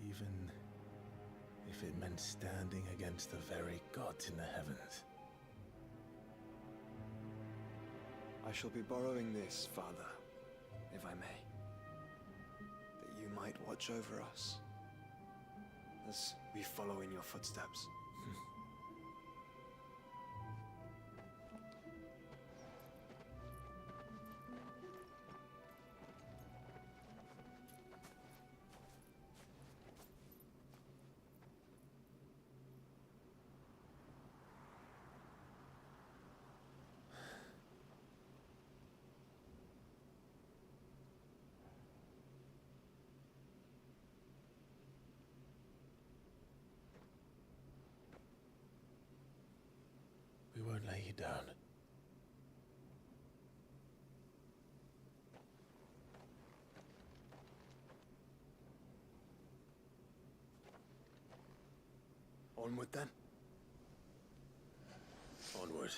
Even if it meant standing against the very gods in the heavens. I shall be borrowing this, Father, if I may. That you might watch over us as we follow in your footsteps. We won't lay you down. Onward then. Onward.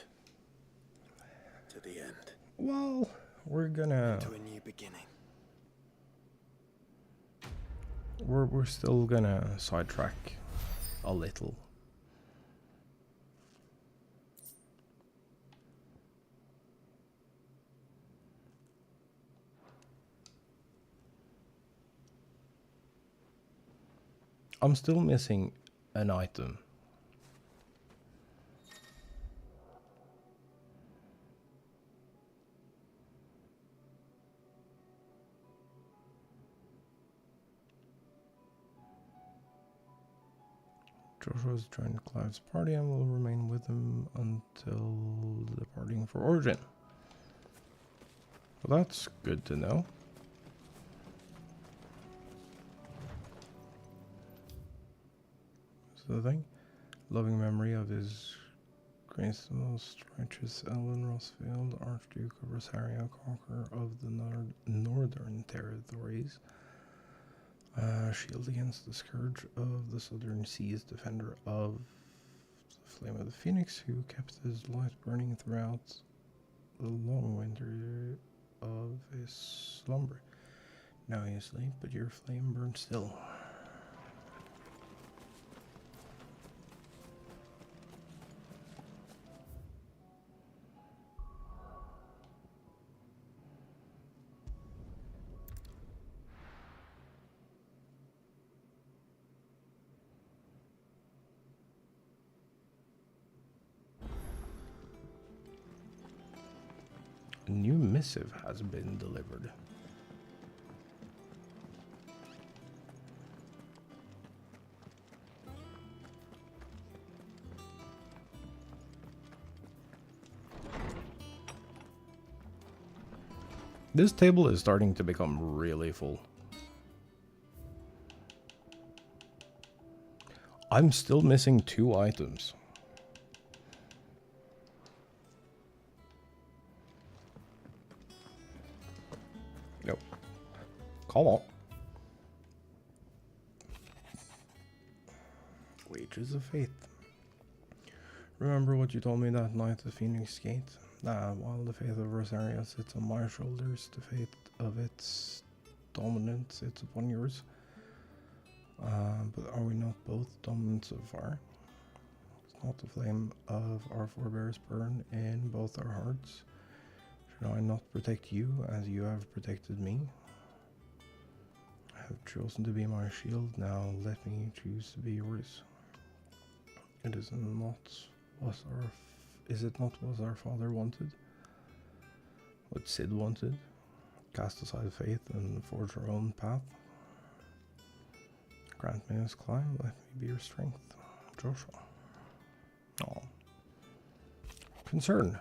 To the end. Well, we're gonna... To a new beginning. We're still gonna sidetrack a little. I'm still missing an item. Joshua's joined Clive's party and will remain with him until departing for Origin. Well, that's good to know. So the thing, loving memory of his Grace the Most Righteous Elwyn Rossfield, Archduke of Rosario, conqueror of the Northern Territories, shield against the scourge of the Southern Seas, defender of the Flame of the Phoenix, who kept his light burning throughout the long winter of his slumber. Now he is asleep, but your flame burns still. A new missive has been delivered. This table is starting to become really full. I'm still missing 2 items. Nope. Come on. Wages of Faith. Remember what you told me that night at Phoenix Gate? While the faith of Rosario sits on my shoulders, the faith of its dominant sits upon yours. But are we not both dominant so far? Does not the flame of our forebears burn in both our hearts? Should I not protect you as you have protected me? I have chosen to be my shield, now let me choose to be yours. Is it not what our father wanted? What Sid wanted? Cast aside faith and forge our own path? Grant me this climb, let me be your strength. Joshua. Oh. Concern.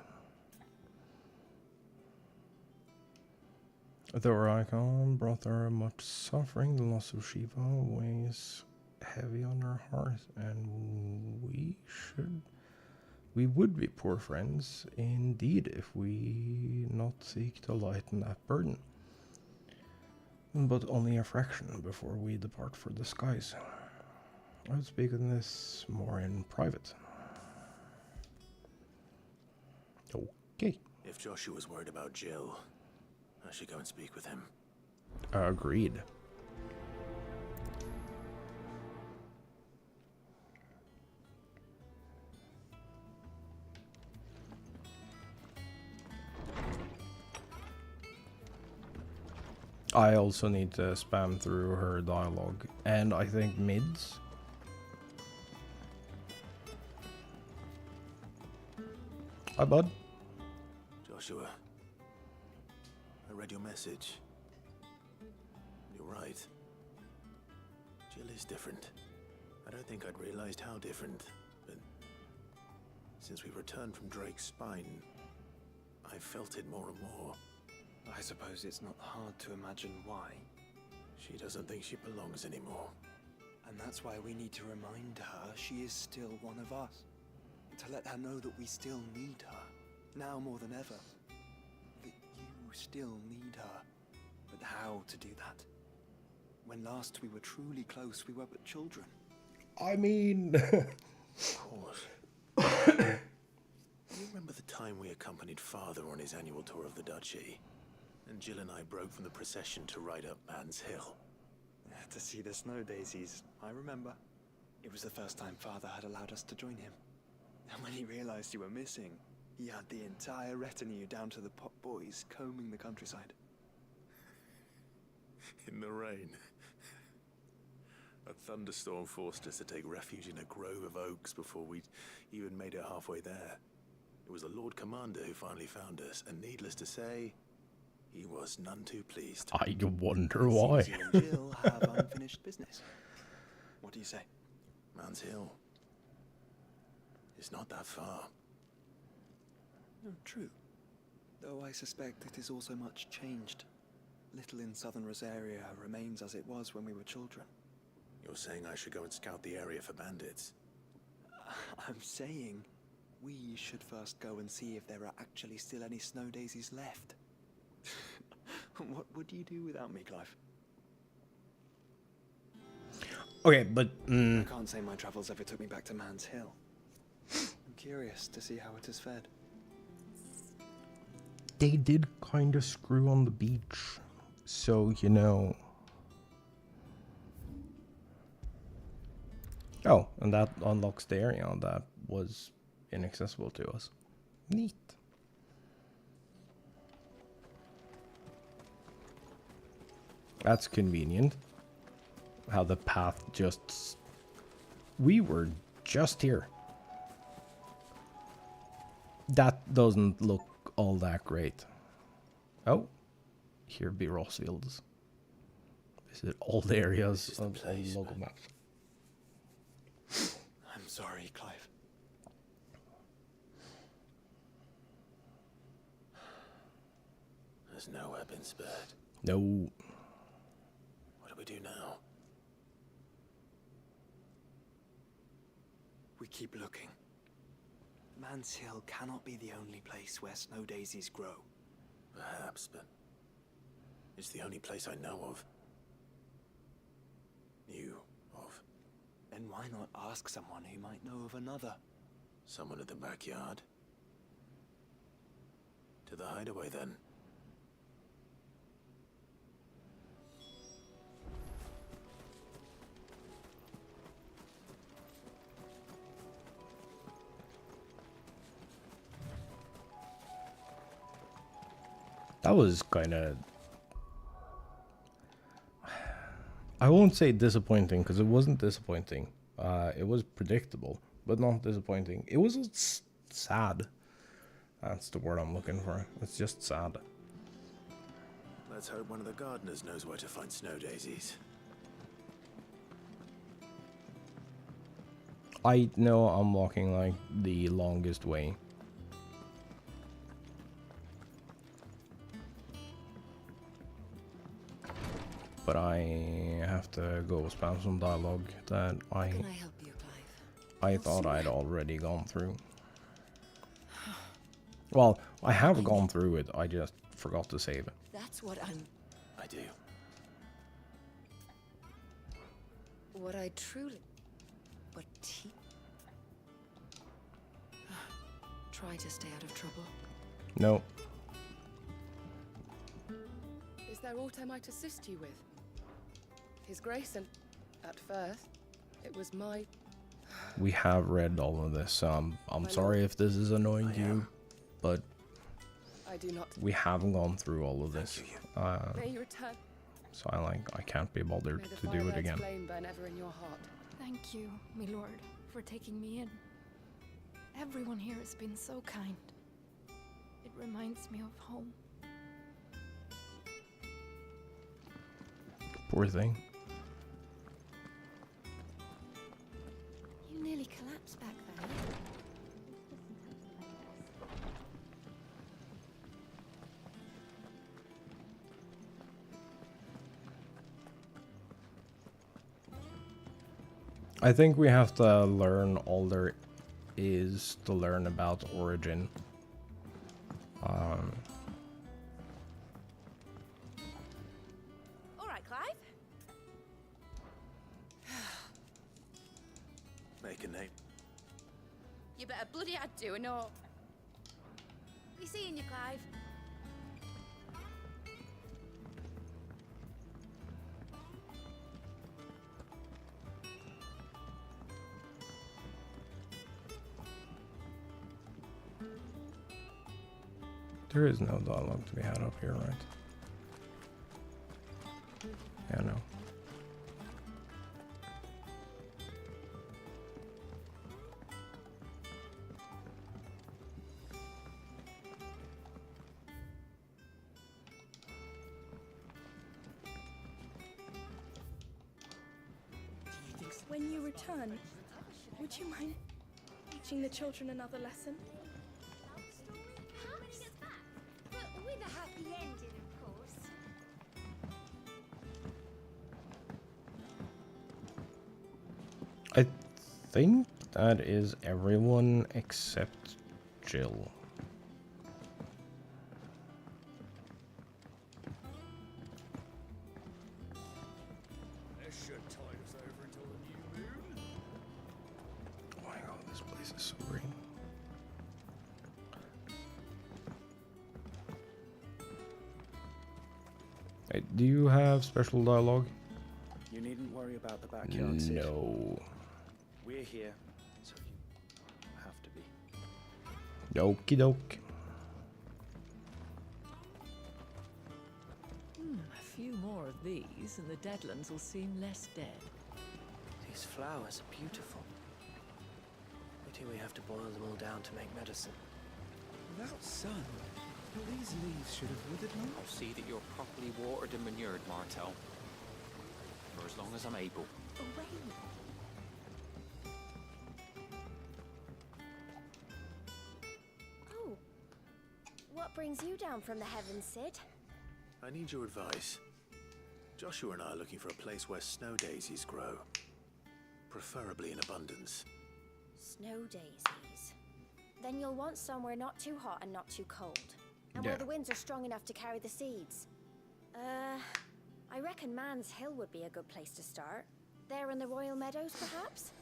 Though our icon brought her much suffering, the loss of Shiva weighs heavy on her heart, and we would be poor friends indeed if we not seek to lighten that burden. But only a fraction before we depart for the skies. I would speak on this more in private. Okay. If Joshua's worried about Jill, I should go and speak with him. Agreed. I also need to spam through her dialogue, and I think mids. Hi, bud. Joshua, I read your message. You're right. Jill is different. I don't think I'd realized how different, but since we returned from Drake's spine, I felt it more and more. I suppose it's not hard to imagine why. She doesn't think she belongs anymore. And that's why we need to remind her she is still one of us. To let her know that we still need her, now more than ever. That you still need her. But how to do that? When last we were truly close, we were but children. I mean... Of course. You remember the time we accompanied Father on his annual tour of the duchy? And Jill and I broke from the procession to ride up Man's Hill. To see the snow daisies, I remember. It was the first time Father had allowed us to join him. And when he realized you were missing, he had the entire retinue down to the pot boys combing the countryside. In the rain. A thunderstorm forced us to take refuge in a grove of oaks before we'd even made it halfway there. It was the Lord Commander who finally found us, and needless to say, he was none too pleased. I wonder why. Seems you and Jill have unfinished business. What do you say? Man's Hill. It's not that far. No, true. Though I suspect it is also much changed. Little in southern Rosaria remains as it was when we were children. You're saying I should go and scout the area for bandits? I'm saying we should first go and see if there are actually still any snow daisies left. What would you do without me, Clive? Okay, but... I can't say my travels ever took me back to Man's Hill. I'm curious to see how it has fared. They did kind of screw on the beach. So, you know... Oh, and that unlocks the area that was inaccessible to us. Neat. That's convenient. How the path just... We were just here. That doesn't look all that great. Oh. Here be Rossfields. Visit all the areas of the local maps. I'm sorry, Clive. There's nowhere been spared. No. What do we do now? We keep looking. Man's Hill cannot be the only place where snow daisies grow. Perhaps, but it's the only place I know of. Knew of. Then why not ask someone who might know of another? Someone at the backyard? To the hideaway, then. That was kind of... I won't say disappointing, because it wasn't disappointing. It was predictable, but not disappointing. It was sad. That's the word I'm looking for. It's just sad. Let's hope one of the gardeners knows where to find snow daisies. I know I'm walking like the longest way. But I have to go spam some dialogue that Can I help you, Clive? I thought I'd already gone through. Well, I have gone through it, I just forgot to save it. That's what I do. What I truly... But try to stay out of trouble. No. Is there aught I might assist you with? His Grace, and at first, it was my... We have read all of this, so I'm sorry if this is annoying you, but I do not. we haven't gone through all of this. May you return. So I can't be bothered to do it again. Flame burn ever in your heart. Thank you, my lord, for taking me in. Everyone here has been so kind. It reminds me of home. Poor thing. You nearly collapsed back there. I think we have to learn all there is to learn about Origin. All right, Clive. Make a name. You better bloody hard do, or Be seeing you, Clive. There is no dialogue to be had up here, right? Yeah, no. When you return, would you mind teaching the children another lesson? But with a happy ending, of course. I think that is everyone except Jill. This should tide us over until the new moon. Oh my god, this place is so green. Hey, do you have special dialogue? You needn't worry about the backyard, Sid. No. We're here, so you have to be. Okie doke. A few more of these, and the Deadlands will seem less dead. These flowers are beautiful. Pity we have to boil them all down to make medicine. Without sun, these leaves should have withered long. I'll see that you're properly watered and manured, Martel. For as long as I'm able. Oh. What brings you down from the heavens, Sid? I need your advice. Joshua and I are looking for a place where snow daisies grow. Preferably in abundance. Snow daisies. Then you'll want somewhere not too hot and not too cold. And where Yeah. the winds are strong enough to carry the seeds. I reckon Man's Hill would be a good place to start. There in the Royal Meadows, perhaps?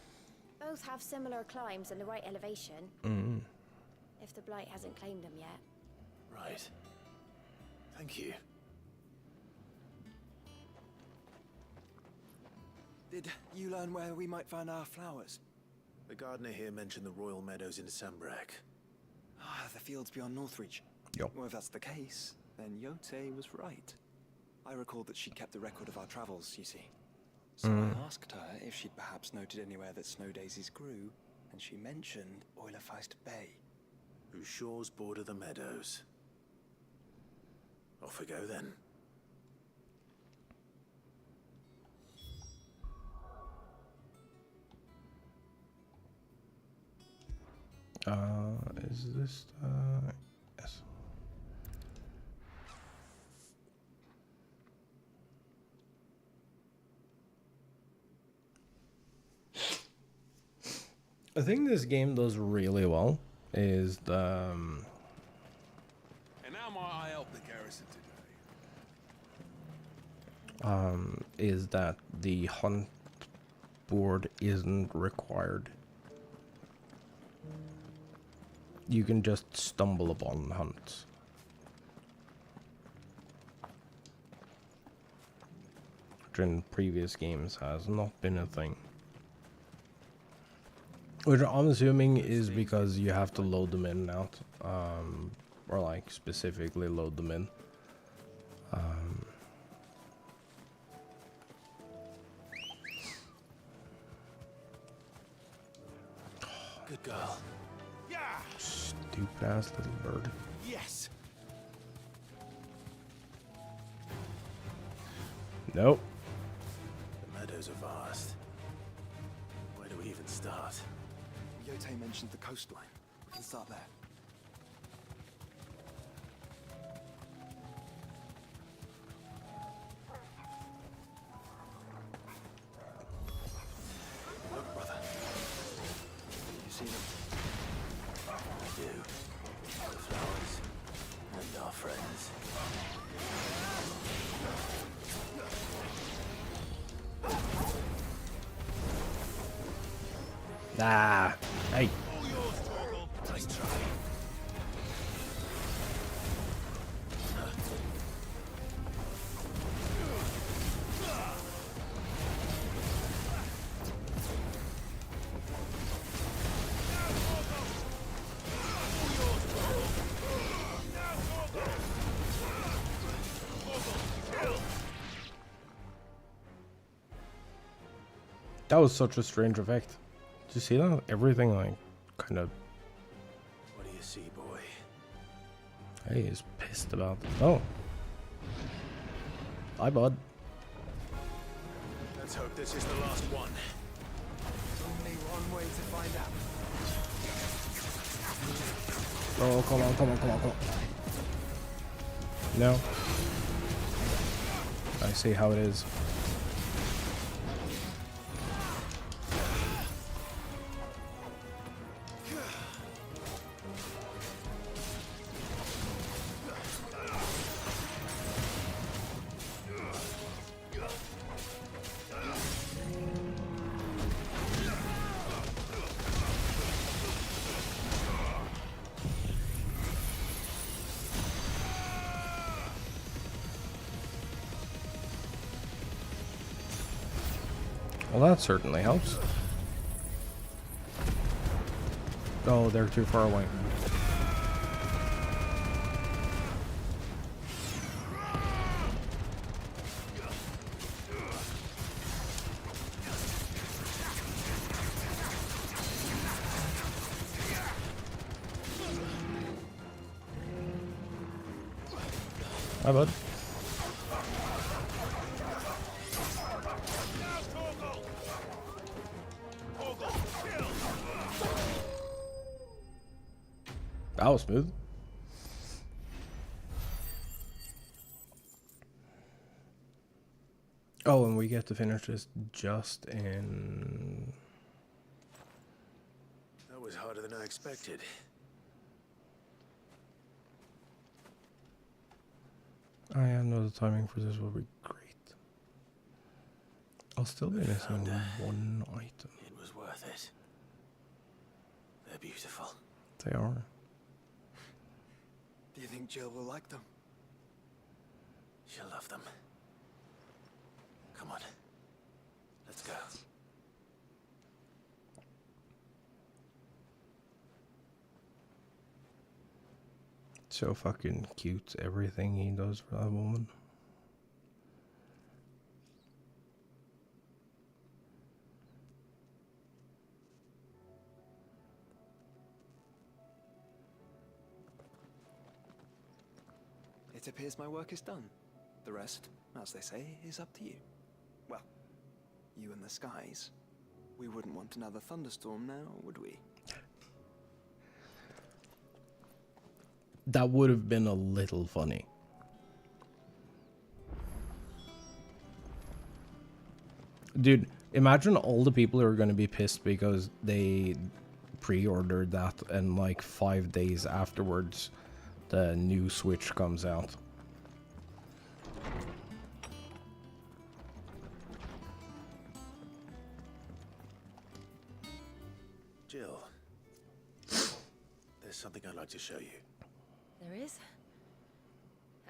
Both have similar climbs and the right elevation. If the Blight hasn't claimed them yet. Right. Thank you. Did you learn where we might find our flowers? The gardener here mentioned the Royal Meadows in Decemberek. Ah, the fields beyond Northreach. Yep. Well, if that's the case, then Yote was right. I recalled that she kept the record of our travels, you see. So I asked her if she'd perhaps noted anywhere that snow daisies grew, and she mentioned Oilerfeist Bay. Whose shores border the meadows. Off we go then. Is this yes. I think this game does really well is the And how might I help the garrison today? is that the hunt board isn't required. You can just stumble upon hunts. Which in previous games has not been a thing. Which I'm assuming is because you have to load them in and out. Or like specifically load them in. Good girl. Yeah. Stupid ass little bird. Yes. Nope. The meadows are vast. Where do we even start? Yote mentioned the coastline. We can start there. Look, brother. You see them? I do. The flowers and our friends. Ah, hey. Nice try. That was such a strange effect. Did you see that? Everything like kind of. What do you see, boy? Hey, he's pissed about it. Oh. Hi, bud. Let's hope this is the last one. Only one way to find out. Oh, come on, come on, come on, come on. No. I see how it is. Well, that certainly helps. Oh, they're too far away. Hi, bud. That was smooth. Oh, and we get to finish this just in... That was harder than I expected. I know the timing for this will be great. I'll still be missing one item. It was worth it. They're beautiful. They are. Do you think Jill will like them? She'll love them. Come on. Let's go. So fucking cute, everything he does for that woman. It appears my work is done. The rest, as they say, is up to you. Well, you and the skies. We wouldn't want another thunderstorm now, would we? That would have been a little funny. Dude, imagine all the people who are going to be pissed because they pre-ordered that and like 5 days afterwards the new Switch comes out. Jill, there's something I'd like to show you. There is?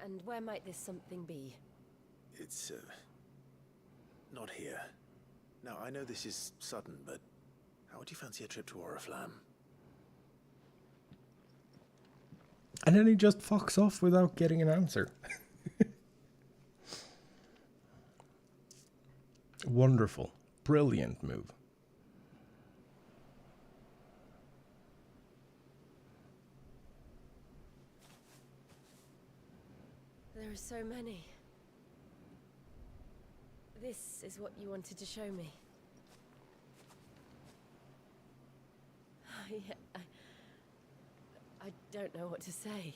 And where might this something be? It's, not here. Now, I know this is sudden, but how would you fancy a trip to Oriflamme? And then he just fucks off without getting an answer. Wonderful. Brilliant move. There are so many. This is what you wanted to show me. Yeah, I don't know what to say.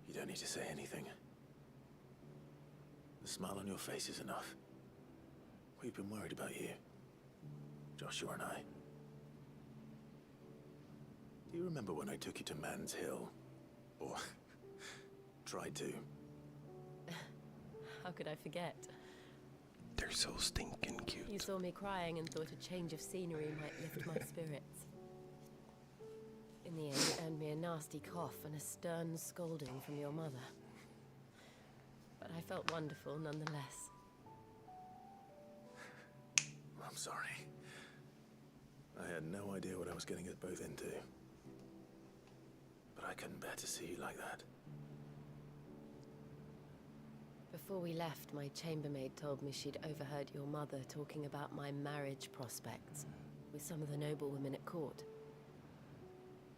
You don't need to say anything. The smile on your face is enough. We've been worried about you, Joshua and I. Do you remember when I took you to Man's Hill? Or tried to? How could I forget? They're so stinking cute. You saw me crying and thought a change of scenery might lift my spirits. In the end, it earned me a nasty cough and a stern scolding from your mother. But I felt wonderful nonetheless. I'm sorry. I had no idea what I was getting us both into. But I couldn't bear to see you like that. Before we left, my chambermaid told me she'd overheard your mother talking about my marriage prospects with some of the noblewomen at court.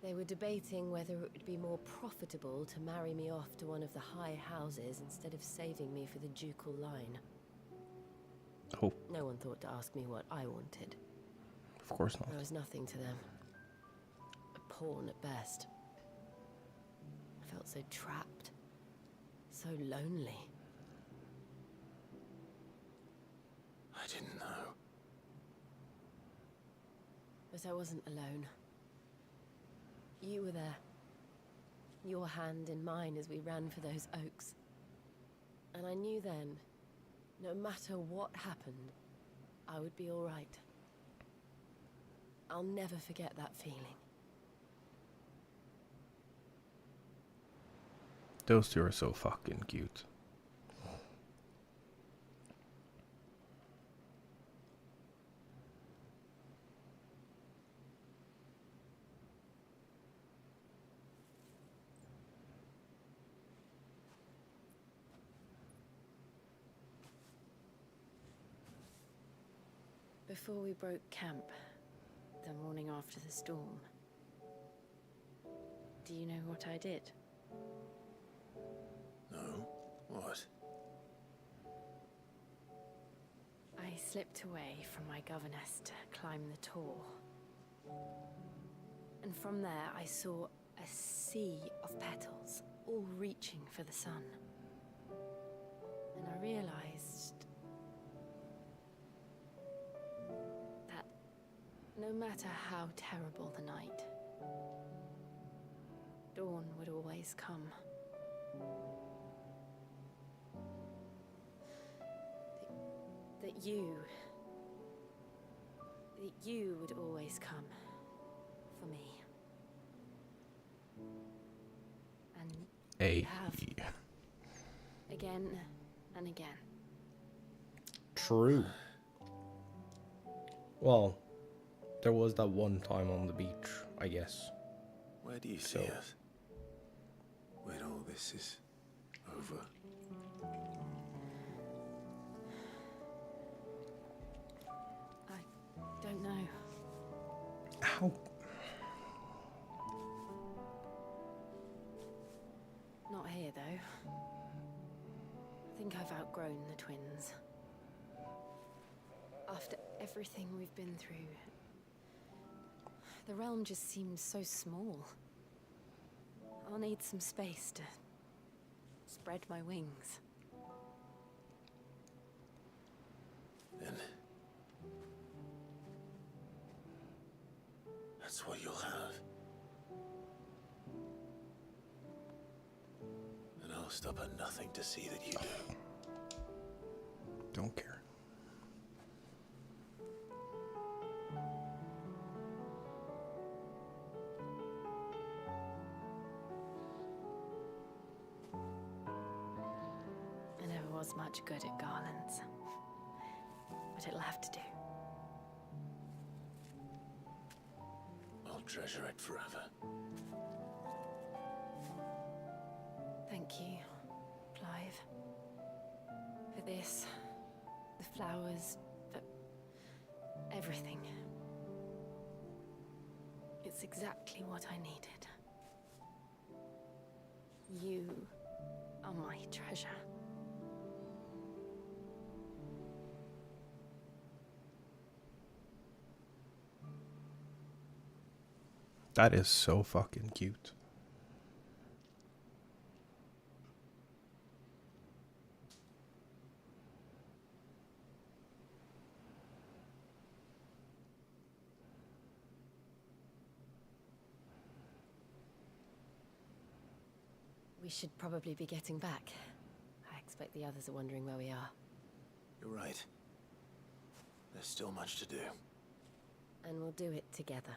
They were debating whether it would be more profitable to marry me off to one of the high houses instead of saving me for the ducal line. Oh. No one thought to ask me what I wanted. Of course not. I was nothing to them. A pawn at best. I felt so trapped. So lonely. I didn't know. But I wasn't alone. You were there. Your hand in mine as we ran for those oaks. And I knew then, no matter what happened, I would be all right. I'll never forget that feeling. Those two are so fucking cute. Before we broke camp, the morning after the storm, do you know what I did? No? What? I slipped away from my governess to climb the tor. And from there I saw a sea of petals, all reaching for the sun. And I realized that no matter how terrible the night, dawn would always come. That you would always come for me. And you have again and again. True. Well, there was that one time on the beach, I guess. Where do you see us? When all this is over? Don't know. How? Not here, though. I think I've outgrown the twins. After everything we've been through, the realm just seems so small. I'll need some space to spread my wings. Then that's what you'll have. And I'll stop at nothing to see that you do. Don't care. I never was much good at garlands, but it'll have to do. I'll treasure it forever. Thank you, Clive. For this, the flowers, for everything. It's exactly what I needed. You are my treasure. That is so fucking cute. We should probably be getting back. I expect the others are wondering where we are. You're right. There's still much to do. And we'll do it together.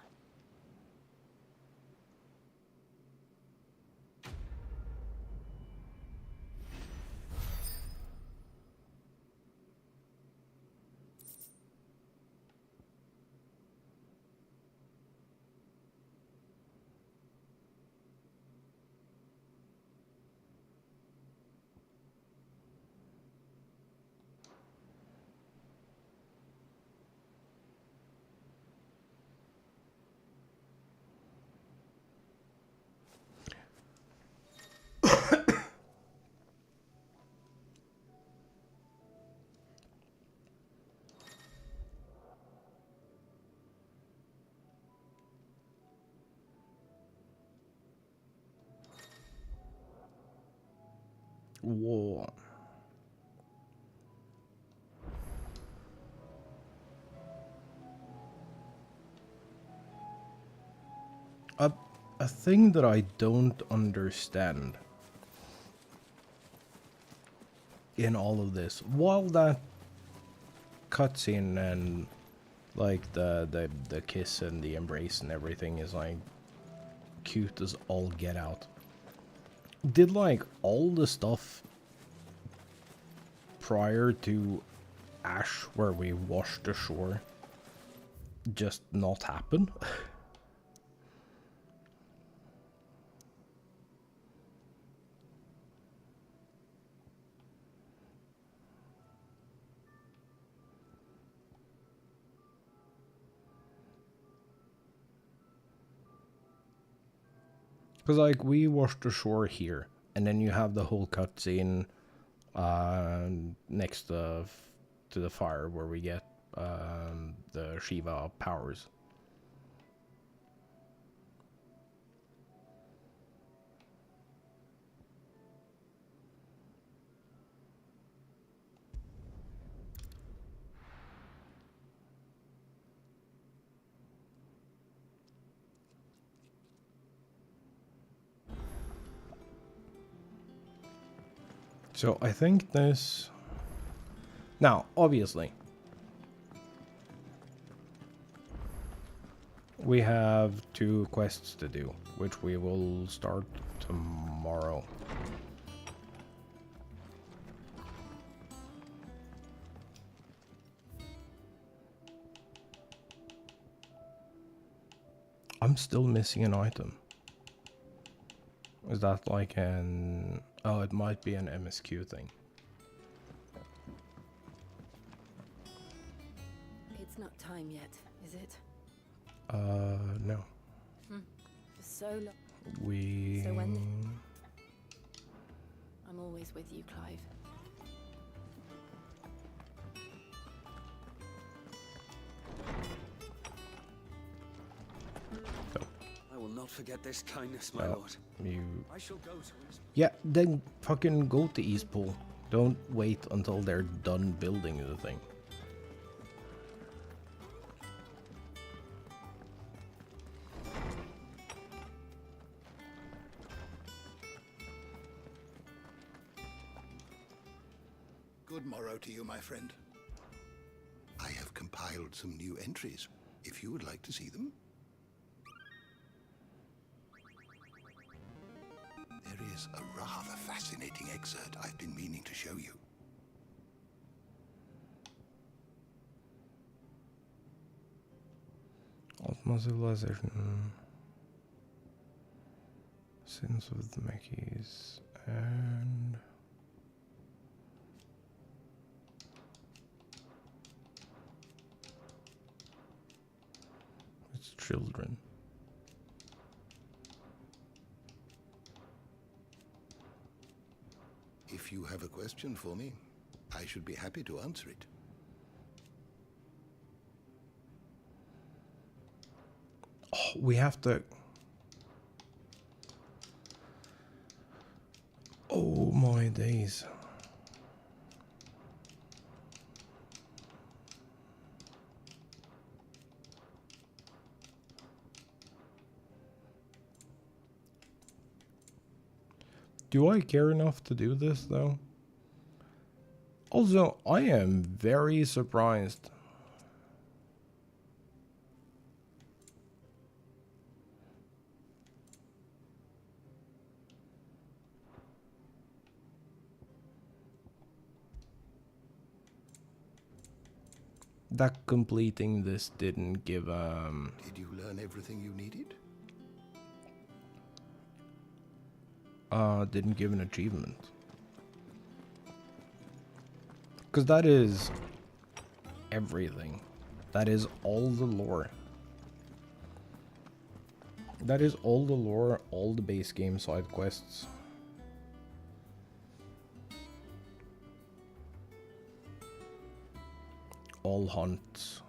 Whoa. A thing that I don't understand in all of this, while that cutscene and like the kiss and the embrace and everything is like cute as all get out, did like all the stuff prior to Ash where we washed ashore just not happen? Because, like, we washed ashore here, and then you have the whole cutscene next to the fire where we get the Shiva powers. So I think this... Now, obviously, we have 2 quests to do, which we will start tomorrow. I'm still missing an item. Is that like an... Oh, it might be an MSQ thing. It's not time yet, is it? No. For so long. We... So when? I'm always with you, Clive. I will not forget this kindness, my lord. You... I shall go to his... Yeah, then fucking go to Eastpool. Don't wait until they're done building the thing. Good morrow to you, my friend. I have compiled some new entries, if you would like to see them. There is a rather fascinating excerpt I've been meaning to show you. Ultimate Civilization. Sins of the Mackies. And... It's children. If you have a question for me, I should be happy to answer it. Oh, we have to... Oh my days. Do I care enough to do this, though? Also, I am very surprised. That completing this didn't give, Did you learn everything you needed? Didn't give an achievement. Because that is everything. That is all the lore. That is all the lore, all the base game side quests. All hunts.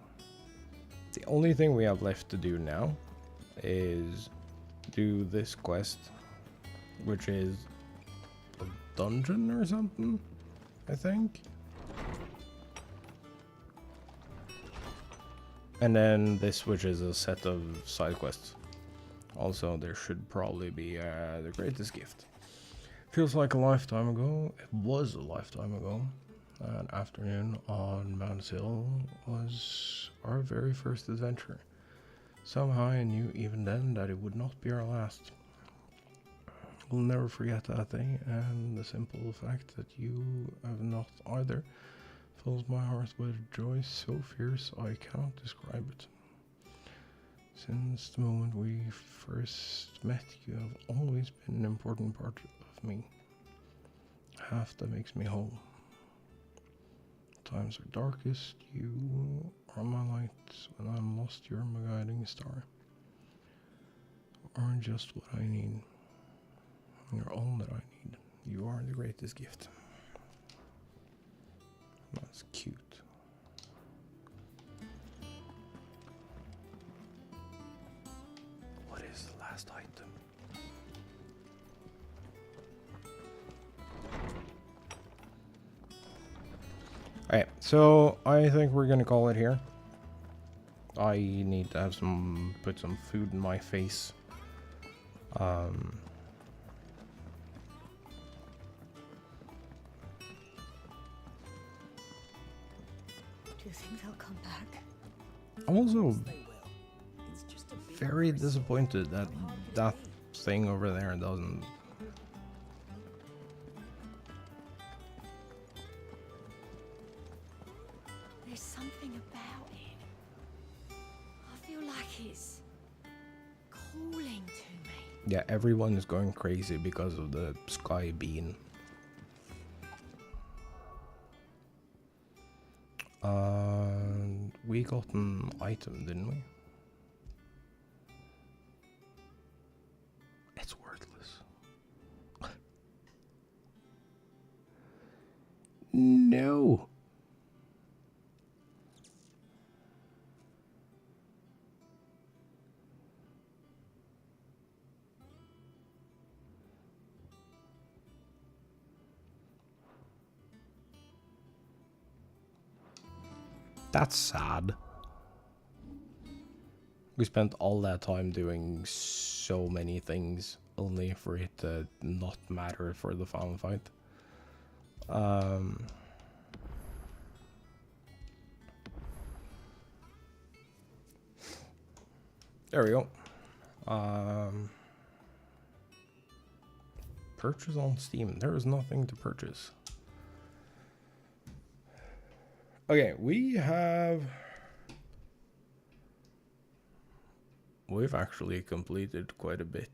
The only thing we have left to do now is do this quest, which is dungeon or something, I think. And then this, which is a set of side quests. Also, there should probably be the greatest gift. Feels like a lifetime ago. It was a lifetime ago. An afternoon on Mount Hill was our very first adventure. Somehow I knew even then that it would not be our last. We'll never forget that day, and the simple fact that you have not either fills my heart with joy so fierce I cannot describe it. Since the moment we first met, you have always been an important part of me. Half that makes me whole. Times are darkest, you are my light. When I'm lost, you're my guiding star. You are just what I need. You're all that I need. You are the greatest gift. That's cute. What is the last item? Alright, so I think we're gonna call it here. I need to have put some food in my face. Do you think they'll come back? I'm also very disappointed that that thing over there doesn't. There's something about it. I feel like it's calling to me. Yeah, everyone is going crazy because of the sky bean. We got an item, didn't we? It's worthless. No. That's sad. We spent all that time doing so many things only for it to not matter for the final fight. There we go. Purchase on Steam. There is nothing to purchase. Okay, we've actually completed quite a bit.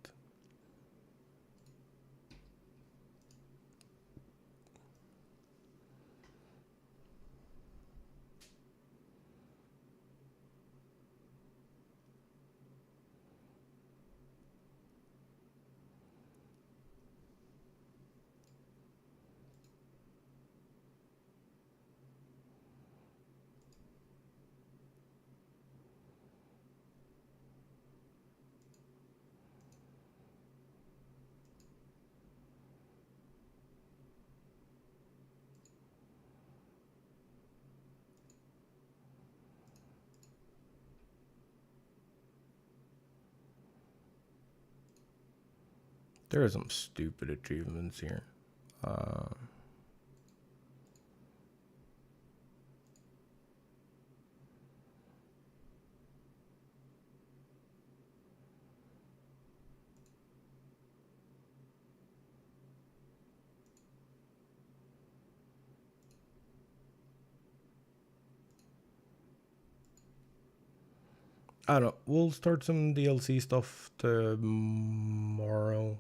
There are some stupid achievements here. I don't know. We'll start some DLC stuff tomorrow.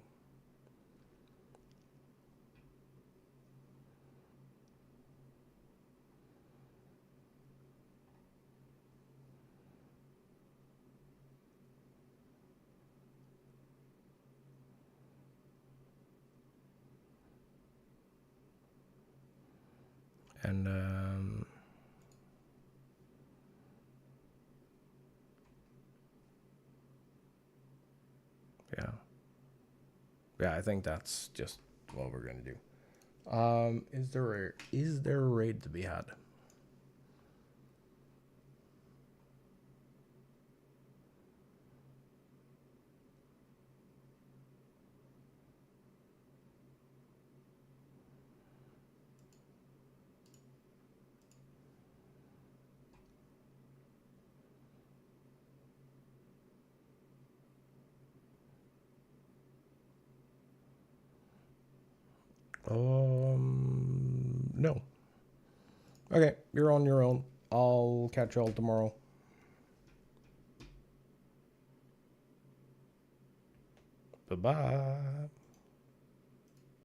And yeah, I think that's just what we're gonna do. Is there a raid to be had? No. Okay, you're on your own. I'll catch y'all tomorrow. Bye-bye.